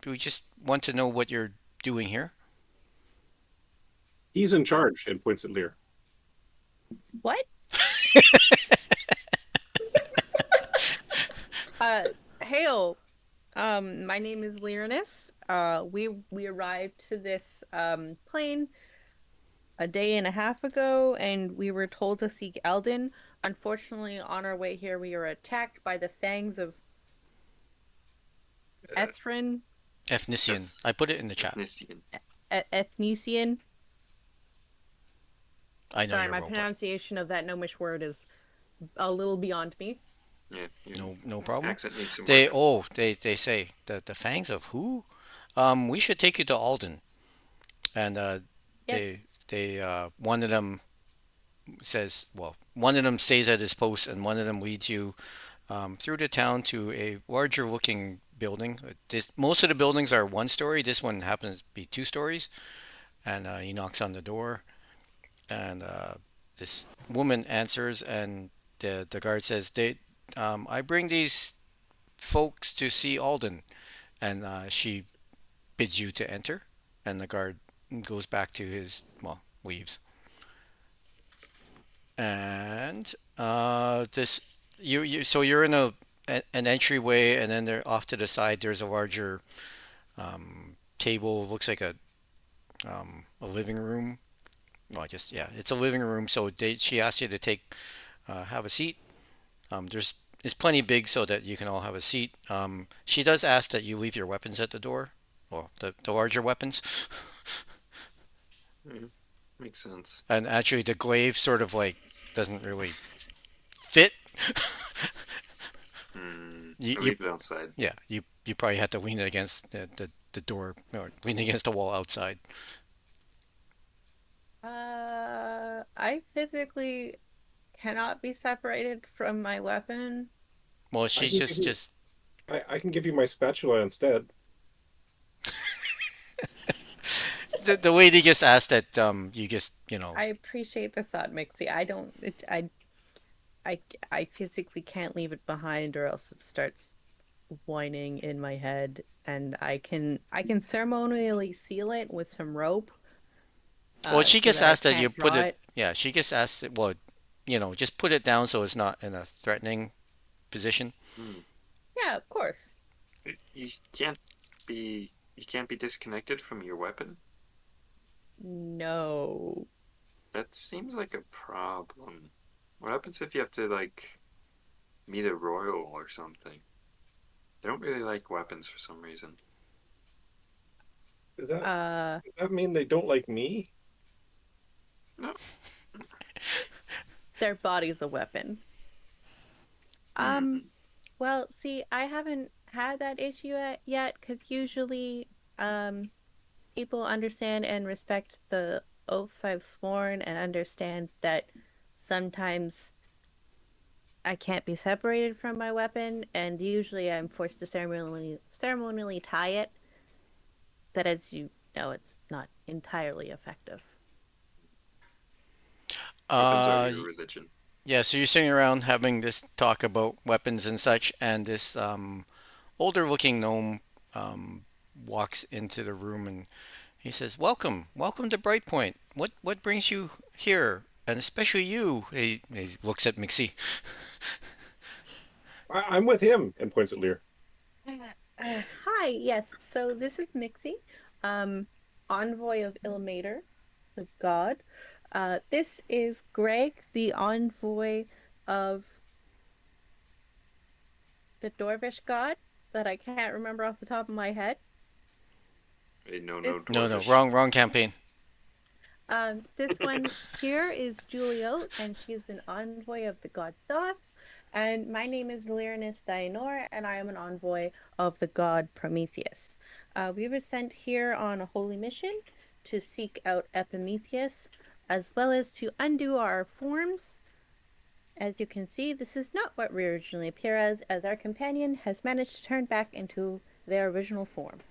C: we just want to know what you're doing here.
A: He's in charge and points at Lear.
D: What? Hail. My name is Lyranus. We arrived to this plane a day and a half ago, and we were told to seek Eldon. Unfortunately, on our way here, we were attacked by the fangs of Ethrin,
C: Ethnician.
B: Yes.
C: I put it in the chat.
B: Nisian.
D: Ethnician.
C: I know
D: Sorry,
C: your
D: my
C: role play.
D: pronunciation of that gnomish word is a little beyond me.
B: Yeah.
C: No problem.
B: Accent needs some
C: They
B: work.
C: they say the fangs of who? We should take you to Alden. And
D: Yes.
C: they one of them says, well, one of them stays at his post, and one of them leads you through the town to a larger looking building. Most of the buildings are 1 story. This one happens to be 2 stories. And he knocks on the door, and this woman answers, and the guard says, I bring these folks to see Alden, and she bids you to enter, and the guard goes back to his, well, leaves. And this so you're in an entryway, and then there off to the side there's a larger table. Looks like a living room. Well, I guess yeah, it's a living room. So she asked you to have a seat. There's it's plenty big so that you can all have a seat. She does ask that you leave your weapons at the door, or the larger weapons.
B: Mhm. Makes sense.
C: And actually, the glaive sort of like doesn't really fit.
B: I leave it outside.
C: Yeah, you probably have to lean it against the door, or lean against the wall outside.
D: I physically cannot be separated from my weapon.
C: Well,
A: I
C: she's
A: can give you,
C: just
A: I can give you my spatula instead.
C: the lady just asked that you just
D: I appreciate the thought, Mixie. I don't. I physically can't leave it behind, or else it starts whining in my head, and I can ceremonially seal it with some rope,
C: Well, she
D: so
C: just
D: that I
C: asked that you
D: can't
C: put
D: draw
C: it.
D: it.
C: Yeah, she just asked it. Well, just put it down so it's not in a threatening position.
B: Hmm.
D: Yeah, of course.
B: You can't be disconnected from your weapon.
D: No.
B: That seems like a problem. What happens if you have to like meet a royal or something? They don't really like weapons for some reason.
A: Does that
D: Uh,
A: does that mean they don't like me?
B: No.
D: their body's a weapon. Um,
B: Hmm.
D: well, see, I haven't had that issue yet, because usually, people understand and respect the oaths I've sworn and understand that sometimes I can't be separated from my weapon, and usually I'm forced to ceremonially tie it. But as you know, it's not entirely effective.
B: Weapons are
C: Uh,
B: your religion.
C: yeah. So you're sitting around having this talk about weapons and such, and this older-looking gnome um, walks into the room and he says, "Welcome, welcome to Brightpoint. What brings you here, and especially you?" He looks at Mixie.
A: I'm with him and points at Lear.
D: Hi, yes. So this is Mixie, um, envoy of Ilmater, the god. This is Greg, the envoy of the Dorvish god that I can't remember off the top of my head.
B: Hey, no,
D: This
C: No, no,
B: dwarvish.
C: wrong campaign.
D: this one here is Juliote, and she's an envoy of the god Thoth. And my name is Lyranus Dianor, and I am an envoy of the god Prometheus. We were sent here on a holy mission to seek out Epimetheus, as well as to undo our forms. As you can see, this is not what we originally appear as our companion has managed to turn back into their original form.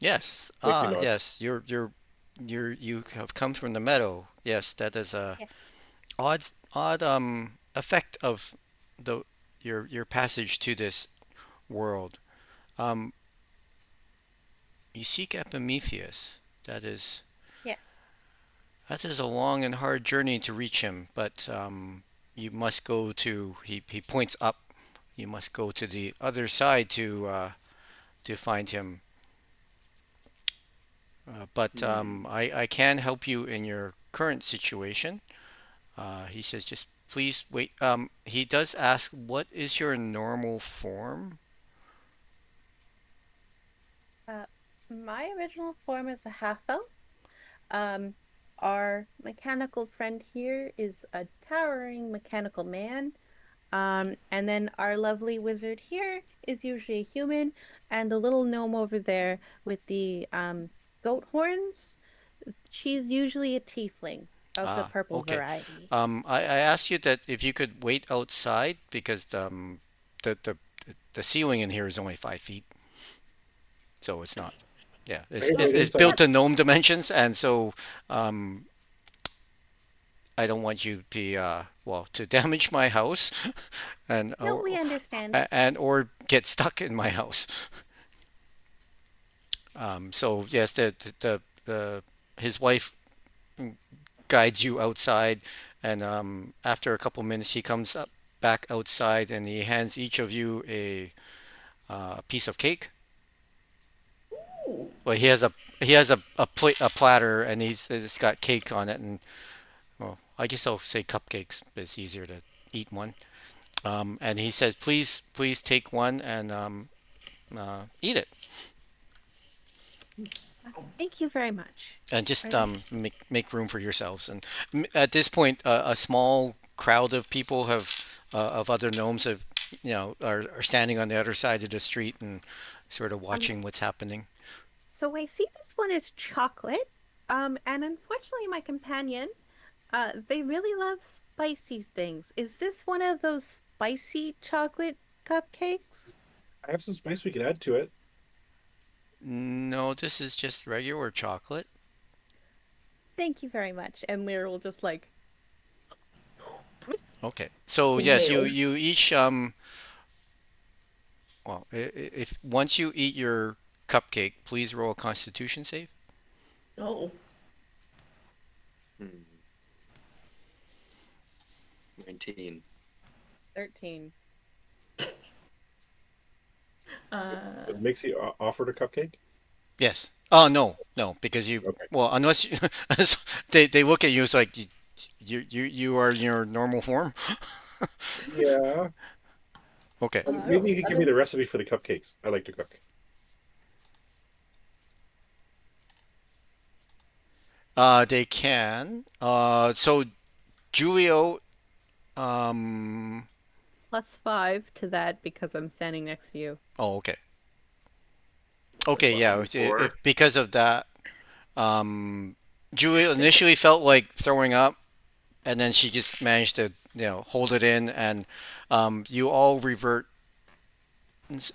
C: Yes.
A: Mixie nods.
C: Yes. You have come from the meadow. Yes, that is a
D: Yes.
C: odd effect of the your passage to this world. Um, you seek Epimetheus. That is
D: Yes.
C: that is a long and hard journey to reach him, but you must go to. He points up. You must go to the other side to find him. But
B: Hmm.
C: I can help you in your current situation. He says, just please wait. He does ask, what is your normal form?
D: Uh, my original form is a half elf. Um, our mechanical friend here is a towering mechanical man. And then our lovely wizard here is usually a human, and the little gnome over there with the goat horns, she's usually a tiefling of the
C: Ah,
D: purple
C: okay.
D: variety.
C: I asked you that if you could wait outside because the, the the ceiling in here is only 5 feet, so it's not. Yeah,
A: I
C: it's
A: can
C: it,
D: Oh,
A: wait
C: it's
A: inside.
C: built
D: yep.
C: to gnome dimensions, and so um, I don't want you to be well to damage my house, and
D: No, we understand.
C: or get stuck in my house. So yes, the his wife guides you outside, and after a couple minutes, he comes up back outside, and he hands each of you a piece of cake.
E: Ooh.
C: Well, he has a plate a platter, and it's got cake on it, and well, I guess I'll say cupcakes, but it's easier to eat one. And he says, please take one and eat it,
D: Thank you very much
C: and
D: for
C: just
D: this.
C: make room for yourselves. And at this point, a small crowd of people of other gnomes are standing on the other side of the street and sort of
D: Um,
C: watching what's happening.
D: so I see this one is chocolate. And unfortunately, my companion, they really love spicy things. Is this one of those spicy chocolate cupcakes?
A: I have some spice we could add to it.
C: No, this is just regular chocolate.
D: Thank you very much. And Lear will just like,
C: Okay. So yes, you
E: Wailed.
C: you each Well, if once you eat your cupcake, please roll a Constitution save.
E: Oh.
B: Hmm. 19.
D: 13.
A: Does Mixie offered a cupcake?
C: Yes. Oh no, no, because you
A: Okay.
C: well unless you, they look at you it's like you are in your normal form.
A: Yeah.
C: Okay.
E: I
A: Maybe
E: rolled
A: you could give me
E: 7.
A: the recipe for the cupcakes. I like to cook.
C: They can. So Julio, um,
D: +5 to that because I'm standing next to you.
C: oh, okay. Okay, yeah, if
B: 24.
C: because of that, um, Julio initially felt like throwing up, and then she just managed to, hold it in, and you all revert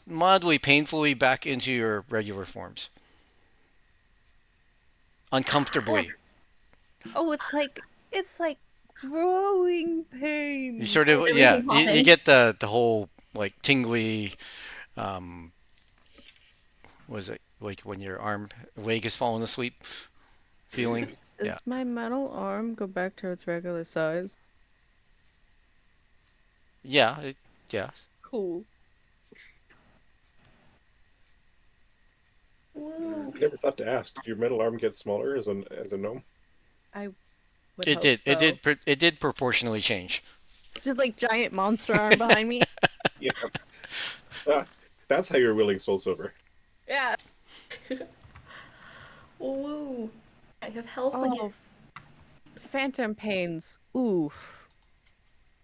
C: mildly painfully back into your regular forms. Uncomfortably.
D: Oh, it's like growing
C: You
D: pains.
C: sort
E: Is
C: of, yeah,
E: everything
C: you
E: popping?
C: get the whole like tingly, um, was it like when your leg is falling asleep feeling? Yeah.
D: Does my metal arm go back to its regular size?
C: Yeah, yeah.
D: Cool.
E: Woo.
A: I never thought to ask. Did your metal arm get smaller as a gnome?
D: I would
C: It
D: hope
C: did. It
D: so.
C: did. It did proportionally change.
D: Just like giant monster arm behind me.
A: Yeah. Ah, that's how you're willing soul silver.
D: Yeah.
E: Woo. I have health again.
D: Oh, phantom pains. Ooh.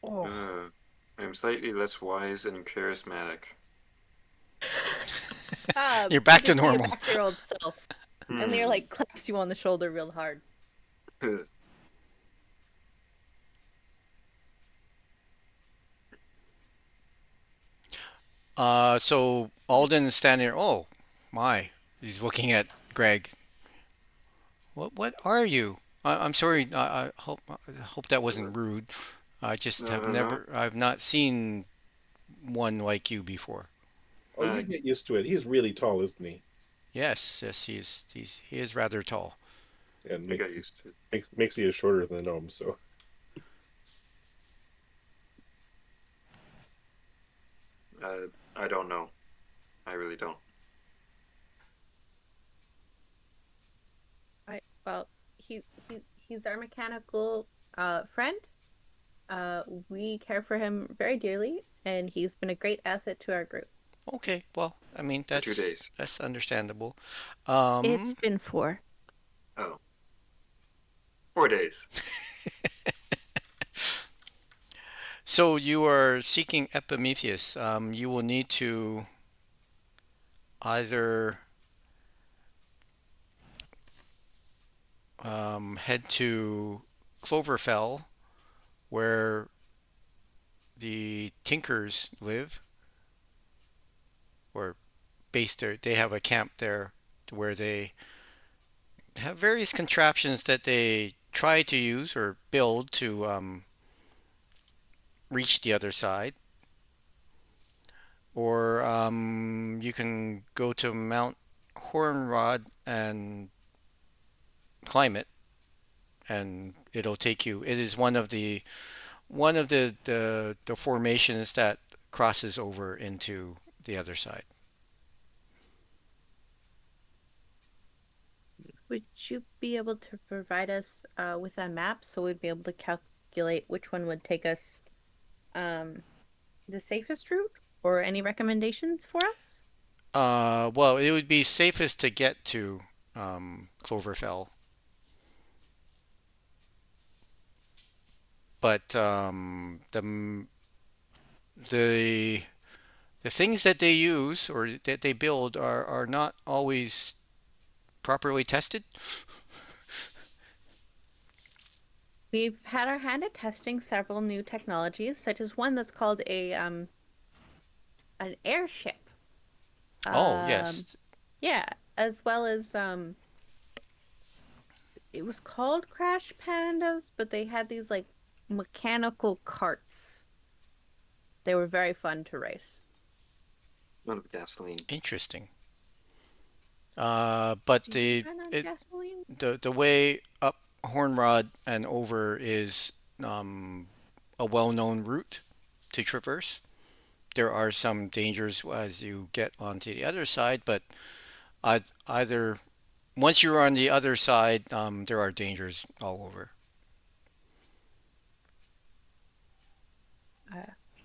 D: Oh.
B: I'm slightly less wise and charismatic.
C: You're back to
D: Just so you're
C: normal.
D: back to your old self. And they're like claps you on the shoulder real hard.
C: So Alden is standing there. Oh, my. He's looking at Greg. What are you? I'm sorry. I hope that wasn't rude. I just
B: No,
C: have
B: no, no.
C: I've not seen one like you before.
A: Oh, you get used to it. He's really tall, isn't he?
C: Yes, yes, he is rather tall.
A: And
B: I got used to it.
A: makes he is shorter than the gnome. So
B: I don't know. I really don't.
D: Well, he's our mechanical friend. We care for him very dearly, and he's been a great asset to our group.
C: Okay, well, I mean
B: For 2 days.
C: that's understandable.
D: It's been 4.
B: Oh. 4 days.
C: So you are seeking Epimetheus. You will need to either head to Cloverfell, where the Tinkers live, or based there. They have a camp there where they have various contraptions that they try to use or build to reach the other side. Or you can go to Mount Hornrod and climb it, and it'll take you. It is one of the formations that crosses over into the other side.
D: Would you be able to provide us with a map so we'd be able to calculate which one would take us the safest route, or any recommendations for us?
C: Well, it would be safest to get to Cloverfell, but the the things that they use or that they build are not always properly tested.
D: We've had our hand at testing several new technologies, such as one that's called an airship.
C: Oh,
D: Um,
C: yes.
D: yeah, as well as it was called Crash Pandas, but they had these like mechanical carts. They were very fun to race.
B: Not of gasoline.
C: Interesting. But
D: Do you run on
C: it
D: gasoline?
C: the way up Hornrod and over is a well-known route to traverse. There are some dangers as you get onto the other side, but either once you're on the other side, there are dangers all over.
D: Uh,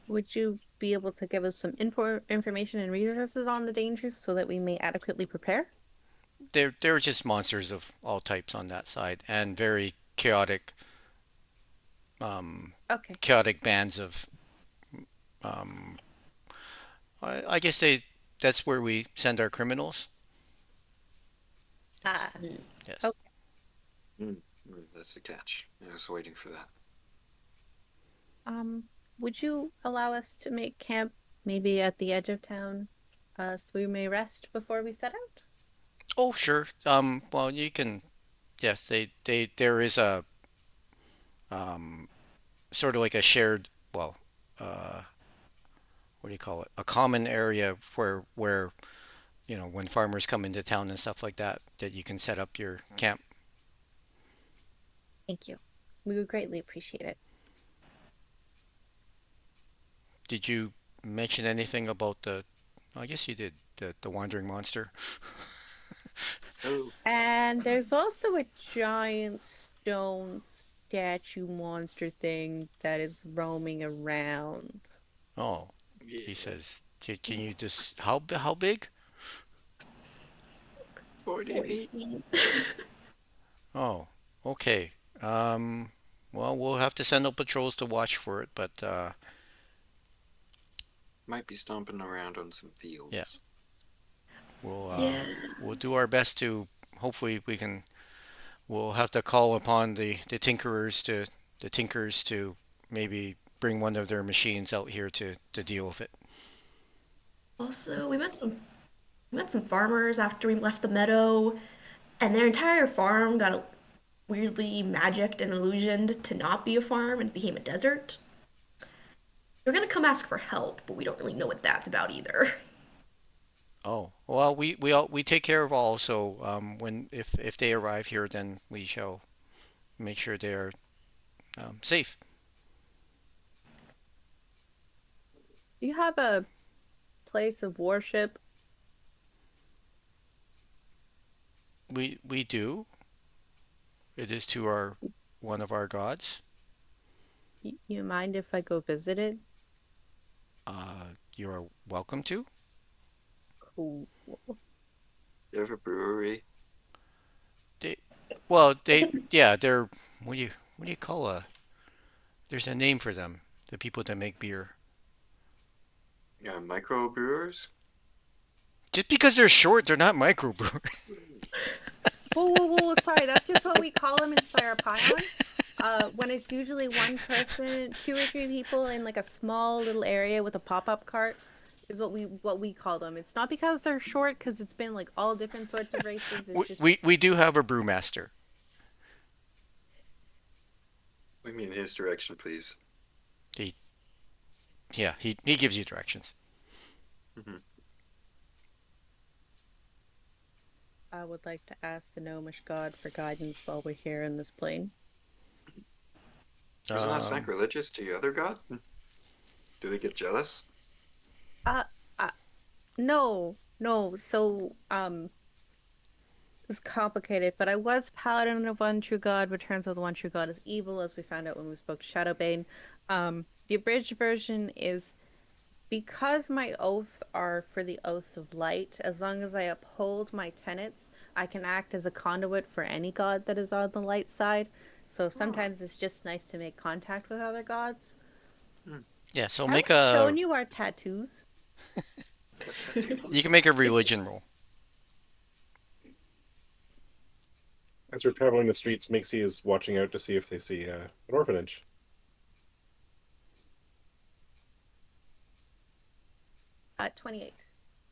D: would you be able to give us some information and resources on the dangers so that we may adequately prepare?
C: There are just monsters of all types on that side, and very um,
D: Okay.
C: chaotic bands of. Um, I guess that's where we send our criminals.
D: Ah,
C: Yes.
D: okay.
B: Mm, that's the catch. I was waiting for that.
D: Would you allow us to make camp maybe at the edge of town, so we may rest before we set out?
C: Oh, sure. Well, you can. Yes, there is a um, sort of like a shared. Well, uh, what do you call it? A common area where when farmers come into town and stuff like that, that you can set up your camp.
D: Thank you. We would greatly appreciate it.
C: Did you mention anything about the? I guess you did. The wandering monster.
B: Oh,
D: And there's also a giant stone statue monster thing that is roaming around.
C: Oh,
B: yeah.
C: he says. Can you just how big?
B: 40 feet.
C: Oh, okay. Well, we'll have to send out patrols to watch for it, but
B: Might be stomping around on some fields.
C: yeah. we'll
E: Yeah.
C: we'll do our best to. Hopefully, we can. We'll have to call upon the tinkers to maybe bring one of their machines out here to deal with it.
E: Also, we met some farmers after we left the meadow, and their entire farm got weirdly magicked and illusioned to not be a farm and became a desert. They're gonna come ask for help, but we don't really know what that's about either.
C: Oh, well, we take care of all. So when if they arrive here, then we shall make sure they are safe.
D: Do you have a place of worship?
C: We do. It is to our one of our gods.
D: You mind if I go visit it?
C: You are welcome to.
D: Cool.
B: You have a brewery?
C: They, well, yeah, they're what do you call a? There's a name for them. The people that make beer.
B: Yeah, microbrewers?
C: Just because they're short, they're not microbrewers.
D: Whoa! Sorry, that's just what we call them in Sarapion. When it's usually one person, 2 or 3 people in like a small little area with a pop-up cart, is what we call them. It's not because they're short, because it's been like all different sorts of races. It's just
C: We do have a brewmaster.
B: We mean his direction, please.
C: He Yeah, he gives you directions.
B: Mm-hmm.
D: I would like to ask the gnomish god for guidance while we're here in this plane.
B: Isn't that
C: Um,
B: sacrilegious to your other god? Do they get jealous?
D: Uh, uh no. So, it's complicated, but I was paladin of one true god, but turns out the one true god is evil, as we found out when we spoke to Shadowbane. The abridged version is because my oaths are for the oaths of light, as long as I uphold my tenets, I can act as a conduit for any god that is on the light side. So sometimes it's just nice to make contact with other gods.
C: yeah, so
D: Have
C: make
D: we
C: a
D: shown you our tattoos?
C: you can make a religion roll.
A: As we're traveling the streets, Mixie is watching out to see if they see an orphanage.
D: 28.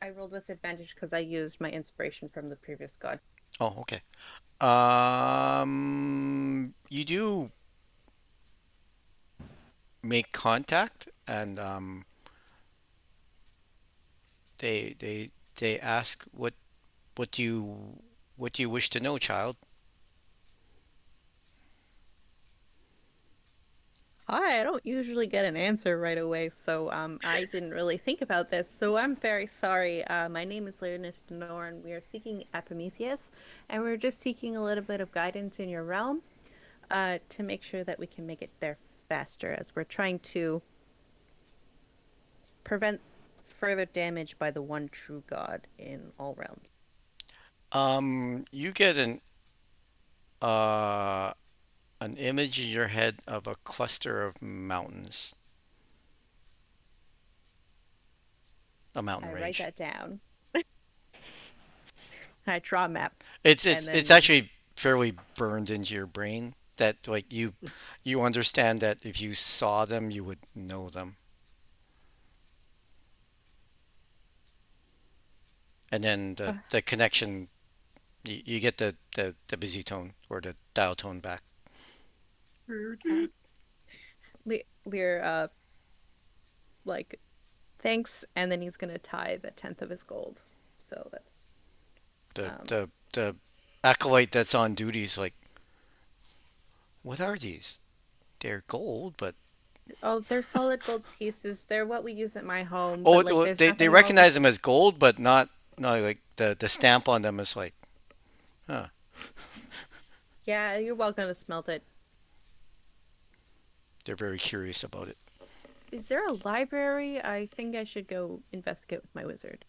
D: I rolled with advantage because I used my inspiration from the previous god.
C: Oh, okay. You do make contact, and They ask what do you wish to know, child?
D: Hi, I don't usually get an answer right away, so I didn't really think about this. So I'm very sorry. My name is Leonis Denor, and we are seeking Epimetheus, and we're just seeking a little bit of guidance in your realm, to make sure that we can make it there faster, as we're trying to prevent further damage by the one true God in all realms.
C: You get uh an image in your head of a cluster of mountains, a mountain
D: I write
C: range.
D: that down. I draw a map,
C: It's
D: and
C: it's it's
D: then
C: actually fairly burned into your brain that like you understand that if you saw them, you would know them. And then
D: uh,
C: the connection, you get the busy tone or the dial tone back.
D: uh, Lear, like, thanks, and then he's gonna tie the tenth of his gold. So that's
C: The
D: um.
C: the the acolyte that's on duty is like, what are these? They're gold, but
D: Oh, they're solid gold pieces. They're what we use at my home,
C: oh,
D: but like, there's
C: they
D: nothing wrong with.
C: recognize them as gold, but not like the stamp on them is like, huh?
D: Yeah, you're welcome to smelt it.
C: They're very curious about it.
D: Is there a library? I think I should go investigate with my wizard.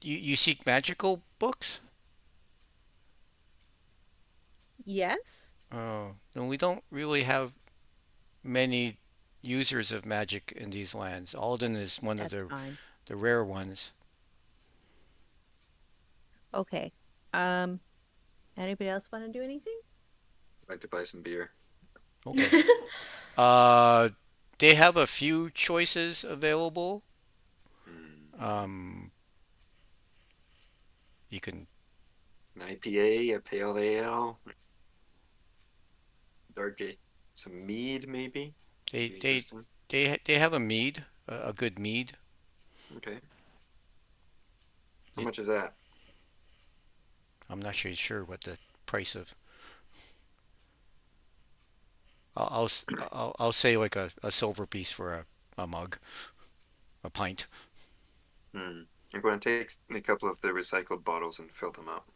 C: You you seek magical books?
D: Yes,
C: Oh, no, we don't really have many users of magic in these lands. Alden is one of
D: that's fine.
C: the rare ones.
D: Okay. Anybody else want to do anything?
B: I'd like to buy some beer.
C: Okay. Uh, they have a few choices available.
B: Hmm.
C: Um, you can
B: An IPA, a pale ale, dark ale, some mead maybe.
C: they
B: Be
C: they
B: interesting.
C: they have a mead, a good mead.
B: Okay. How
C: It,
B: much is that?
C: I'm not sure what the price of. I'll say like a silver piece for a mug, a pint.
B: Hmm. I'm going to take a couple of the recycled bottles and fill them up.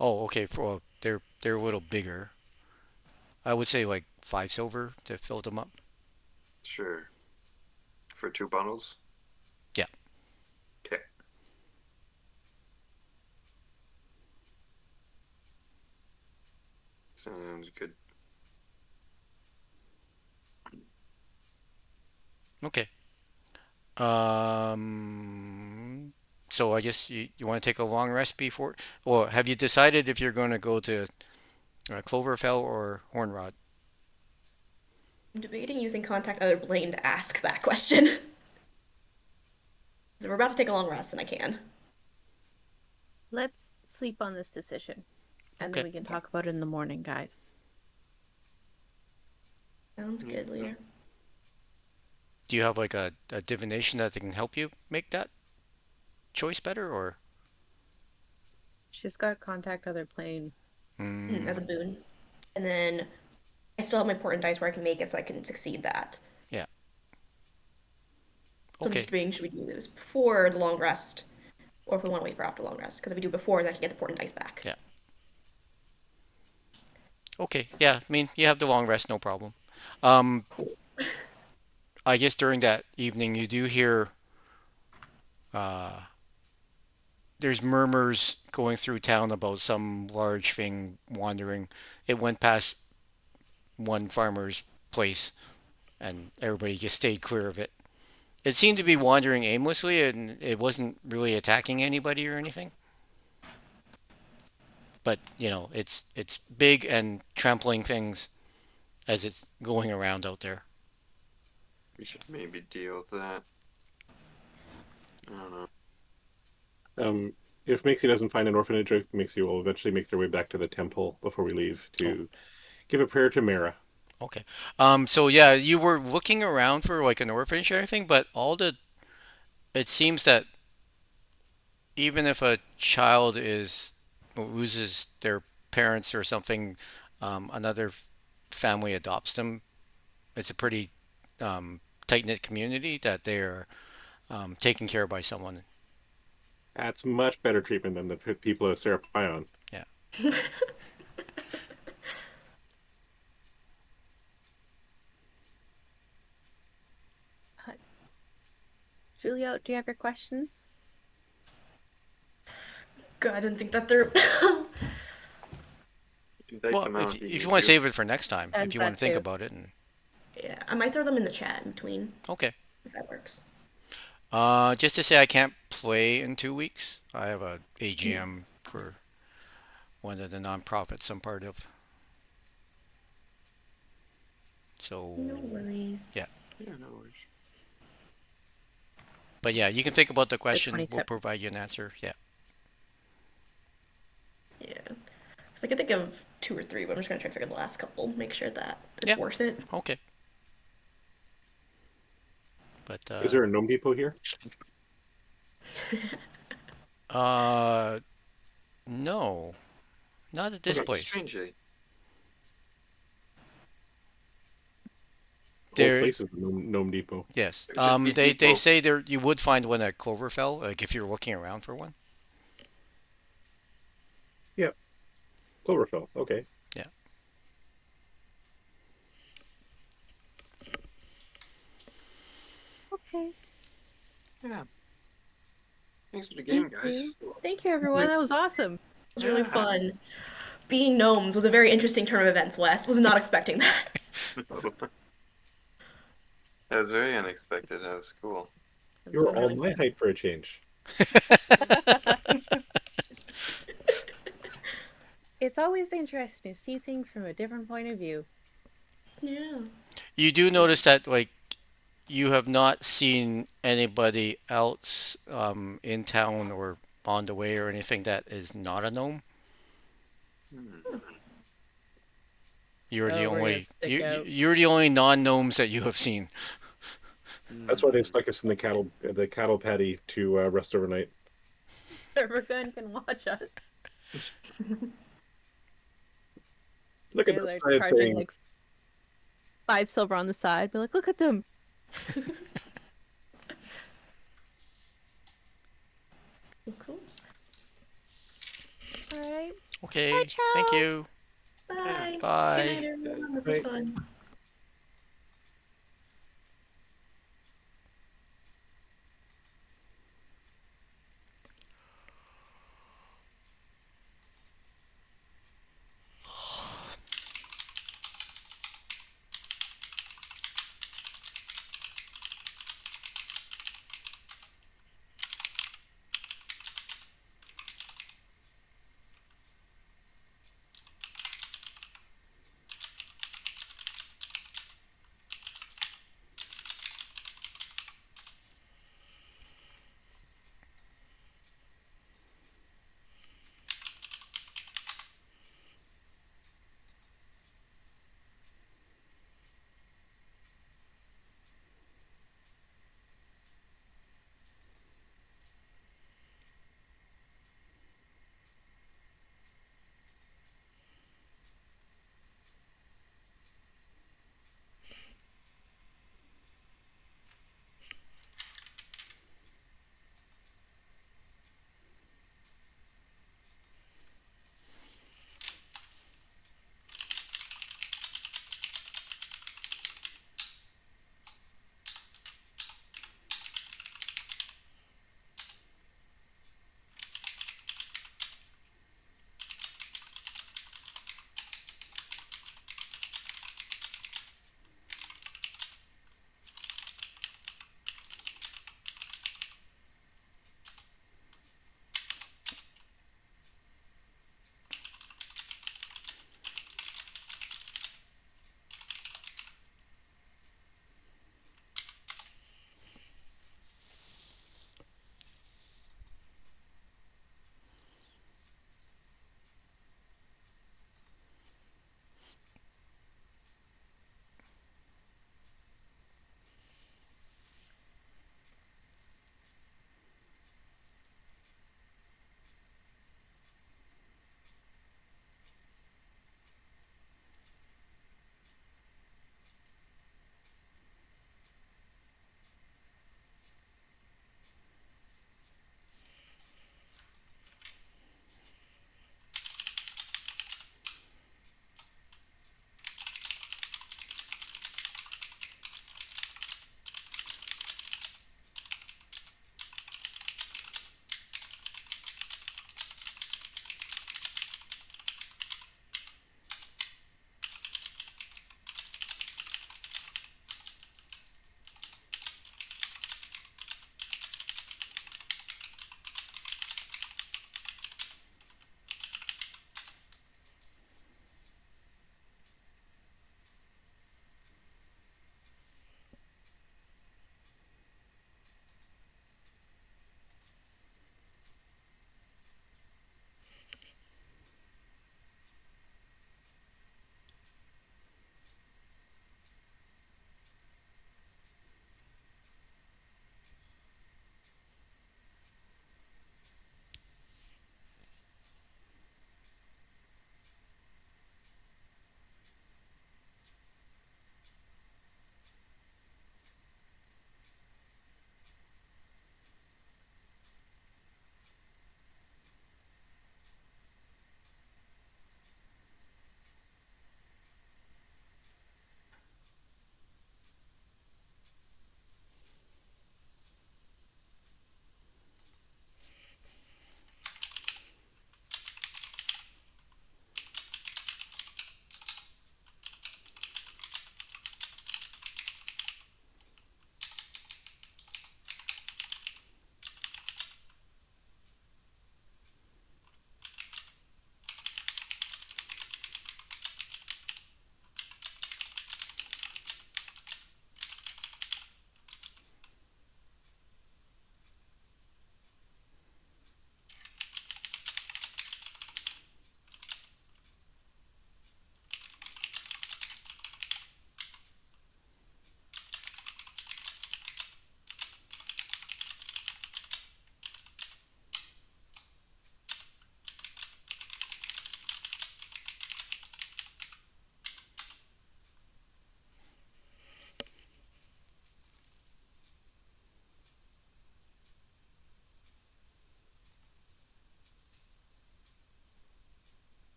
C: Oh, okay. For they're a little bigger. I would say like 5 silver to fill them up.
B: Sure. For 2 bottles?
C: Yeah.
B: Okay. Sounds good.
C: Okay. Um. So I guess you want to take a long rest before, or have you decided if you're going to go to Cloverfell or Hornrod?
E: I'm debating using contact other Blaine to ask that question. If we're about to take a long rest, then I can.
D: Let's sleep on this decision, and then
C: Okay.
D: we can talk about it in the morning, guys.
E: Sounds good, leader.
C: Do you have like a divination that can help you make that choice better, or?
D: She's got contact other plane.
E: As a
C: Mm,
E: boon. And then I still have my portent dice where I can make it so I can succeed that.
C: yeah.
E: So I'm
C: Okay.
E: just debating should we do this before the long rest or if we want to wait for after long rest. Because if we do before, then I can get the portent dice back.
C: Yeah. Okay. Yeah. I mean, you have the long rest, no problem. Um, I guess during that evening, you do hear uh, there's murmurs going through town about some large thing wandering. It went past one farmer's place, and everybody just stayed clear of it. It seemed to be wandering aimlessly, and it wasn't really attacking anybody or anything. But it's big and trampling things as it's going around out there.
B: We should maybe deal with that. I don't know.
A: If Mixie doesn't find an orphanage, Mixie will eventually make their way back to the temple before we leave
C: Oh,
A: to give a prayer to Mara.
C: Okay. So yeah, you were looking around for like an orphanage or anything, but it seems that even if a child is loses their parents or something, another family adopts them. It's a pretty um, tight-knit community that they're taken care of by someone.
A: That's much better treatment than the people of Sarah Pion.
C: Yeah.
D: Julio, do you have your questions?
E: God, I didn't think that through.
B: You can type
C: Well,
B: them
C: if
B: out if you
C: if you
B: need
C: want to
B: to.
C: save it for next time, if
D: And
C: you want
D: that
C: to think
D: too.
C: about it, and
E: Yeah, I might throw them in the chat in between,
C: okay.
E: if that works.
C: Just to say, I can't play in 2 weeks. I have a AGM for one of the nonprofits I'm part of. So
E: No worries.
C: yeah,
B: Yeah, no worries.
C: but yeah, you can think about the
D: The
C: question. We'll
D: 27th.
C: provide you an answer. Yeah.
E: Yeah. 'Cause I can think of 2 or 3, but I'm just gonna try to figure the last couple, make sure that it's
C: Yeah.
E: worth it.
C: Okay. But
A: Is there a Gnome Depot here?
C: uh, no, not at this
A: Okay.
C: place.
B: Strangely.
A: The whole
C: There,
A: place is a Gnome Depot.
C: yes.
B: It would just be
C: They
B: depot.
C: say there you would find one at Cloverfell, like if you're looking around for one.
A: Yep. Cloverfell. Okay.
C: Yeah.
D: Okay.
B: Yeah. Thanks for the game,
D: Thank
B: guys.
D: you. Thank you, everyone. That was awesome.
E: It was really
B: Yeah.
E: fun. Being gnomes was a very interesting turn of events, Wes. Was not expecting that.
B: That was very unexpected. That was cool.
A: You're
E: was
A: all
E: really
A: my height for a change.
D: It's always interesting to see things from a different point of view.
E: Yeah.
C: You do notice that like you have not seen anybody else in town or on the way or anything that is not a gnome.
B: Hmm.
C: You're the
D: Oh, we're gonna
C: only
D: stick out.
C: you're the only non-gnomes that you have seen.
A: That's why they stuck us in the cattle paddy to rest overnight.
D: Server Gun can watch us.
A: Look at
D: They're
A: that
D: like
A: side
D: charging
A: thing.
D: like 5 silver on the side. Be like, look at them.
E: Cool.
D: All right.
C: Okay,
D: Bye,
C: thank
D: ciao.
C: you.
E: Bye.
C: Bye.
E: Good night, everyone. This
A: Bye.
E: was fun.